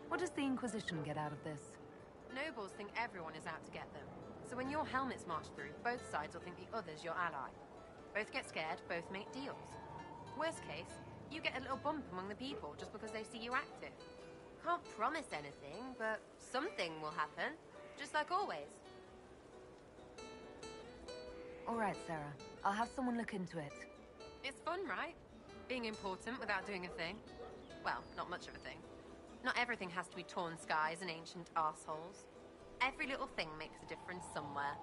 What does the Inquisition get out of this? Nobles think everyone is out to get them. So when your helmets march through, both sides will think the other's your ally. Both get scared, both make deals. Worst case, you get a little bump among the people just because they see you active. Can't promise anything, but something will happen. Just like always. All right, Sarah. I'll have someone look into it. It's fun, right? Being important without doing a thing. Well, not much of a thing. Not everything has to be torn skies and ancient arseholes. Every little thing makes a difference somewhere.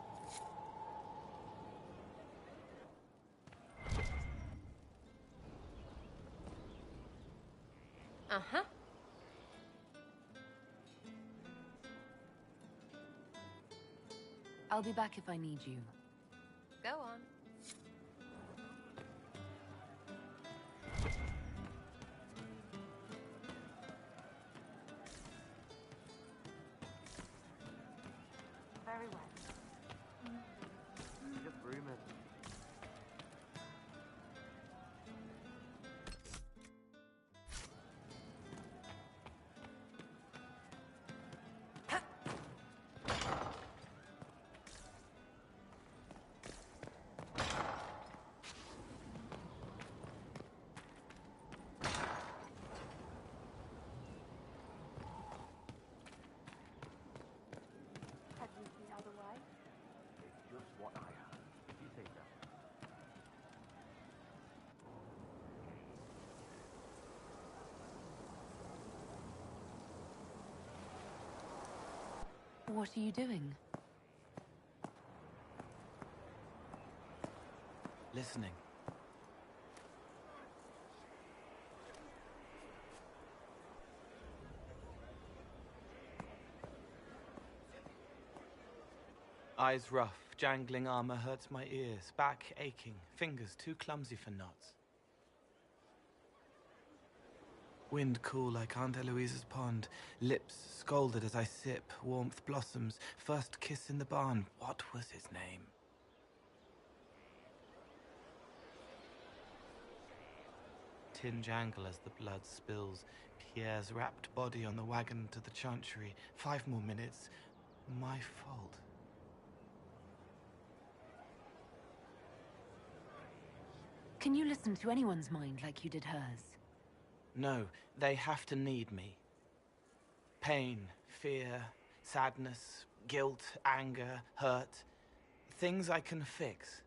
Uh-huh. I'll be back if I need you. Go on. Very well. Just rumors. What are you doing? Listening. Eyes rough, jangling armor hurts my ears, back aching, fingers too clumsy for knots. Wind cool like Aunt Eloise's pond, lips scalded as I sip, warmth blossoms, first kiss in the barn. What was his name? Tin jangle as the blood spills, Pierre's wrapped body on the wagon to the chantry. 5 more minutes. My fault. Can you listen to anyone's mind like you did hers? No, they have to need me. Pain, fear, sadness, guilt, anger, hurt. Things I can fix.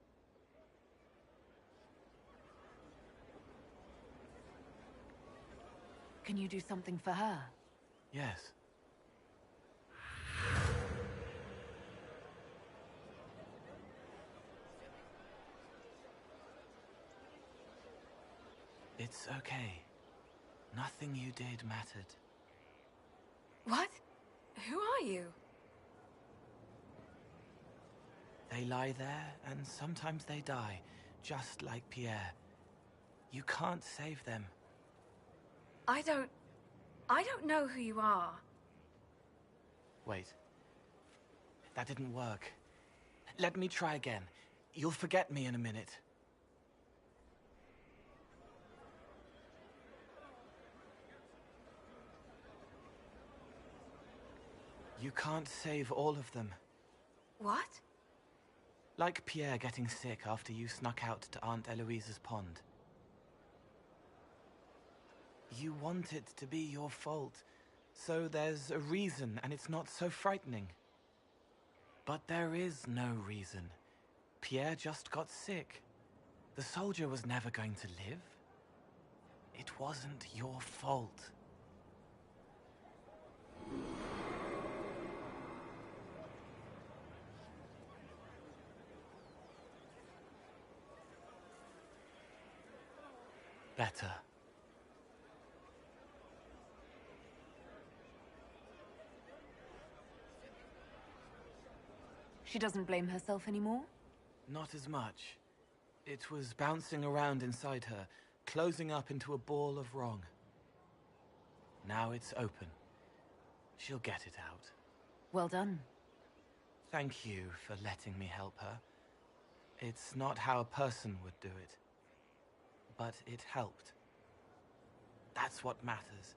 Can you do something for her? Yes. It's okay. Nothing you did mattered. What? Who are you? They lie there, and sometimes they die, just like Pierre. You can't save them. I don't know who you are. Wait. That didn't work. Let me try again. You'll forget me in a minute. You can't save all of them. What? Like Pierre getting sick after you snuck out to Aunt Eloise's pond. You want it to be your fault, so there's a reason and it's not so frightening. But there is no reason. Pierre just got sick. The soldier was never going to live. It wasn't your fault. Better. She doesn't blame herself anymore? Not as much. It was bouncing around inside her, closing up into a ball of wrong. Now it's open. She'll get it out. Well done. Thank you for letting me help her. It's not how a person would do it. But it helped. That's what matters.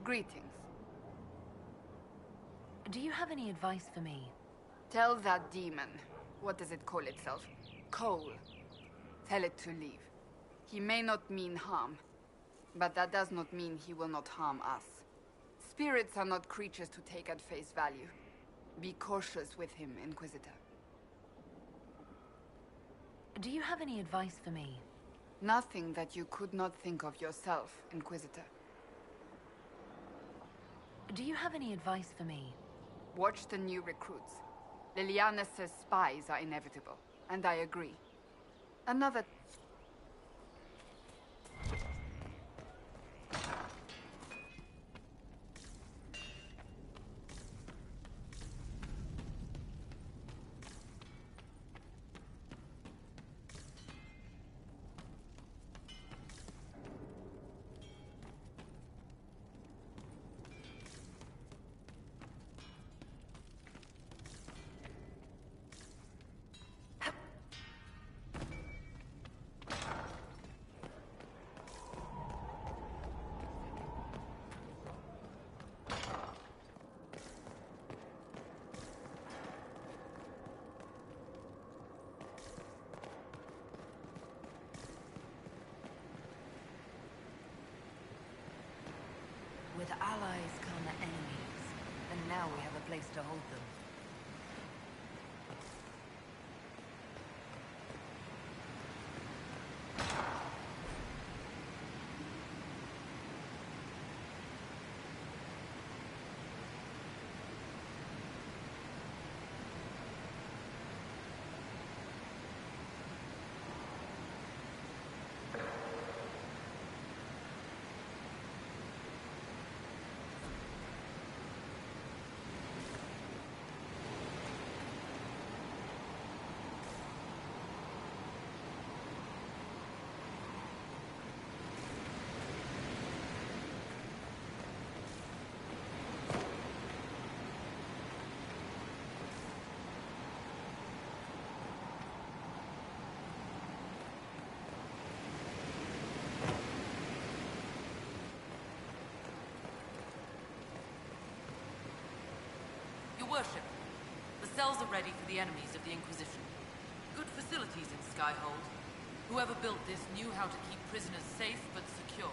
Greetings. Do you have any advice for me? Tell that demon, what does it call itself? Cole. Tell it to leave. He may not mean harm, but that does not mean he will not harm us. Spirits are not creatures to take at face value. Be cautious with him, Inquisitor. Do you have any advice for me? Nothing that you could not think of yourself, Inquisitor. Do you have any advice for me? Watch the new recruits. Liliana says spies are inevitable, and I agree. Another... place to hold them. Your worship, the cells are ready for the enemies of the Inquisition. Good facilities in Skyhold. Whoever built this knew how to keep prisoners safe but secure.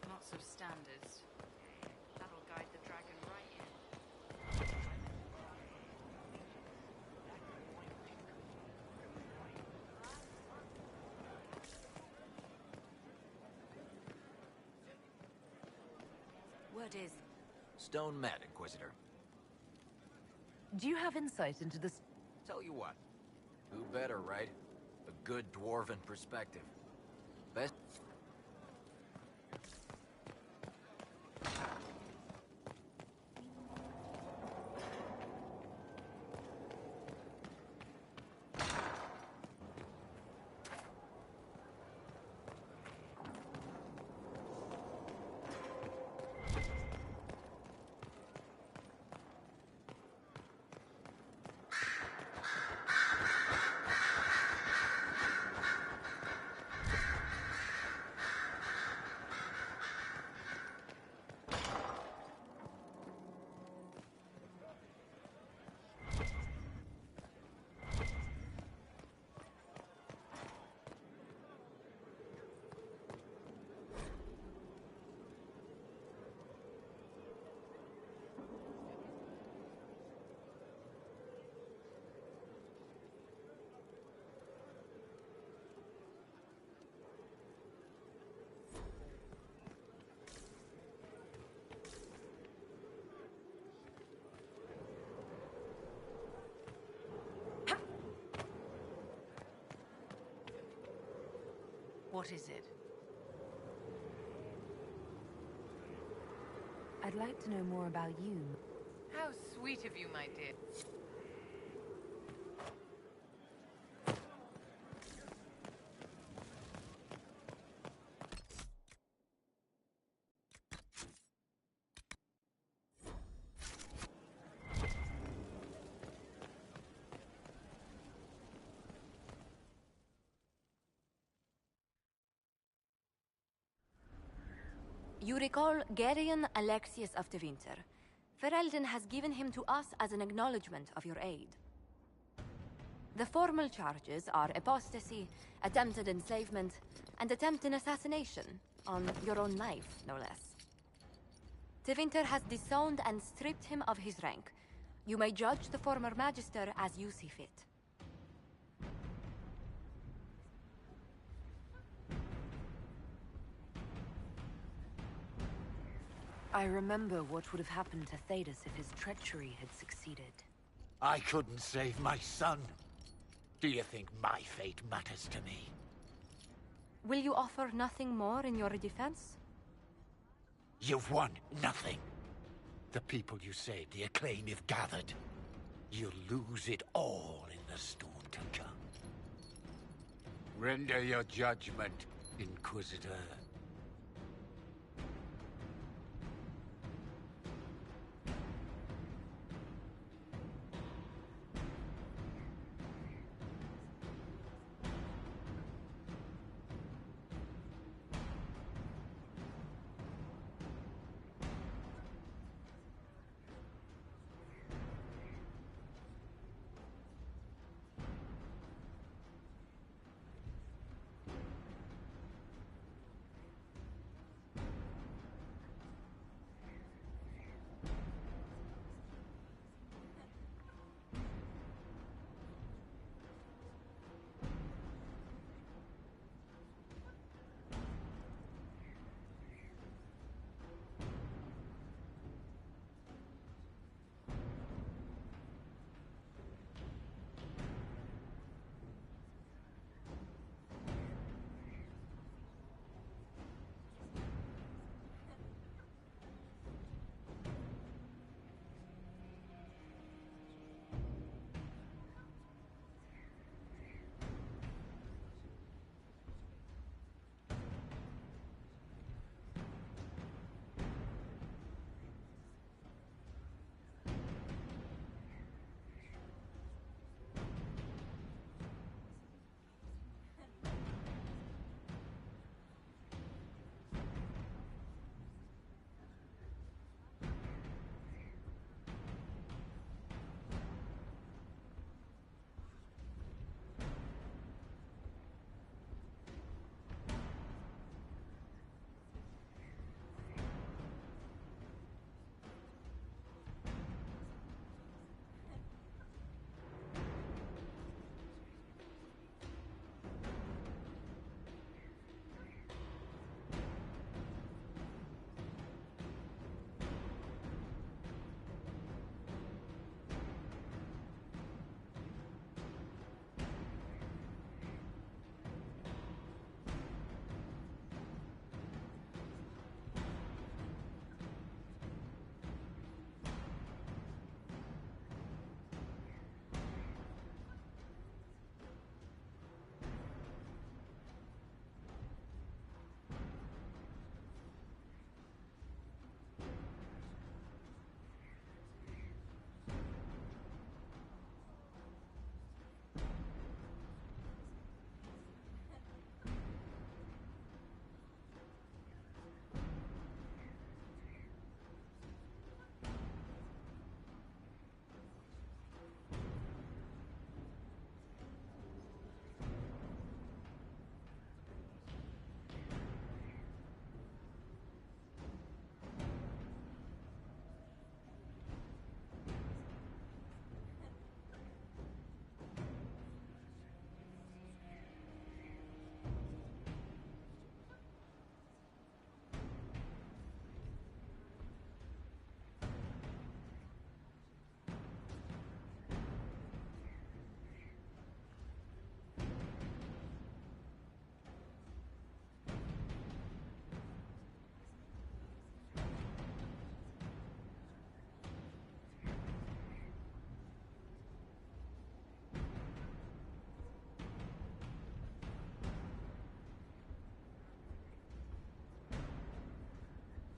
Lots of standards. That'll guide the dragon right in. Word is, Stone met, Inquisitor. Do you have insight into this? Tell you what. Who better, right? A good dwarven perspective. Best... What is it? I'd like to know more about you. How sweet of you, my dear. You recall Gerion Alexius of Tevinter. Ferelden has given him to us as an acknowledgement of your aid. The formal charges are apostasy, attempted enslavement, and attempted assassination, on your own life, no less. Tevinter has disowned and stripped him of his rank. You may judge the former Magister as you see fit. I remember what would have happened to Thedas if his treachery had succeeded. I couldn't save my son. Do you think my fate matters to me? Will you offer nothing more in your defense? You've won nothing. The people you saved, the acclaim you've gathered. You'll lose it all in the storm to come. Render your judgment, Inquisitor.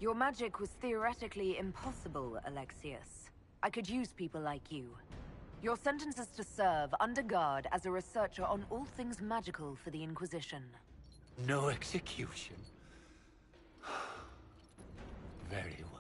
Your magic was theoretically impossible, Alexius. I could use people like you. Your sentence is to serve under guard as a researcher on all things magical for the Inquisition. No execution. Very well.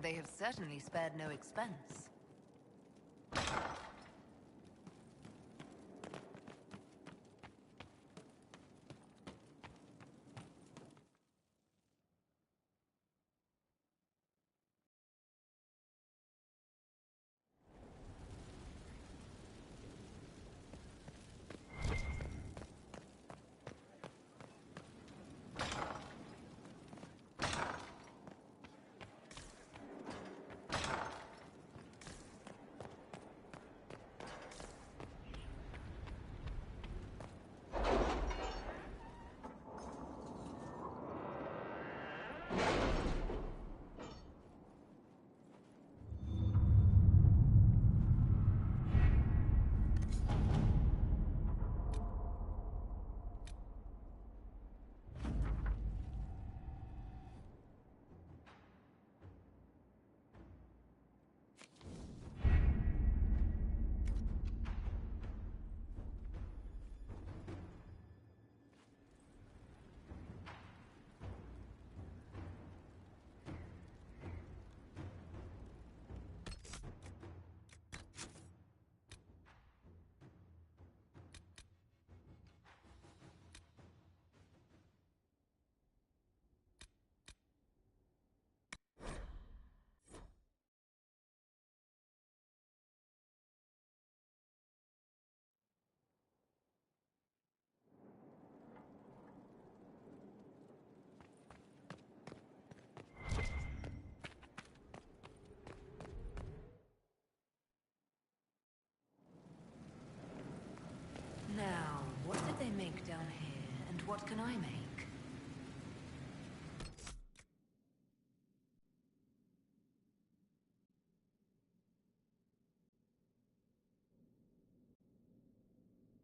They have certainly spared no expense. Now, what did they make down here, and what can I make?